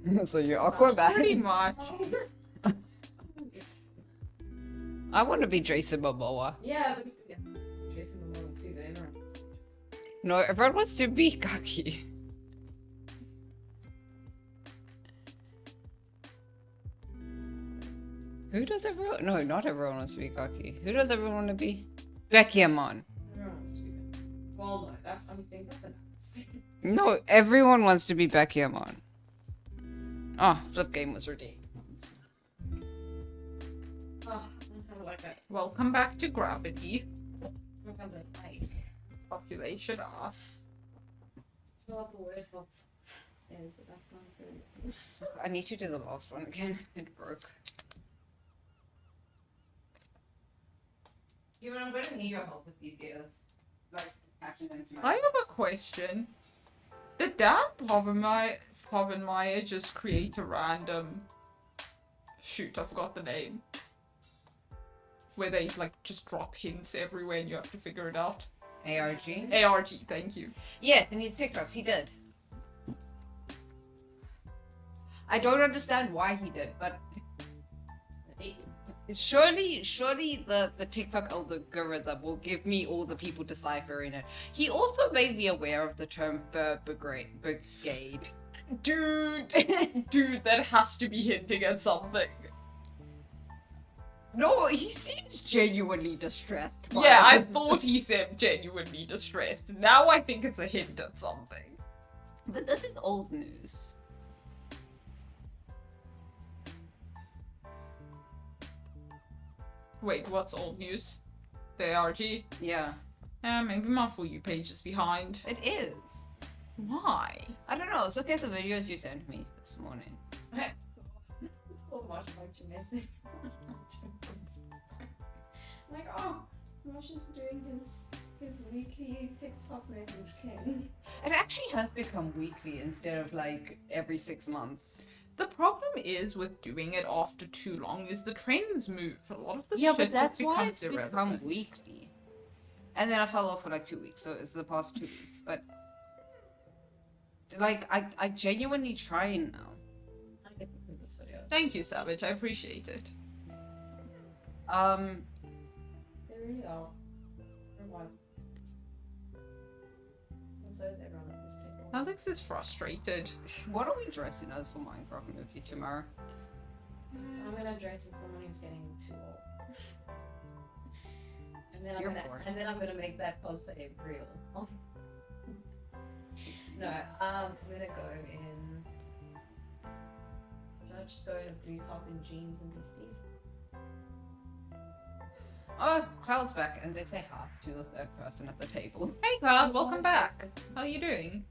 French. So you're Pretty Aquaman. much. I want to be Jason Momoa. Yeah, but yeah. Jason Momoa too. They never. No, everyone wants to be Kaki. Who does everyone? No, not everyone wants to be Kaki. Who does everyone want to be? Becky Amon. Everyone wants to be. Well, no, that's. I think that's an thing. No, everyone wants to be Becky Amon. Oh, Flip Game was redeemed. Oh, I like that. Welcome back to Gravity. I kind of like. Population ass. Fill out the word for. Is, but that's not very. I need to do the last one again. It broke. Even I'm going to need your help with these ears. Like, catching them to I have a question. Did Dan Povenmire just create a random... Shoot, I forgot the name. Where they, like, just drop hints everywhere and you have to figure it out. ARG? ARG, thank you. Yes, in his TikToks, he did. I don't understand why he did, but surely the TikTok algorithm will give me all the people deciphering it. He also made me aware of the term fur brigade. Dude, that has to be hinting at something. No, he seems genuinely distressed. by Yeah, I it. thought he said genuinely distressed. Now I think it's a hint at something. But this is old news. Wait, what's old news? The ARG? Yeah, Maybe my For You page is behind. it is. Why? I don't know. It's okay. The videos you sent me this morning. so much like to message. Like, oh, Mosh is doing his weekly TikTok message king. It actually has become weekly instead of like every 6 months. The problem is with doing it after too long is the trends move. A lot of the Yeah, shit but that's just why becomes it's irrelevant. become weekly. And then I fell off for like 2 weeks, so it's the past 2 weeks. But like, I genuinely try now. I get the previous videos. Thank you, Savage. I appreciate it. They really are. For a while. And so is everyone at this table. Alex is frustrated. What are we dressing as for Minecraft movie tomorrow? I'm gonna dress as someone who's getting too old. You're bored. And then I'm gonna make that cosplay real. No, I'm gonna go in. Should I just go in a blue top and jeans and be Steve? Oh, Cloud's back, and they say hi to the third person at the table. Hey, Cloud. Welcome back. How are you doing?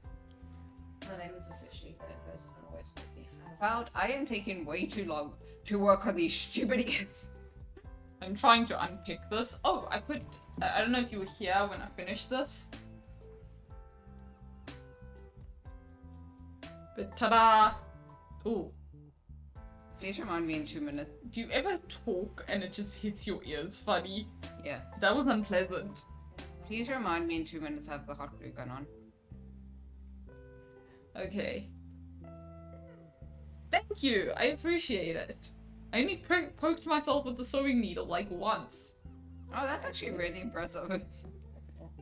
My name is officially third person and always will be. Cloud, I am taking way too long to work on these stupid idiots. I'm trying to unpick this. Oh, I don't know if you were here when I finished this. But ta-da! Ooh. Please remind me in 2 minutes. Do you ever talk and it just hits your ears funny? Yeah. That was unpleasant. Please remind me in 2 minutes I have the hot glue gun on. Okay. Thank you! I appreciate it. I only poked myself with the sewing needle like once. Oh, that's actually really impressive. I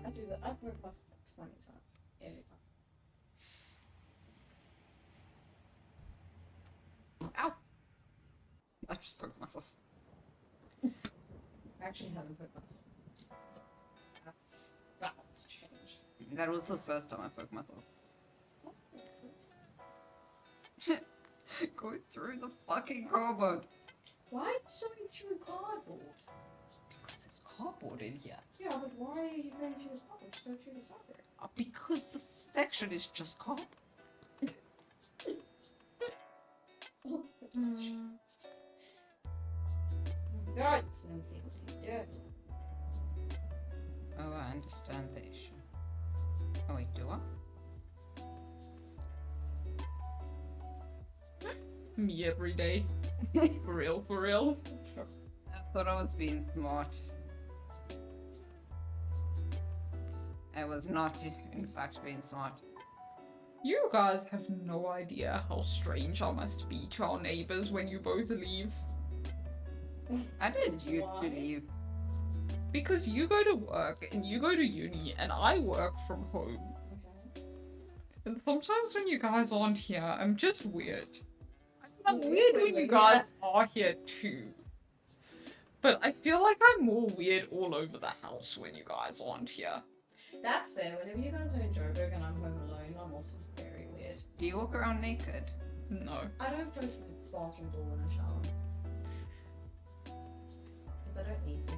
do that. I've worked myself 20 times. Every time. Ow! I just poked myself. I actually haven't put myself. That's about to change. That was the first time I poked myself. Going through the fucking cardboard. Why are you sewing through cardboard? Because there's cardboard in here. Yeah, but why are you going through the cardboard? Just go through the fabric. Because the section is just cardboard. Sounds so distressed. God, you see what he's doing. Oh, I understand the issue. Oh wait, do I? Me every day. For real, for real. I thought I was being smart. I was not, in fact, being smart. You guys have no idea how strange I must be to our neighbors when you both leave. I didn't used to leave. Because you go to work and you go to uni and I work from home. Okay. And sometimes when you guys aren't here, I'm just weird. I'm Wait, weird wait, when you wait, guys are here too. But I feel like I'm more weird all over the house when you guys aren't here. That's fair. Whenever you guys are in Joburg and I'm home alone, I'm also very weird. Do you walk around naked? No. I don't go to the bathroom door when I shower. Because I don't need to.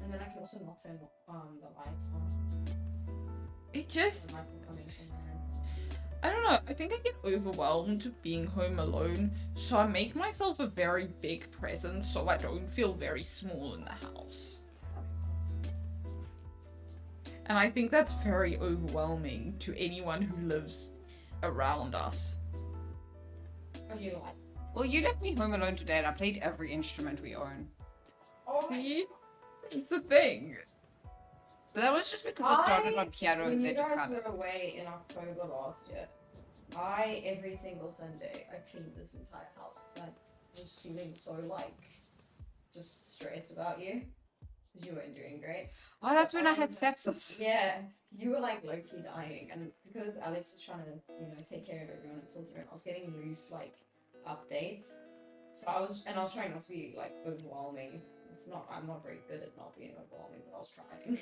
And then I can also not turn the lights on. It just, The light will come in from my room. I don't know, I think I get overwhelmed being home alone, so I make myself a very big presence so I don't feel very small in the house. And I think that's very overwhelming to anyone who lives around us. What do you like? Well, you left me home alone today and I played every instrument we own. Oh, See? It's a thing. But that was just because I started on piano When and you they just guys kind were of... away in October last year, every single Sunday, I cleaned this entire house because I was feeling so, just stressed about you. Because you weren't doing great. Oh, that's when I had sepsis. Yeah, you were low-key dying, and because Alex was trying to, take care of everyone and sort it out, I was getting loose, updates. So I was trying not to be, overwhelming. I'm not very good at not being overwhelming, but I was trying.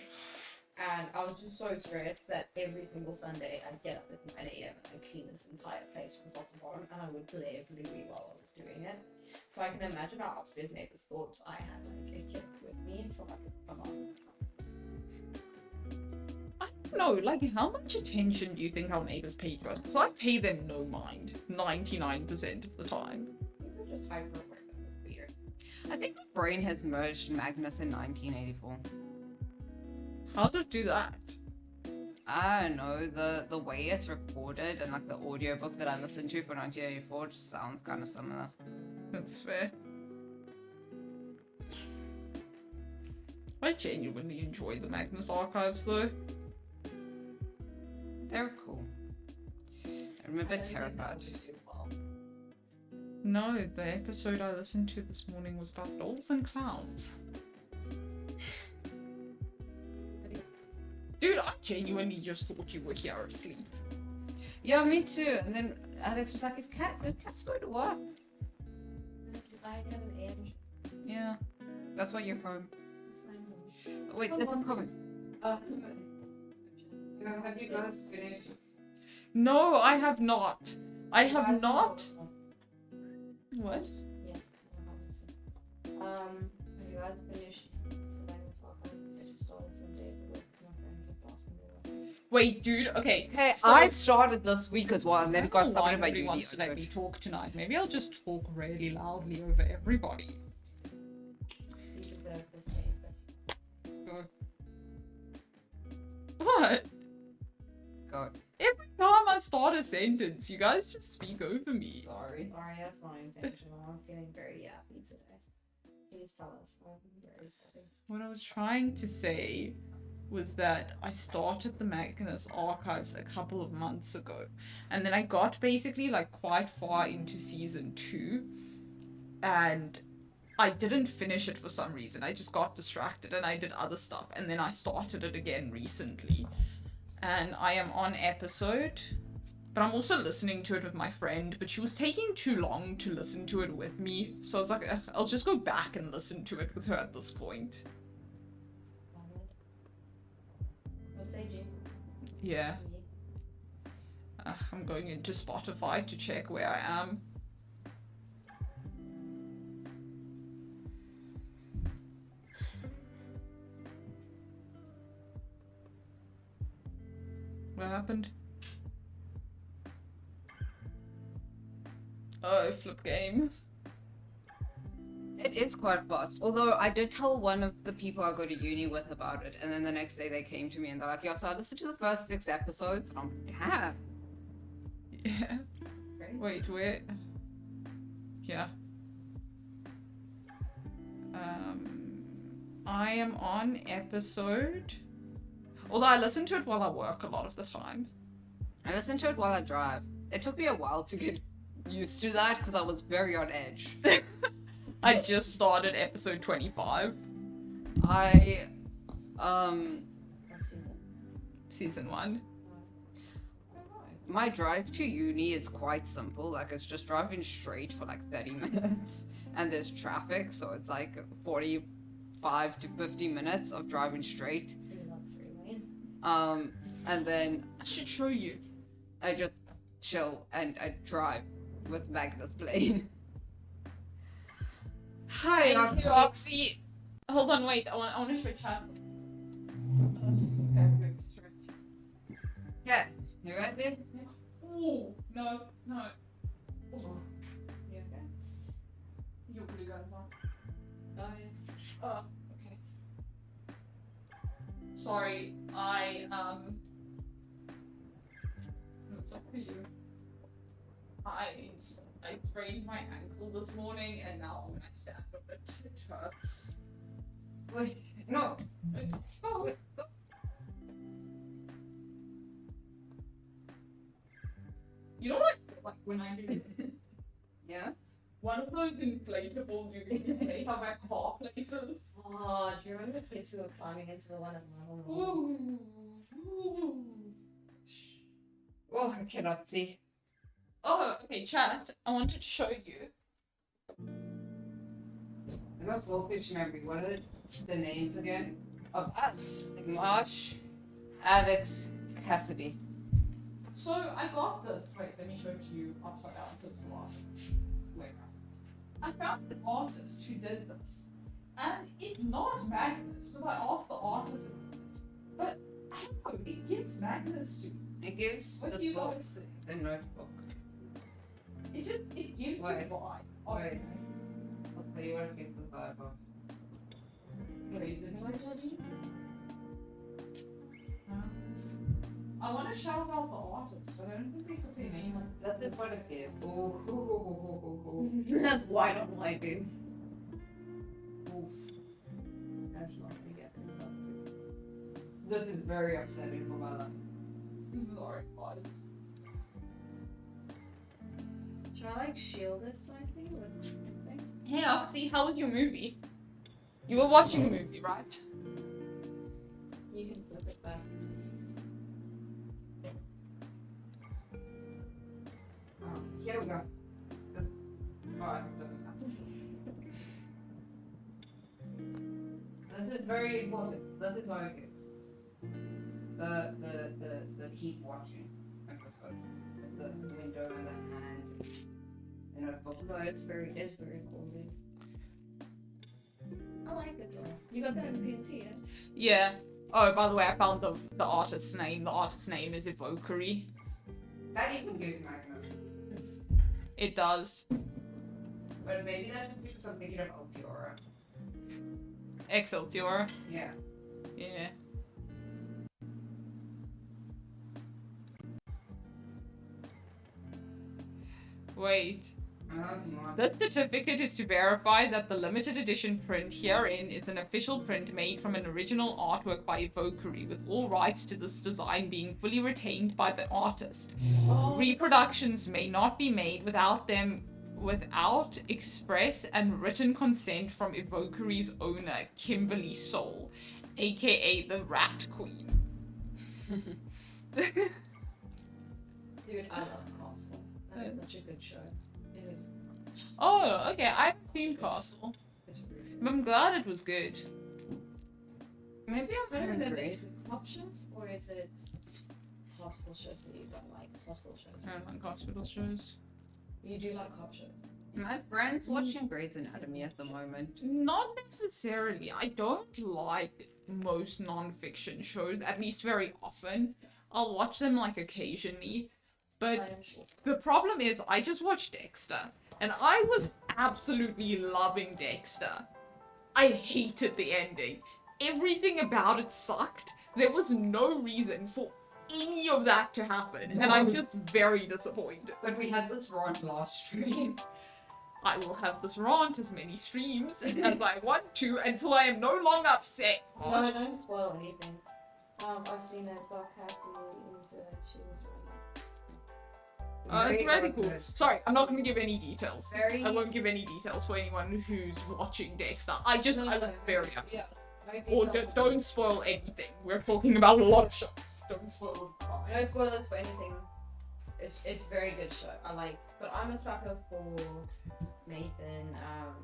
And I was just so stressed that every single Sunday I'd get up at 9 a.m. and I'd clean this entire place from top to bottom, and I would play Bluey while I was doing it. So I can imagine our upstairs neighbors thought I had a kid with me for a month. I don't know, how much attention do you think our neighbors pay to us? Because I pay them no mind 99% of the time. People just hyper aware of I think my brain has merged Magnus in 1984. How did it do that? I don't know, the way it's recorded and like the audiobook that I listened to for 1984 just sounds kind of similar. That's fair. I genuinely enjoy the Magnus archives though. They're cool. I'm a bit terrified. No, the episode I listened to this morning was about dolls and clowns. Dude, I genuinely just thought you were here asleep. Yeah, me too. And then Alex was like, the cat's going to work. I have an edge. Yeah. That's why you're home. It's my home. Wait, there's a comment. Have you guys finished? No, I have not. I have not. What? Yes. Have you guys finished the language archive? I just started some days ago. My friend kept asking me about. Wait, dude. Okay. Hey, so- I started this week as well, and then I it don't got know someone why about nobody uni. wants to let me talk tonight. Maybe I'll just talk really loudly over everybody. You deserve this taste. Go. What? Go. Every time I start a sentence, you guys just speak over me. Sorry. Sorry, that's not intentional. I'm feeling very yappy today. Please tell us. I'm very sorry. What I was trying to say was that I started the Magnus archives a couple of months ago, and then I got basically like quite far into season 2, and I didn't finish it for some reason. I just got distracted and I did other stuff, and then I started it again recently, and I am on episode, but I'm also listening to it with my friend, but she was taking too long to listen to it with me, so I was like, "Ugh, I'll just go back and listen to it with her at this point." What's AG? Yeah. I'm going into Spotify to check where I am. What happened? Oh, flip game. It is quite fast. Although I did tell one of the people I go to uni with about it, and then the next day they came to me and they're like, "Yeah, so I listened to the first 6 episodes," and I'm damn. Yeah. Wait, where? Yeah. I am on episode. Although I listen to it while I work a lot of the time. I listened to it while I drive. It took me a while to get used to that because I was very on edge. I just started episode 25. I What season? Season 1. my drive to uni is quite simple. Like it's just driving straight for like 30 minutes, and there's traffic, so it's like 45 to 50 minutes of driving straight. We love freeways. And then I should show you. I just chill and I drive with Magnus playing. Hi, Thank you. Oxy. Hold on, wait. I want to show chat. Yeah, you ready? Ooh, no. Ooh. You okay? You're pretty good, huh? Oh yeah. Oh, okay. Sorry, What's up with you? I sprained my ankle this morning, and now when I stand up, it hurts. Wait, no. Oh. You know what I feel like when I do Yeah? one of those inflatable duties they have at car places? Oh, do you remember the kids who were climbing into the one at Marvel? Ooh. Ooh. Oh, I cannot see. Oh, okay, chat. I wanted to show you. I got voltage memory. What are the names again? Of us. Marsh, Alex, Cassidy. So I got this. Wait, let me show it to you upside down so it's not. Wait. I found an artist who did this. And it's not Magnus, because I asked the artist about it. But I don't know, it gives Magnus to me. It gives What do the you book, guys think? the notebook. It gives Wait. the vibe. of Wait. it. Okay, you want to get the Survivor. Wait, didn't I just... I want to shout out the artist, but I don't think we put their name on. Is that the point of view? Oh, That's white on white, dude. oof. That's not gonna get me. This is very upsetting for my life. This is alright, fine. Should I like shield it slightly with anything? Hey, Oxy, how was your movie? You were watching a movie, right? You can flip it back. Here we go. Alright. This is very important. This is very good. The keep watching episode with the window and the hand and a book. No, it's very cool, dude. I like it though. You got that in PNT, yeah? Yeah. Oh, by the way, I found the artist's name. The artist's name is Evokery. That even gives Magnus. It does. But maybe that's just because I'm thinking of Altiora. Excelsior. Yeah. Yeah. Wait. The certificate is to verify that the limited edition print herein is an official print made from an original artwork by Evokery, with all rights to this design being fully retained by the artist. Reproductions may not be made without express and written consent from Evokery's owner, Kimberly Soul, aka the Rat Queen. Dude, I love Castle. That is such a good show. It is. Oh, okay, I haven't seen Castle. It's really But I'm glad it was good. Maybe I I'm don't remember. hungry. Is it cop shows or is it hospital shows that you don't like? Hospital shows. I don't like hospital shows. You do like cop shows. My friend's watching Grey's Anatomy at the moment. Not necessarily. I don't like most non-fiction shows, at least very often. I'll watch them like occasionally. I But am sure. the problem is I just watched Dexter. And I was absolutely loving Dexter. I hated the ending. Everything about it sucked. There was no reason for any of that to happen. And I'm just very disappointed. But we had this rant last stream. I will have this rant as many streams as I want to until I am no longer upset. No, don't spoil anything. I've seen it, but Cassie into it. She was It's really cool. Sorry, I'm not going to give any details. Very. I won't give any details for anyone who's watching Dexter. I was very upset. Yeah. Or don't spoil anything. We're talking about a lot of shows. Don't spoil. No spoilers for anything. It's very good show. I like, but I'm a sucker for Nathan. I'm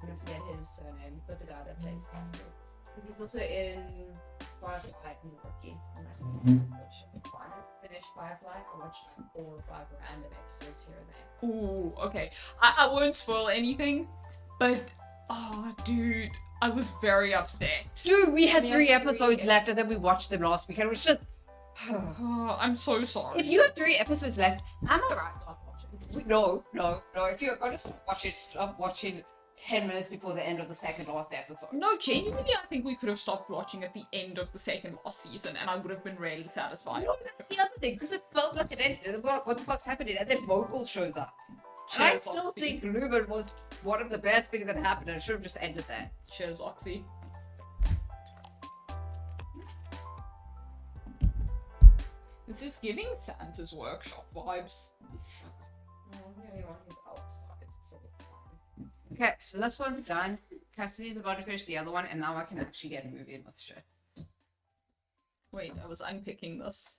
gonna forget his surname, but the guy that plays Castle. He's also in Firefly and Rookie. And I finished Firefly. I watched 4 or 5 random episodes here and there. Ooh, okay. I won't spoil anything, but oh, dude, I was very upset. Dude, we had We 3 had 3 episodes left and then we watched them last week and it was just... Oh, I'm so sorry. If you have 3 episodes left, am I right? Stop watching. No. If you're going to stop watching 10 minutes before the end of the second last episode. No, genuinely, I think we could have stopped watching at the end of the second last season, and I would have been really satisfied. No, that's the other thing, because it felt like it ended. What the fuck's happening? And then Vocal shows up. And I Cheers, still Oxy. think Lumen was one of the best things that happened and it should have just ended there. Cheers, Oxy. This is giving Santa's workshop vibes. No, anyone who's outside is sort of fine. Okay, so this one's done. Cassidy's about to finish the other one, and now I can actually get moving with shit. Wait, I was unpicking this.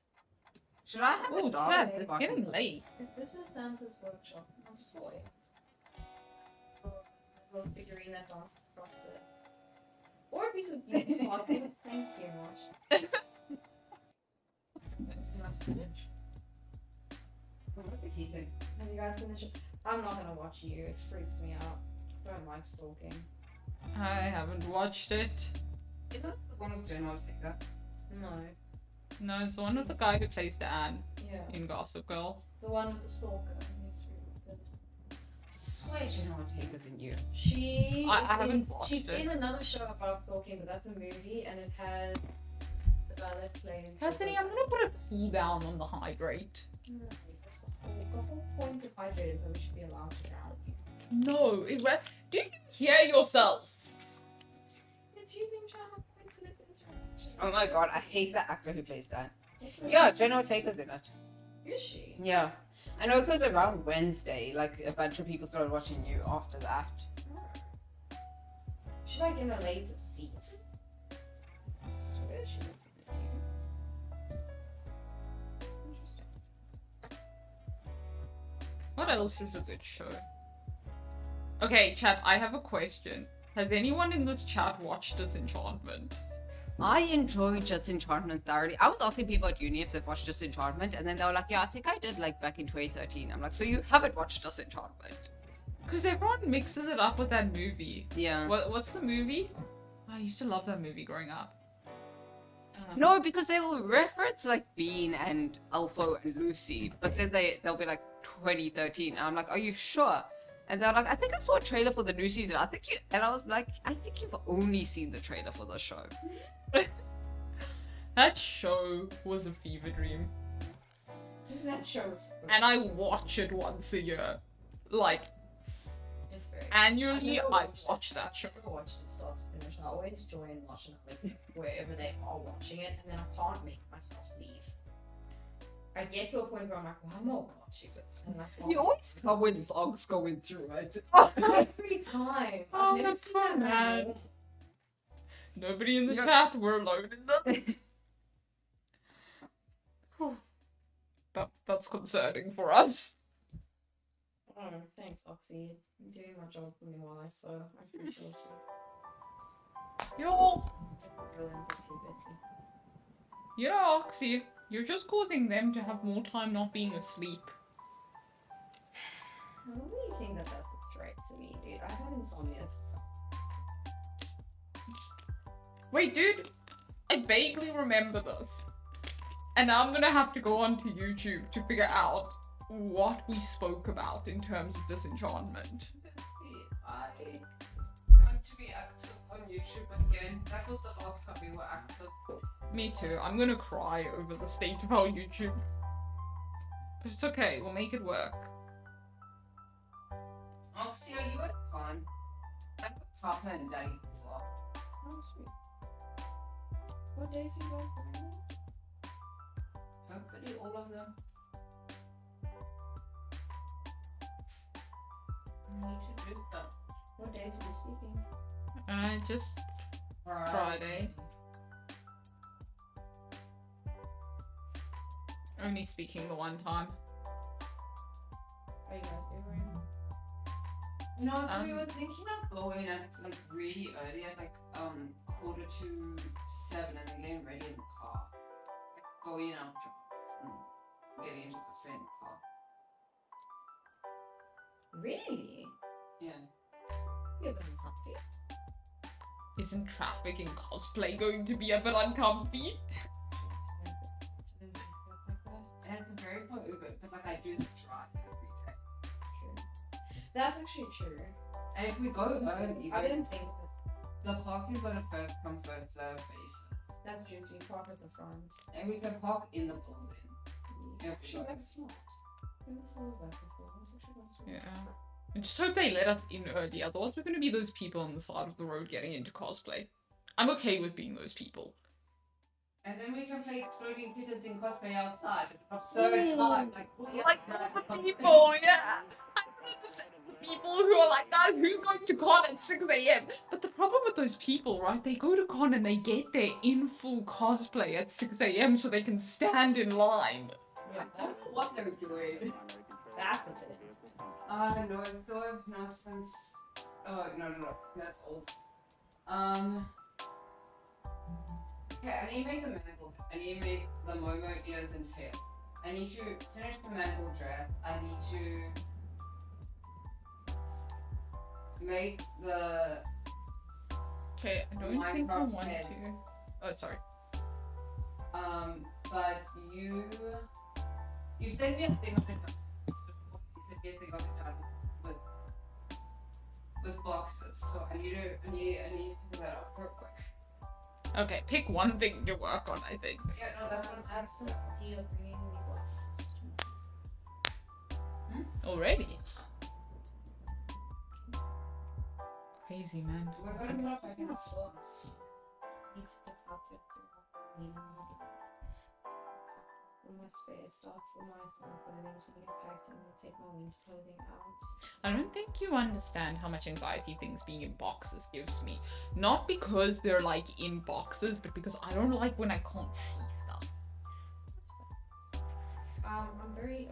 Should I have Oh, a dog? Jeff, it's getting late. If this is Santa's workshop, I'm toy. Little figurine that dances across the. Or a piece of beauty clothing. Thank you, Mosh. Nice image. What did he think? Have you guys seen the show? I'm not gonna watch you. It freaks me out. I don't like stalking. I haven't watched it. Is that the one with Jen Ortega? No. No, it's the one with the guy who plays Dan Yeah. in Gossip Girl. The one with the stalker. He's really good. swear Jenna Ortega's in you. She. I is haven't in, watched She's it. in another show above talking, but that's a movie, and it has the guy that plays. Anthony, I'm gonna put a cool down on the hydrate. The whole point of hydrate is that we should be allowed to drown you. No, do you hear yourself? It's using channel points and it's insurrection. Oh my god, I hate the actor who plays Dan. What's the- Yeah, Jenna Ortega's in it. Is she? Yeah. I know because around Wednesday, like a bunch of people started watching you after that. She's like in the later season. I swear she was in it. Interesting. What else is a good show? Okay, chat, I have a question. Has anyone in this chat watched Disenchantment? I enjoyed Disenchantment thoroughly. I was asking people at uni if they've watched Disenchantment, and then they were like, yeah, I think I did, like, back in 2013. I'm like, so you haven't watched Disenchantment? Because everyone mixes it up with that movie. Yeah. What's the movie? I used to love that movie growing up. No, because they will reference, like, Bean and Alpha and Lucy, but then they'll be like, 2013. And I'm like, are you sure? And they're like, I think I saw a trailer for the new season. I was like, I think you've only seen the trailer for the show. That show was a fever dream. That shows. And I watch it once a year. Like, It's very. annually, I've never I watched watch that show. I never watched it start to finish. I always join watching it wherever they are watching it, and then I can't make myself leave. I get to a point where I'm like, well, I'm not watching it. And I can't. You always come when songs going through it. Every time. Oh, I've never that's seen so that mad. movie. Nobody in the Yeah. chat, we're alone in this. Whew. That's concerning for us. Oh, thanks, Oxy. You're doing my job for me while I sew. I appreciate you. Yo, Real empathy, basically. you know, Oxy, you're just causing them to have more time not being asleep. I don't really think that that's a threat to me, dude. I've had insomnia since Wait, dude, I vaguely remember this. And now I'm gonna have to go onto YouTube to figure out what we spoke about in terms of Disenchantment. I want to be active on YouTube again. That was the last time we were active. Me too. I'm gonna cry over the state of our YouTube. But it's okay, we'll make it work. Oxy, are you at a con? I put Papa and Daddy off. Oh, sweet. What days are you going for? Hopefully all of them. I need to do that. What days are you speaking? Just Friday. Only speaking the one time. Are you guys doing? No, so we Um, were thinking of going at like really early at like 7:45 and then getting ready in the car. Like going out jobs and getting into cosplay in the car. Really? Yeah. You're very comfy. Isn't traffic in cosplay going to be a bit uncomfy? And it's very far Uber, but like I do the drive every day. True. That's actually true. And if we go early, I then didn't think of it. the parking's on a first come first serve basis. That's true. You park at the front. And we can park in the building. Yeah, Actually, sure. that's smart. Never thought of that before. That's actually not smart. Yeah. I just hope they let us in early, otherwise we're gonna be those people on the side of the road getting into cosplay. I'm okay with being those people. And then we can play exploding kittens in cosplay outside. Absurd time. Like all the people, yeah. I understand the people who are like, guys, who's going to con at 6 a.m? But the problem with those people, right, they go to con and they get there in full cosplay at 6 a.m. so they can stand in line. Yeah, That's what they're doing. that's a bit. No, it's so nonsense. Oh, no. That's old. Okay, I need to make the mantle. I need to make the Momo ears and tail. I need to finish the mantle dress. I need to make the Okay, I don't think I Minecraft want head. to. Oh, sorry. but you sent me a thing of it. You sent me a thing of it done with with boxes, so I need to figure that out real quick. Okay, pick one thing to work on, I think. Yeah, no, that's what Add some tea of bringing me boxes. Already. Crazy, man. we're gonna put up back in the box. Need to put parts of all my spare stuff for my summer clothing so I get packed and then take my winter clothing out. I don't think you understand how much anxiety things being in boxes gives me. Not because they're like in boxes, but because I don't like when I can't see stuff. I'm very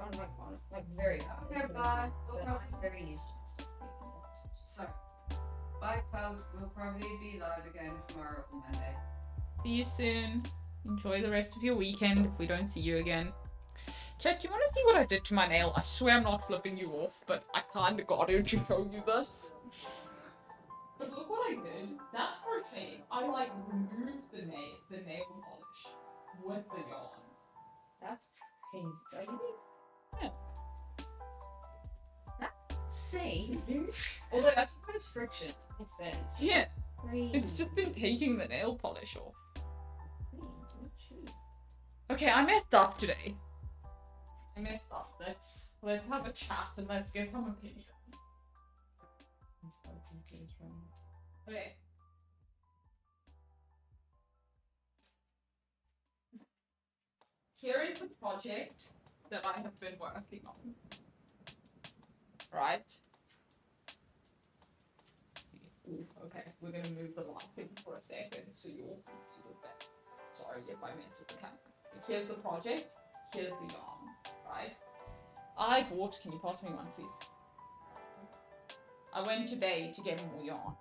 very Okay, bye. but I'm very used to stuff being in boxes. So, bye, Cloud. We'll probably be live again tomorrow on Monday. See you soon. Enjoy the rest of your weekend if we don't see you again. Chat, do you want to see what I did to my nail? I swear I'm not flipping you off, but I kinda got to show you this. But look what I did. That's crocheting. I like removed the nail polish with the yarn. That's crazy. Are you Yeah. That's insane, dude. Although that's supposed friction. Makes sense. Yeah, Crazy. it's just been taking the nail polish off. Shoot. Okay, I messed up today. I messed up. Let's have a chat and let's get some opinions. I'm so confused right now. Okay. Here is the project that I have been working on. Right? Ooh, okay, we're gonna move the lighting for a second so you all can see the bit. Sorry if I mess with the camera. But here's the project, here's the yarn, right? I bought, can you pass me one please? I went today to get more yarn.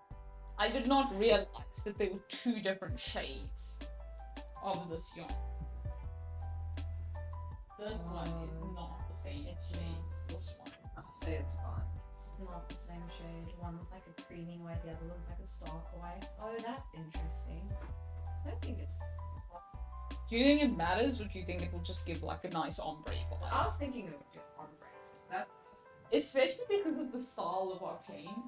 I did not realize that there were two different shades of this yarn. This one is not the same shade as this one. I'll say it's fine. It's not the same shade. One was like a creamy white, the other one's like a stark white. Oh, that's interesting. I don't think it's. Do you think it matters, or do you think it will just give like a nice ombre vibe? I was thinking it would do ombre. That Especially because of the style of Arcane.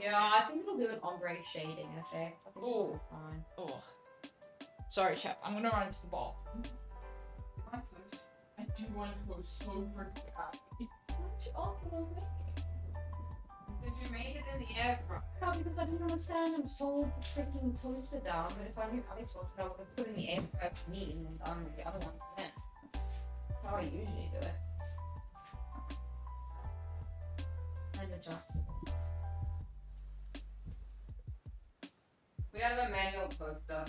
Yeah, I think it'll do an ombre shading effect. I think it'll be Ooh. fine. Oh. Sorry, chap. I'm gonna run to the bar. I do want to go so freaking happy. Which also was me. Did you make it in the air fryer? No, because I didn't understand and hold the freaking toaster down. But if I knew Alex wanted it, I would have put it in the air fryer for me and then done with the other one then. That's how I usually do it. And adjustable. We have a manual toaster.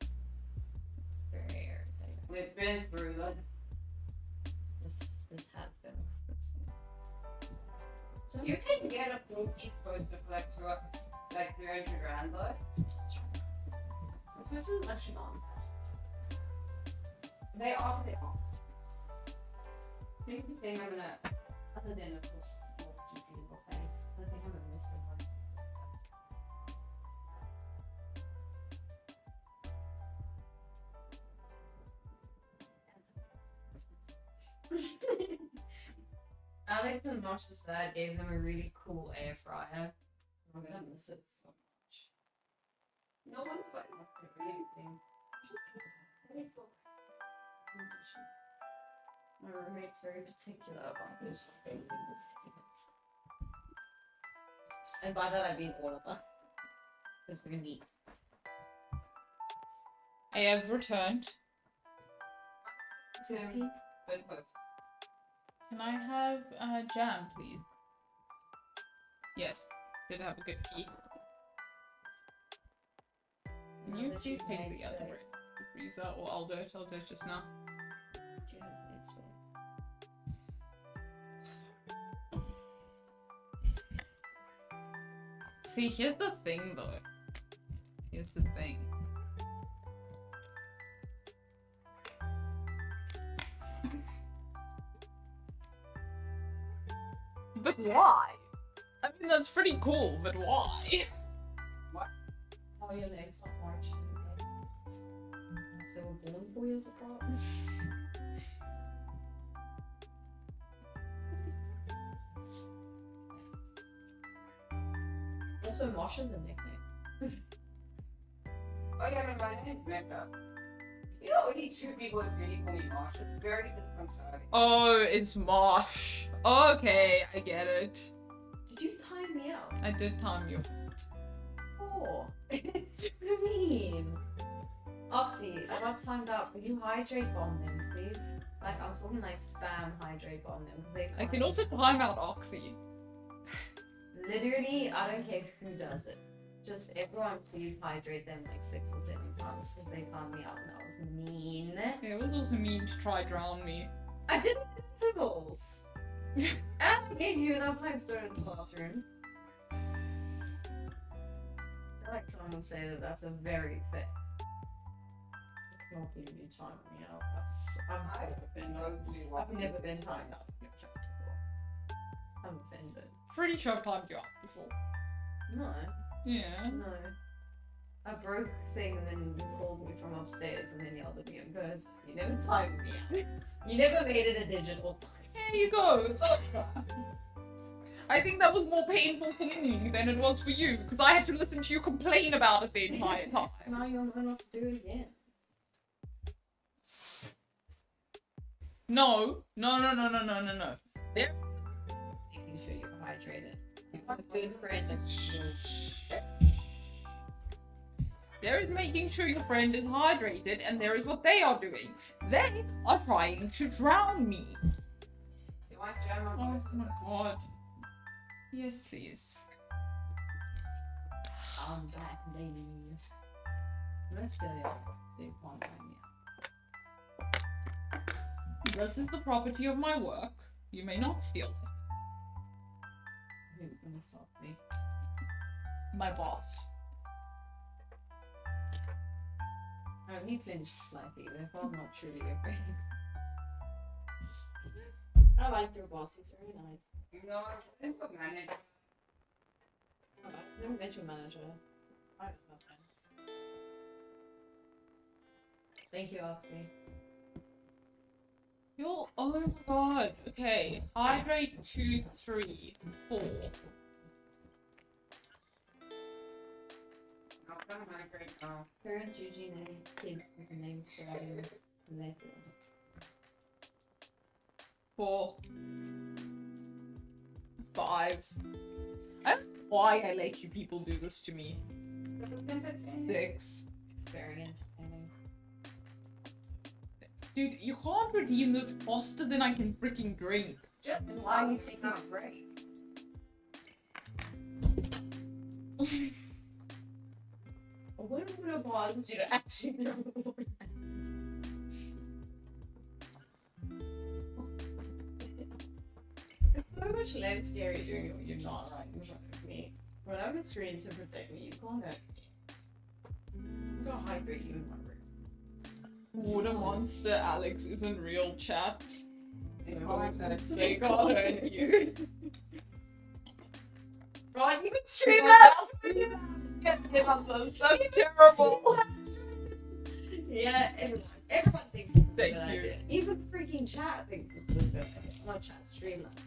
It's very irritating. We've been through that. This has been. So You can get a full piece toaster for like 300 rand though. this is actually not. They are, but they aren't. The only thing I'm gonna, other than of course, more beautiful face, I think I'm gonna miss the one. Alex and Nosh's dad gave them a really cool air fryer. I'm gonna miss it so much. No one's got enough to do anything. My roommate's very particular about his things. And by that I mean all of us. Because we're neat. I have returned. Tim, good post. Can I have jam, please? Yes. Did have a good tea. Can you please take the other freezer, or I'll do it just now. See, here's the thing though. Here's the thing. But why? I mean, that's pretty cool, but why? Oh, your legs not marching. So we're born 4 years apart. Also, Mosh is a nickname. Oh yeah, no, my name's Mecca. You know, only 2 people in uni call me Marsh. It's very disconcerting. Oh, it's Mosh. Okay, I get it. Did you time me out? I did time you. Oh, it's super mean. Oxy, I got timed out. Will you hydrate bomb them, please? Like, I'm talking like spam hydrate bomb them. 'Cause they I can find- also time out Oxy. Literally, I don't care who does it. Just everyone, please hydrate them like 6 or 7 times because they found me out and that was mean. Yeah, it was also mean to try drown me. I did intervals. And I gave you enough time to go to the bathroom. I like someone would say that that's a very fair. Not giving you time me out. I've never been timed out in a chat before. I'm offended. Pretty sure I've timed you out before. No, Yeah. no. I broke thing and then you called me from upstairs and then yelled at me in person. You never timed me out. You never made it a digital. There you go. It's over. I think that was more painful for me than it was for you because I had to listen to you complain about it the entire time. Now you'll know not to do it again. No. There. Making sure you're hydrated. A good friend. There is making sure your friend is hydrated, and there is what they are doing. They are trying to drown me. You want German Oh boys? my god. Yes, please. I'm back, baby. Let's steal it. So you can't find me. This is the property of my work. You may not steal it. Who's gonna stop me? My boss. Oh, he flinched slightly. Therefore, not truly your friend. I like your boss. He's very nice. You know, I'm a manager. Oh, I've never met your manager. I don't know him. Thank you, Oxy. You're, oh my god. Okay. Hydrate 2, 3, 4. I'll come hydrate now. Parents usually name kids with the name starting letter. 4. 5. I don't know why I let you people do this to me. 6. It's very entertaining. Dude, you can't redeem this faster than I can freaking drink. Just why are you taking a break? When would have paused you to actually know what It's so much less scary doing it when you're not right in front of me. When I'm a screen to protect me, you can't hurt me. I'm gonna hydrate you in my room. Water monster Alex isn't real, chat. They can't hurt They can't hurt you. Right, you can stream that. that! That's terrible. Yeah, everyone thinks it's a Thank good you. idea. Even freaking chat thinks it's a good idea. Not chat, Streamlabs.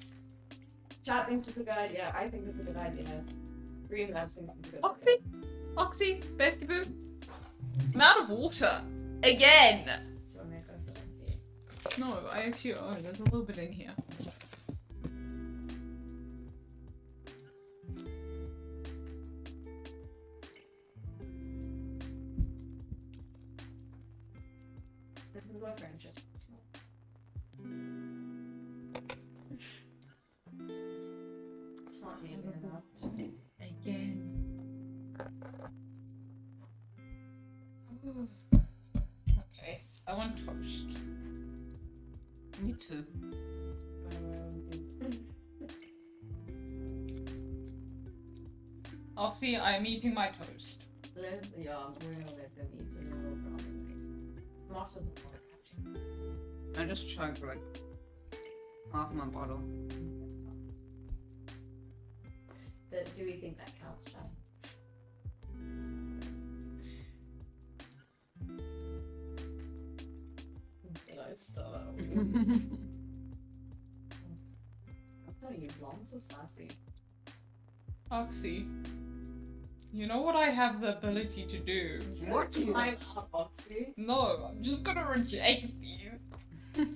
Chat thinks it's a good idea. I think it's a good idea. Streamlabs thinks it's a good idea. Oxy, bestie boo. I'm out of water. Again. Do you want me to go for that? Yeah. No, I actually, oh, there's a little bit in here. This is what friendship is. It's not me enough. Again. Okay, I want toast. Me too. Oxy, I am eating my toast. Yeah, we're gonna let them eat a little problem. Mosh doesn't want to catch it. I just chugged like half my bottle. Do we think that counts, Chad? Did I start? I'm telling you, blondes are sassy. Oxy, You know what I have the ability to do? What do you? I'm Oxy. No, I'm just gonna reject these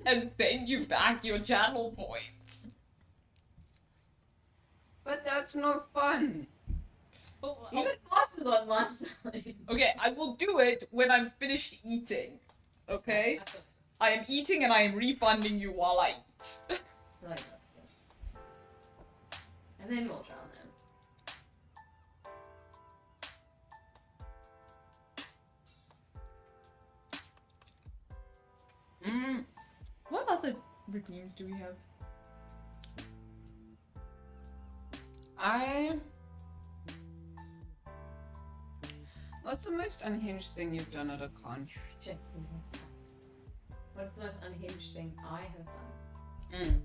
and send you back your channel points. But that's no fun. Oh, Even Marshall's on my side. okay, I will do it when I'm finished eating. Okay? I am eating and I am refunding you while I eat. I like that stuff. And then we'll drown them. What other redeems do we have? What's the most unhinged thing you've done at a con? Rejecting websites. What's the most unhinged thing I have done? Mm.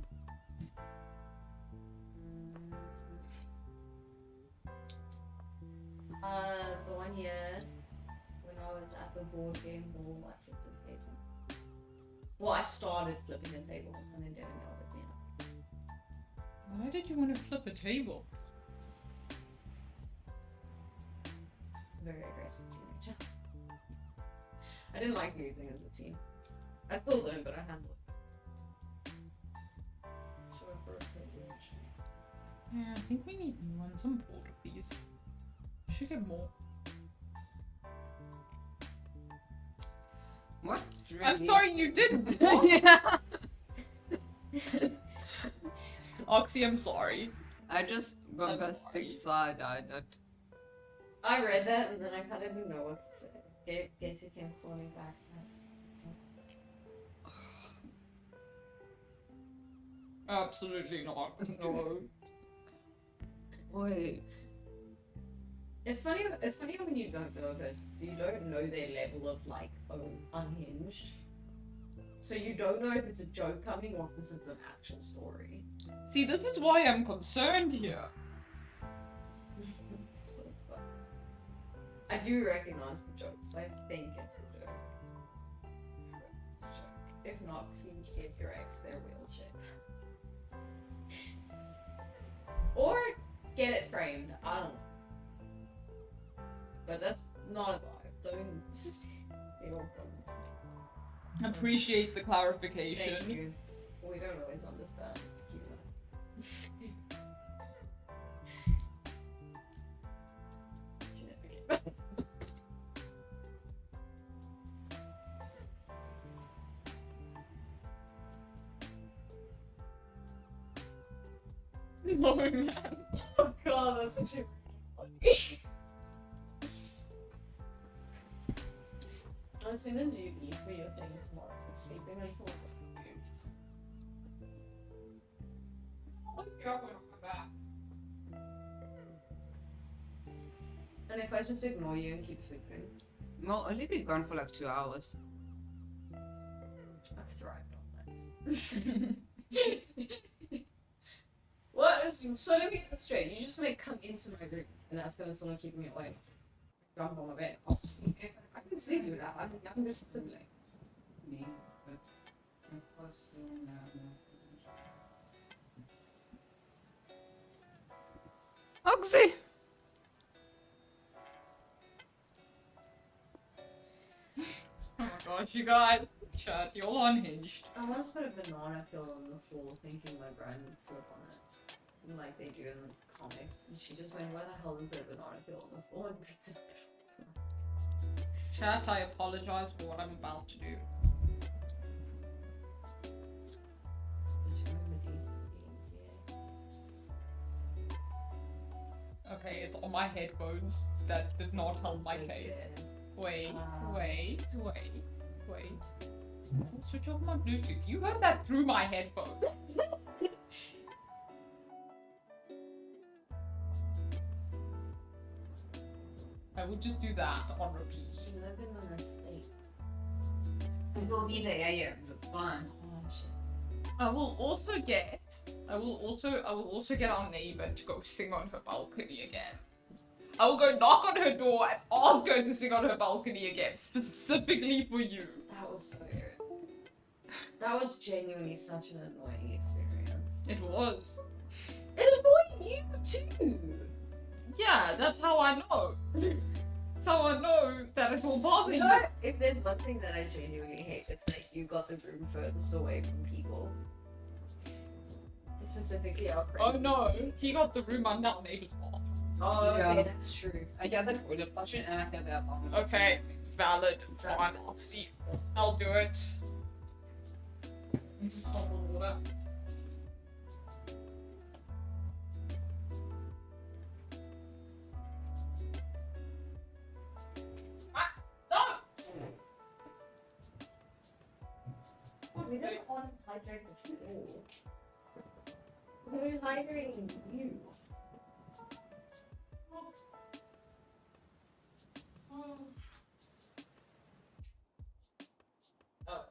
The one year when I was at the board game hall, I flipped a table. Well, I started flipping a table and then Devin yelled at me. Why did you want to flip a table? Very aggressive teenager. I didn't like losing as a team. I still don't, but I handle it. So I broke the rules. Yeah, I think we need new ones. I'm bored of these. Should get more. What? I'm sorry, you did what? Yeah. Oxy, I'm sorry. I just bombastic side-eyed it. I read that and then I kind of didn't know what to say. Guess you can call me back. That's Absolutely not. No. Wait. It's funny when you don't know a person, so you don't know their level of like unhinged. So you don't know if it's a joke coming or if this is an actual story. See, this is why I'm concerned here. So fun. I do recognize the jokes. I think it's a joke. It's a joke. If not, please give your ex their wheelchair. Or get it framed. I don't know. But that's not a vibe. Don't. They don't. Appreciate the clarification. Thank you. We don't always understand humor. No, man. Oh god, that's actually funny. As soon as you eat for your thing tomorrow, sleeping until you. You're gonna come back. And if I just ignore you and keep sleeping, Well, only be gone for like 2 hours. I've thrived on that. What is so let me get this straight. You just may come into my room and that's gonna sort of keep me awake. Jump on my bed. I'll sleep. If I can sleep with that, I'm the youngest sibling. Me, but of course, no. Oxy! Oh my gosh, you guys. Chat, you're all unhinged. I once put a banana peel on the floor thinking my brain would slip on it. Like they do in the comics. And she just went, where the hell is there a banana peel on the floor? And picked it up. Chat, I apologize for what I'm about to do. Did you remember decent games? Yeah. Okay, it's on my headphones. That did not help my So case. scared. Wait. I'll switch off my Bluetooth. You heard that through my headphones. I will just do that on repeat. She lived in an estate. It will be there, yes, it's fine. Oh shit. I will also get our neighbor to go sing on her balcony again. I will go knock on her door and ask her to sing on her balcony again, specifically for you. That was so irritating. That was genuinely such an annoying experience. It was. It annoyed you too! Yeah, that's how I know. That's how I know that it will bother You you. know, if there's one thing that I genuinely hate, it's like you got the room furthest away from people. Specifically our Oh friend. no, he got the room under our neighbor's bath. Oh, Yeah. okay, that's true. I hear the toilet flushing and I hear the alarm. Okay, valid. Fine, Oxy. I'll do it. You just stop the water. Ah, We don't want to hydrate the floor. We're hydrating you. Oh, okay.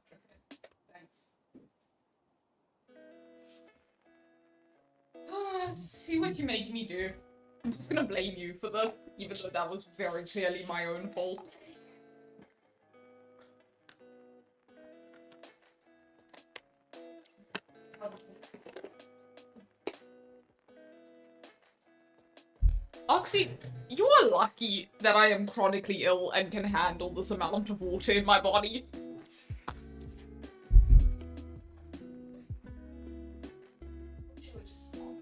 Thanks. See what you make me do. I'm just gonna blame you for the, even though that was very clearly my own fault. Oxy, you are lucky that I am chronically ill and can handle this amount of water in my body. She would just fall.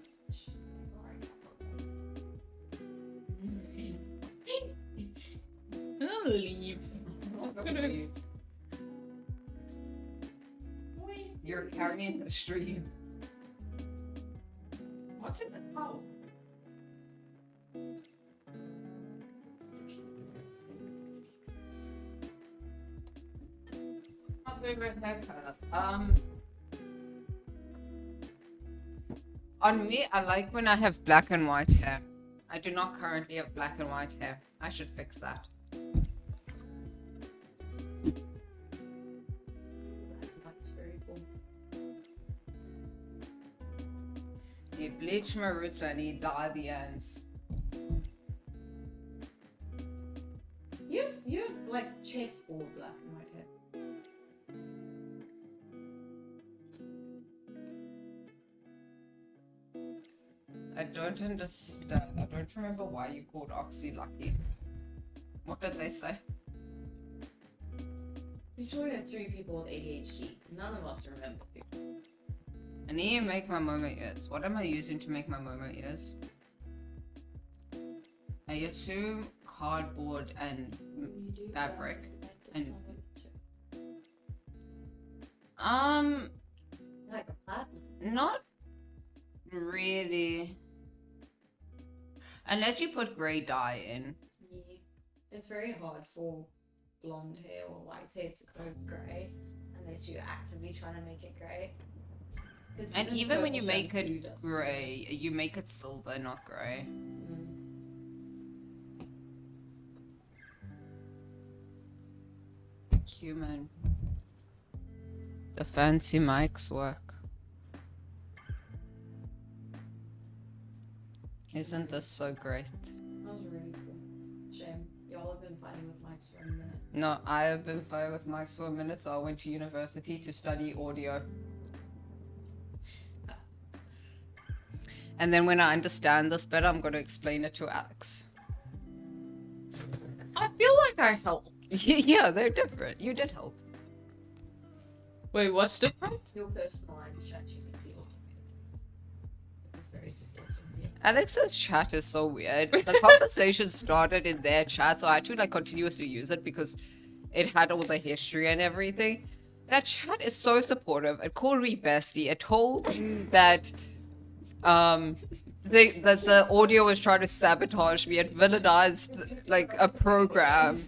I'm gonna leave. I'm gonna... You're carrying the stream. What's in the towel? My favorite haircut. On me, I like when I have black and white hair. I do not currently have black and white hair. I should fix that. That's very cool. He bleached my roots and he dyed the ends. You have like chessboard black and white hair. I don't understand. I don't remember why you called Oxy lucky. What did they say? You told me 3 people with ADHD. None of us remember people. I need to make my Momo ears. What am I using to make my Momo ears? I assume cardboard and fabric. And like a platinum. not really. Unless you put grey dye in. Yeah. It's very hard for blonde hair or white hair to go grey unless you're actively trying to make it grey. 'Cause And even when you purple make shampoo it does grey, you make it silver, not grey. Mm. Human. The fancy mics work. Isn't this so great? That was really cool. Shame. Y'all have been fighting with mics for a minute. No, I have been fired with mics for a minute, so I went to university to study audio. And then when I understand this better, I'm going to explain it to Alex. I feel like I helped. Yeah, they're different. You did help. Wait, what's different? Your personalized ChatGPT automated. It was very supportive. Yeah. Alex's chat is so weird. The conversation started in their chat, so I had to like continuously use it because it had all the history and everything. That chat is so supportive. It called me bestie. It told me that the audio was trying to sabotage me. It villainized like a program.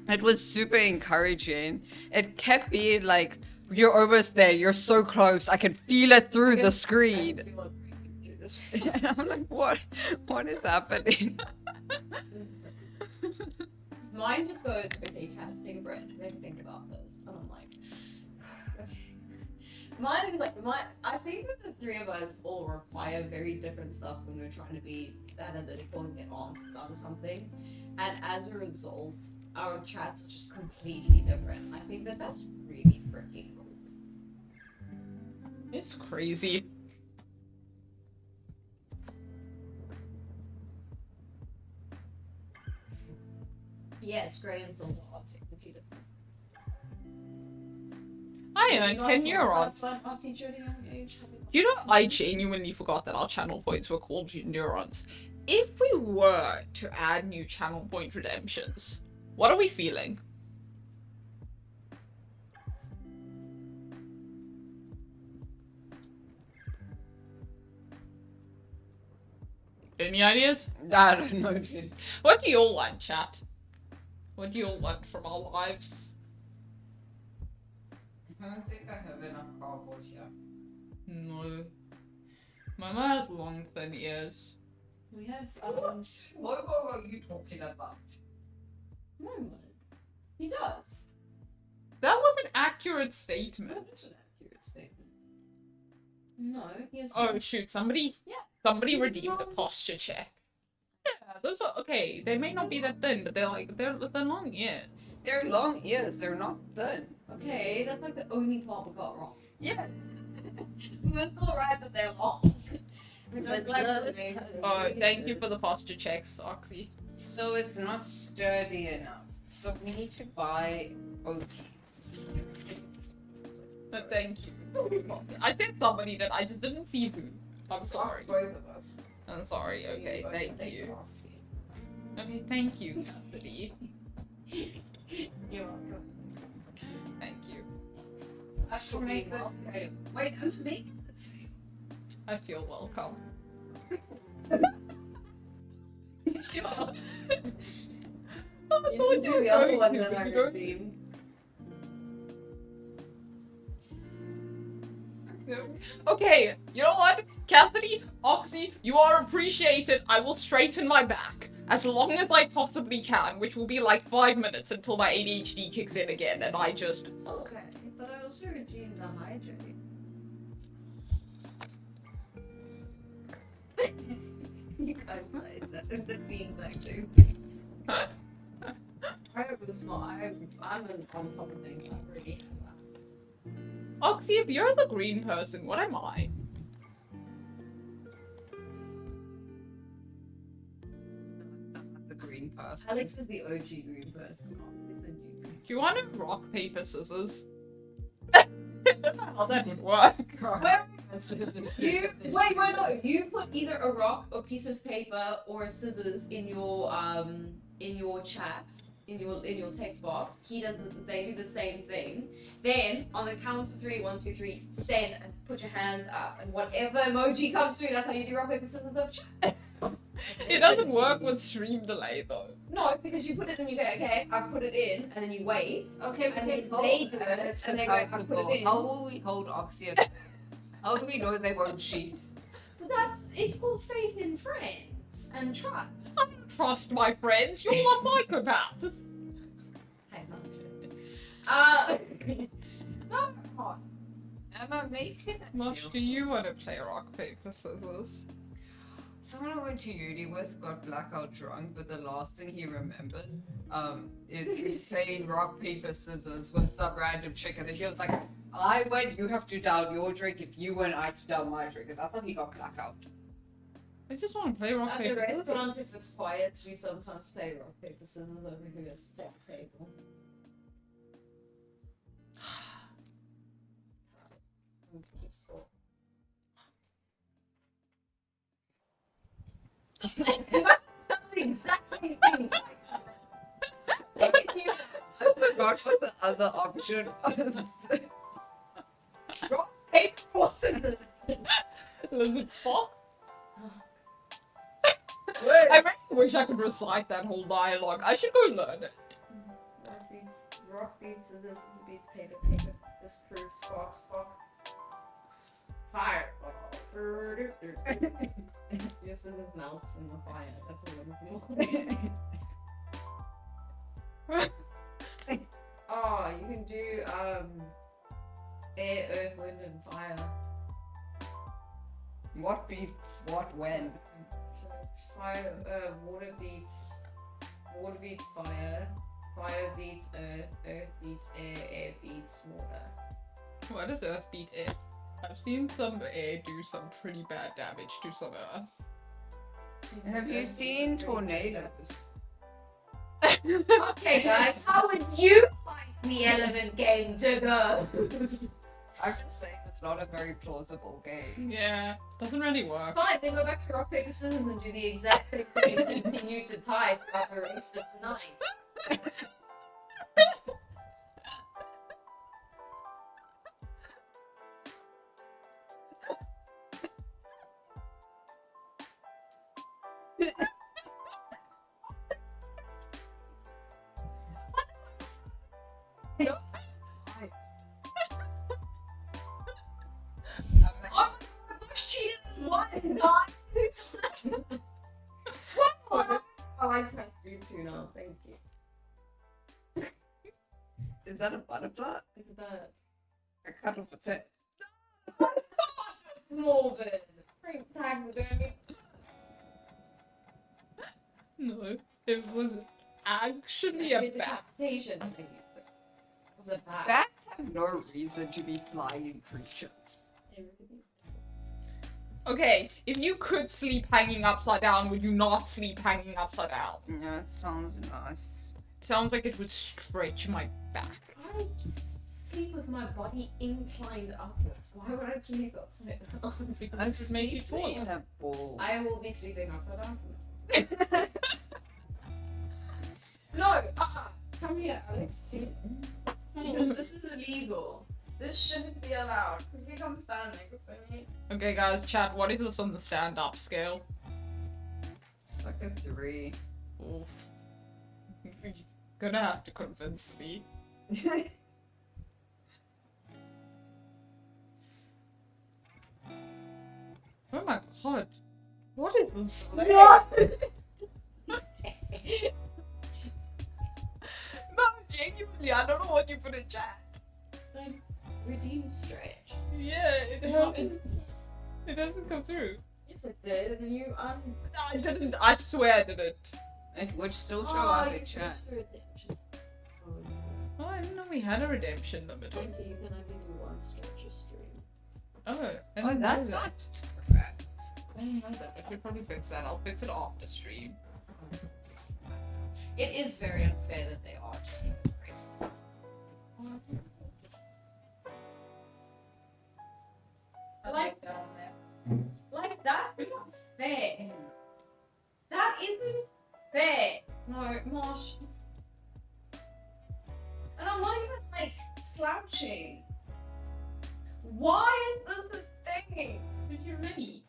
It was super encouraging. It kept being like, "You're almost there. You're so close. I can feel it through the screen." I feel like breathing through this shit. And I'm like, what is happening? Mine just goes, okay, cats, take a breath. Let's think about this. And I'm like, okay. Mine is like, I think that the 3 of us all require very different stuff when we're trying to be analytical and get answers out of something. And as a result, our chats are just completely different. I think that that's really freaking cool. It's crazy. Yes, grey and silver are technically different. I earned 10 neurons. Art teacher at a young age. You know, I genuinely forgot that our channel points were called neurons. If we were to add new channel point redemptions, what are we feeling? Any ideas? I don't know, dude. What do you all want, chat? What do you all want from our lives? I don't think I have enough cardboard here. No. Mama has long, thin ears. We have What are you talking about? no, he does. That was an accurate statement. That's an accurate statement. No, he has. Oh shoot, somebody redeemed a posture check. Yeah, those are okay. They may not be that thin, but they're long ears. They're long ears, they're not thin. Okay, that's like the only part we got wrong. Yeah. We were still right that they're long. Which I'm But glad those we made. have Oh, thank you razors. for the posture checks, Oxy. So it's not sturdy enough. So we need to buy OTs. Thank you. I said somebody that I just didn't see who. I'm sorry. Both of us. I'm sorry. Okay, both thank take you. Roxy. Okay, thank you, Cassidy. You're welcome. Thank you. I should make this. Wait, I'm making the tail. I feel welcome. Sure. I You thought can you do were the other going one to, that but I you don't. redeemed. Okay, you know what? Cassidy, Oxy, you are appreciated. I will straighten my back. As long as I possibly can, which will be like 5 minutes until my ADHD kicks in again and I just... Okay, but I also redeemed the hydrate. You can't say that. The beans actually. I hope it was smart. I'm on top of things. I really have that. Oxy, if you're the green person, what am I? The green person. Alex is the OG green person. Ox is the new green. Do you want to rock, paper, scissors? I don't know how that would work. You wait, no. You put either a rock or piece of paper or scissors in your chat, in your text box. He does. They do the same thing. Then on the count of 3, 1, 2, 3, send and put your hands up, and whatever emoji comes through, that's how you do rock paper scissors of chat. It doesn't work with stream delay though. No, because you put it and you go, okay, I've put it in, and then you wait. Okay, And we then hold they do it, it's and they go, I put it accountable. in. How will we hold Oxy? How do we know they won't cheat? But it's called faith in friends and trust. I don't trust my friends. You're a psychopath. No. Am I making it? Mosh, do you want to play rock, paper, scissors? Someone I went to uni with got blackout drunk, but the last thing he remembered is playing rock, paper, scissors with some random chick, and then he was like, I win, you have to down your drink. If you win, I have to down my drink. And that's how he got blackout. I just want to play rock, At the paper, restaurant, scissors. if it's quiet, we sometimes play rock, paper, scissors over who has to take the table. I need to keep score. That's the exact same thing. I forgot what the other option was. Rock, paper, or scissors. Lizard spot. Wait. I really wish I could recite that whole dialogue. I should go learn it. Rock beats, scissors beats, paper, paper. Disprove, spark. Fire. Your scissors melts in the fire. That's wonderful. Oh, you can do air, earth, wind, and fire. What beats what when? So it's fire. Water beats fire. Fire beats earth. Earth beats air. Air beats water. Why does Earth beat air? I've seen some air do some pretty bad damage to some Earth. Have you seen tornadoes? Okay, guys, how would you like the element game to go? I'm just saying it's not a very plausible game. Yeah, doesn't really work. Fine, then go back to rock, paper, scissors and do the exact same thing and continue to tie throughout the rest of the night. Oh my gosh, cheated in one and got two times. What? I like press you too now, thank you. Is that a butterfly? It's about I cut off its head. morbid. Frank taxidermy. No, it was actually Actually, a bat. decapitation. I used it. Was a bat. Bats have no reason to be flying creatures. Okay, if you could sleep hanging upside down, would you not sleep hanging upside down? Yeah, it sounds nice. Sounds like it would stretch my back. I sleep with my body inclined upwards. Why would I sleep upside down? Because it make you taller. in a ball. I will be sleeping upside down. No, come here, Alex. Because this is illegal. This shouldn't be allowed. Could you come stand next to me? Okay, guys, chat, what is this on the stand-up scale? It's like a 3. Oof. You're gonna have to convince me. Oh my god. What is this? No, genuinely, I don't know what you put in chat. Like, redeem stretch. Yeah, it hasn't. It hasn't come through. Yes, it did, and then you I didn't. I swear I didn't. It would still show Oh, up you in chat. did redemption. Sorry. Oh, I didn't know we had a redemption limit on. Thank you. You can only do one stretch a stream. Oh, I Oh, didn't that's know not that. correct. I didn't know that. I should probably fix that. I'll fix it after stream. It is very unfair that they are cheating. Like that's not fair. That isn't fair. No, Marsh. And I'm not even like slouching. Why is this a thing? Because you're ready.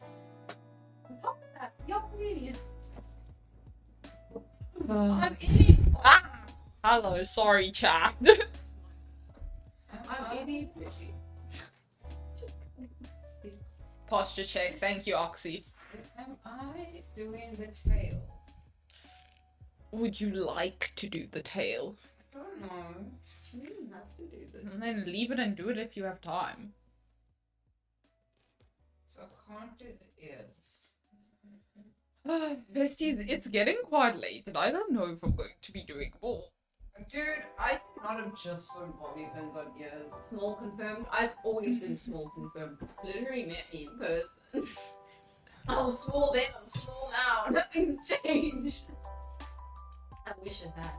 Pop that. You're really. I'm I'm itty. Hello, sorry, chat. I'm itty bitty. Posture check. Thank you, Oxy. Am I doing the tail? Would you like to do the tail? I don't know. You didn't have to do this. And then leave it and do it if you have time. So I can't do the ears. Besties, it's getting quite late and I don't know if I'm going to be doing more. Dude, I could not have just sewn bobby pins on ears. Small confirmed. I've always been small confirmed. Literally met me in person. I was small then, I'm small now. Nothing's changed. I wish it had.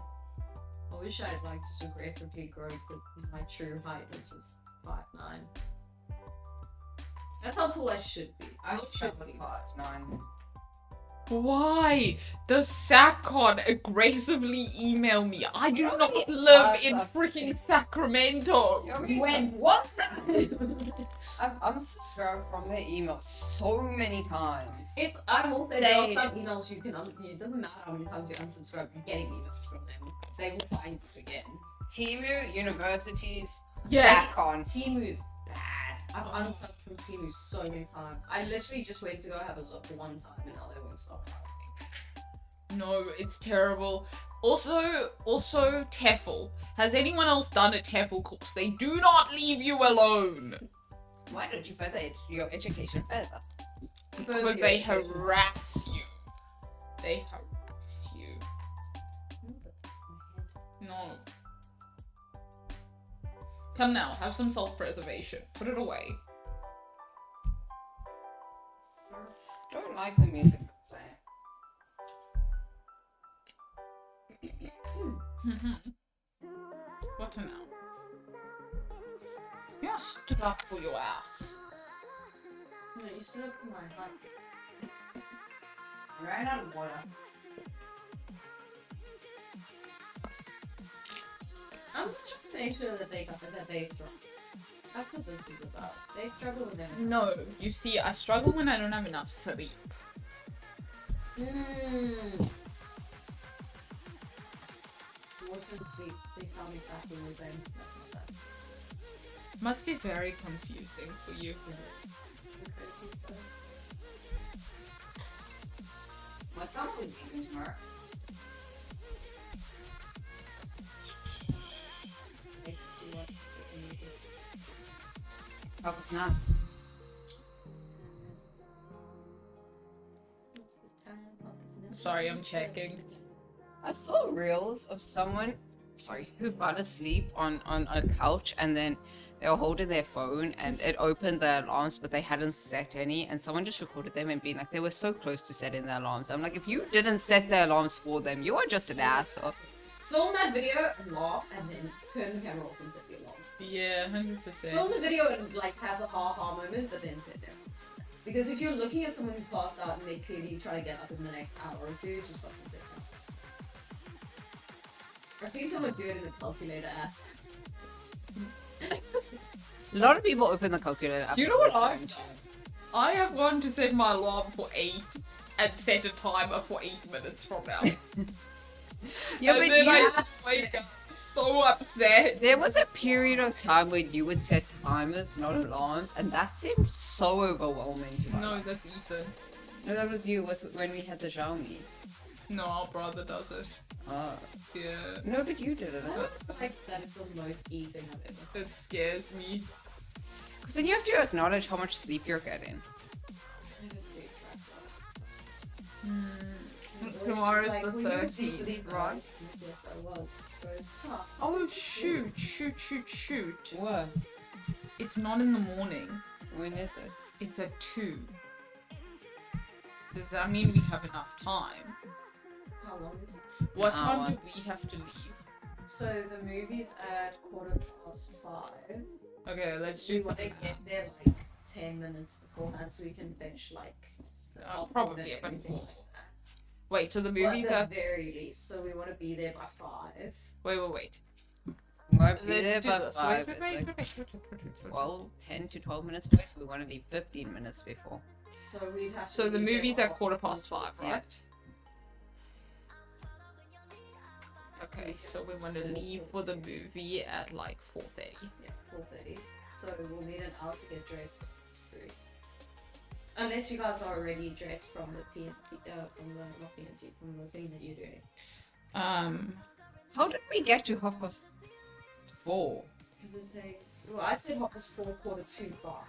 I wish I'd like just aggressively grown to my true height, which is 5'9". That's how tall I should be. I should should was be. 5'9". Why does SACCON aggressively email me? I do You know not how many live times in I've- freaking Sacramento. You know how many When what? I've unsubscribed from their email so many times. It's I'm also there are Same. some emails you can it doesn't matter how many times you unsubscribe, you're getting emails from them. They will find you again. Timu, universities, Yeah. SACCON. Timu's bad. I've unsubbed from Timu so many times. I literally just went to go have a look one time and now they won't stop asking. No, it's terrible. Also, TEFL. Has anyone else done a TEFL course? They do not leave you alone. Why don't you further your education further? Because they harass you. They harass you. No. Come now, have some self-preservation. Put it away. Don't like the music playing. What now? You stood up for your ass. No, you stood up for my height. I ran out of water. I'm just making sure that they got that they struggle. That's what this is about. They struggle with it. No, you see, I struggle when I don't have enough sleep. Water and sleep, they sound exactly the same. That's not bad. Must be very confusing for you. My stomach was beating tomorrow. Oh, it's not. Sorry, I'm checking. I saw reels of someone, who fell asleep on a couch and then they were holding their phone and it opened the alarms, but they hadn't set any, and someone just recorded them and being like, they were so close to setting the alarms. I'm like, if you didn't set the alarms for them, you are just an asshole. Film that video and laugh, and then turn the camera off and set the alarms. Yeah, 100%. Film the video and like have the ha-ha moment, but then set them. Because if you're looking at someone who passed out and they clearly try to get up in the next hour or two, just fucking set them. I've seen someone do it in the calculator app. A lot of people open the calculator app. You know what I've done? I have gone to set my alarm for 8 and set a timer for 8 minutes from now. Yeah, and but then you I just wake up so upset. There was a period of time when you would set timers, not alarms, and that seemed so overwhelming to me. No, that's Ethan. No, that was you when we had the Xiaomi. No, our brother does it. Oh. Yeah. No, but you did it. I don't feel like that is the most easy thing I've ever. It scares me. Because then you have to acknowledge how much sleep you're getting. I just sleep Tomorrow's like, the were you 13th, deeply right? lost? Yes, I was. Goes, huh. Oh, shoot. What? It's not in the morning. When is it? It's at 2. Does that mean we have enough time? How long is it? What An time hour. do we have to leave? So the movie's at 5:15. Okay, let's We do want to that. get there like 10 minutes beforehand so we can finish like Probably a bit everything more. like that. Wait, so the Well, movie's at at... the very least. So we want to be there by 5. Wait. Won't be there Let's do by this. 5. Wait. It's like 12, 10 to 12 minutes away, so we want to leave 15 minutes before. So we'd have to So the leave there movie's at after 5:15, Yeah. right? Okay, so we want to leave for the movie at like 4:30. Yeah, 4:30. So we'll need an hour to get dressed. 3. Unless you guys are already dressed from the PNT, from the thing that you're doing. How did we get to 4:30? Because it takes. Well, I'd say hop is 4:45.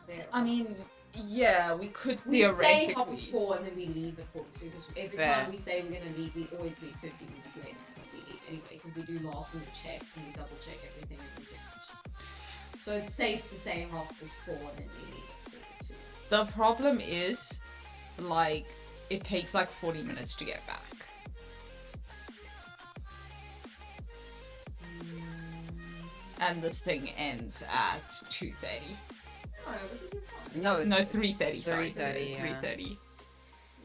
There. I mean, yeah, we could we say hop theoretically. is 4 and then we leave at 4:42. Because every Fair. time we say we're gonna leave, we always leave 15 minutes later than we leave anyway. Because we do last minute checks and we double check everything and we just. So it's safe to say hop is 4 and then we leave at 4:42. The problem is, like, it takes like 40 minutes to get back. And this thing ends at 2:30. No, but you're fine. No, No, 3:30. Sorry, 3:30, yeah. 3:30.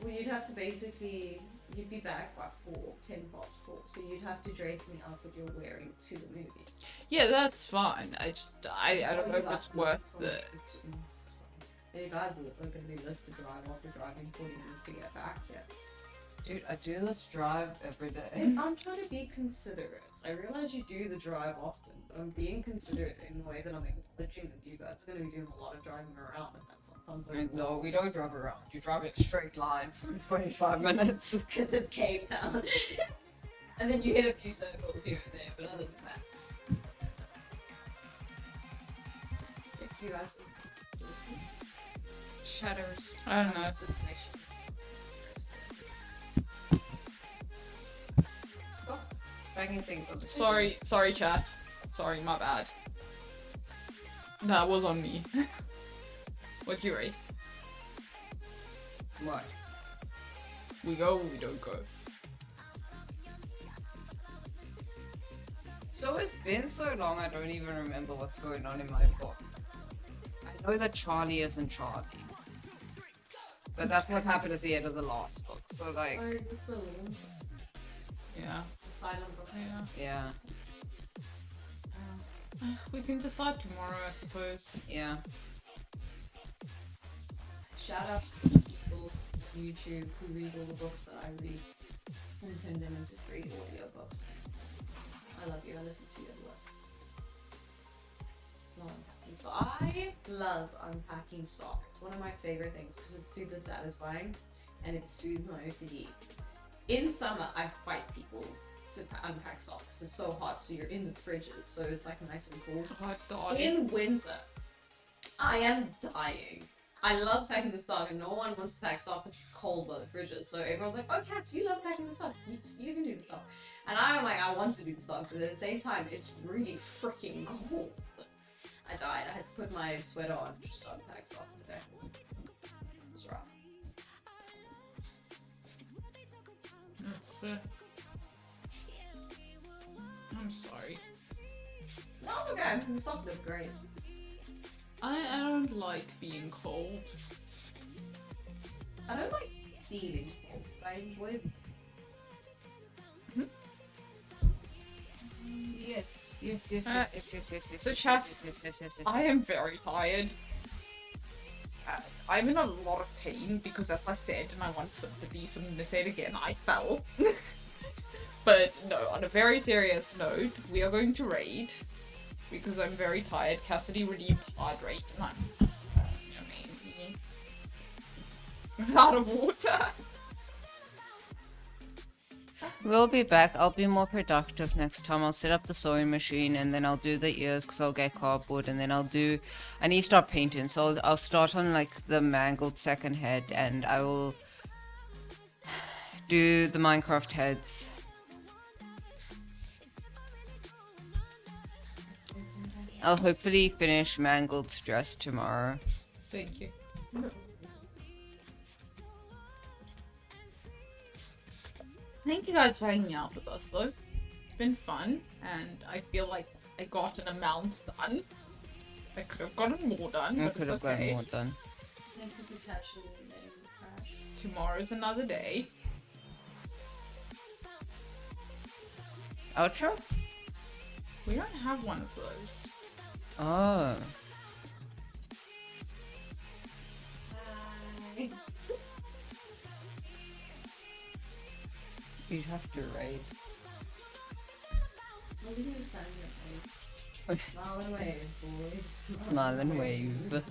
Well, you'd have to basically, you'd be back by 10 past 4. So you'd have to dress in the outfit you're wearing to the movies. Yeah, that's fine. I don't know if it's worth the. You guys are going to be listed to drive after driving 40 minutes to get back. Yeah. dude, I do this drive every day. I'm trying to be considerate. I realize you do the drive often, but I'm being considerate in the way that I'm acknowledging that you guys are going to be doing a lot of driving around, and that sometimes No, we don't drive around. You drive a straight line for 25 minutes. because it's Cape Town. And then you hit a few circles here and there, but other than that. If you guys Shadows. I don't know. Banging things on the Sorry, chat. Sorry, my bad. That was on me. What you rate? What? We go or we don't go? So it's been so long I don't even remember what's going on in my book. I know that Charlie isn't Charlie. But that's what happened at the end of the last book. So like Or is this the little Yeah. silent book? Yeah. yeah. We can decide tomorrow, I suppose. Yeah. Shout out to the people on YouTube who read all the books that I read and turn them into free audiobooks. I love you. I listen to you a lot. Love unpacking sock. I love unpacking sock. It's one of my favorite things because it's super satisfying and it soothes my OCD. In summer, I fight people to unpack socks. It's so hot, so you're in the fridges, so it's like nice and cool. Oh, God. In winter, I am dying. I love packing the stock, and no one wants to pack stock because it's cold by the fridges. So everyone's like, "Oh, Cats, you love packing the stock. You can do the stock." And I'm like, I want to do the stock, but at the same time, it's really freaking cold. I died. I had to put my sweater on just to unpack stock today. It was rough. That's fair. I'm sorry. No, it's okay. The stock looked great. I don't like being cold. I don't like feeling cold, but I enjoy it. Yes. So chat, Yes. I am very tired. I'm in a lot of pain because, as I said, and I want sympathy, so I'm going to say it again, I fell. But no, on a very serious note, we are going to raid because I'm very tired. Cassidy redeemed hard rate, and I'm out of water. We'll be back. I'll be more productive next time. I'll set up the sewing machine and then I'll do the ears because I'll get cardboard and then I need to start painting. So I'll start on like the mangled second head and I will do the Minecraft heads. I'll hopefully finish Mangled's dress tomorrow. Thank you. Thank you guys for hanging out with us, though. It's been fun, and I feel like I got an amount done. I could have gotten more done, I but could it's have okay. gotten more done. Thank you for catching me in the crash. Tomorrow's another day. Outro? We don't have one of those. Oh. Bye. You'd have to raid. Well, we can just stand here and wave. Smile and wave, boys. Smile and wave.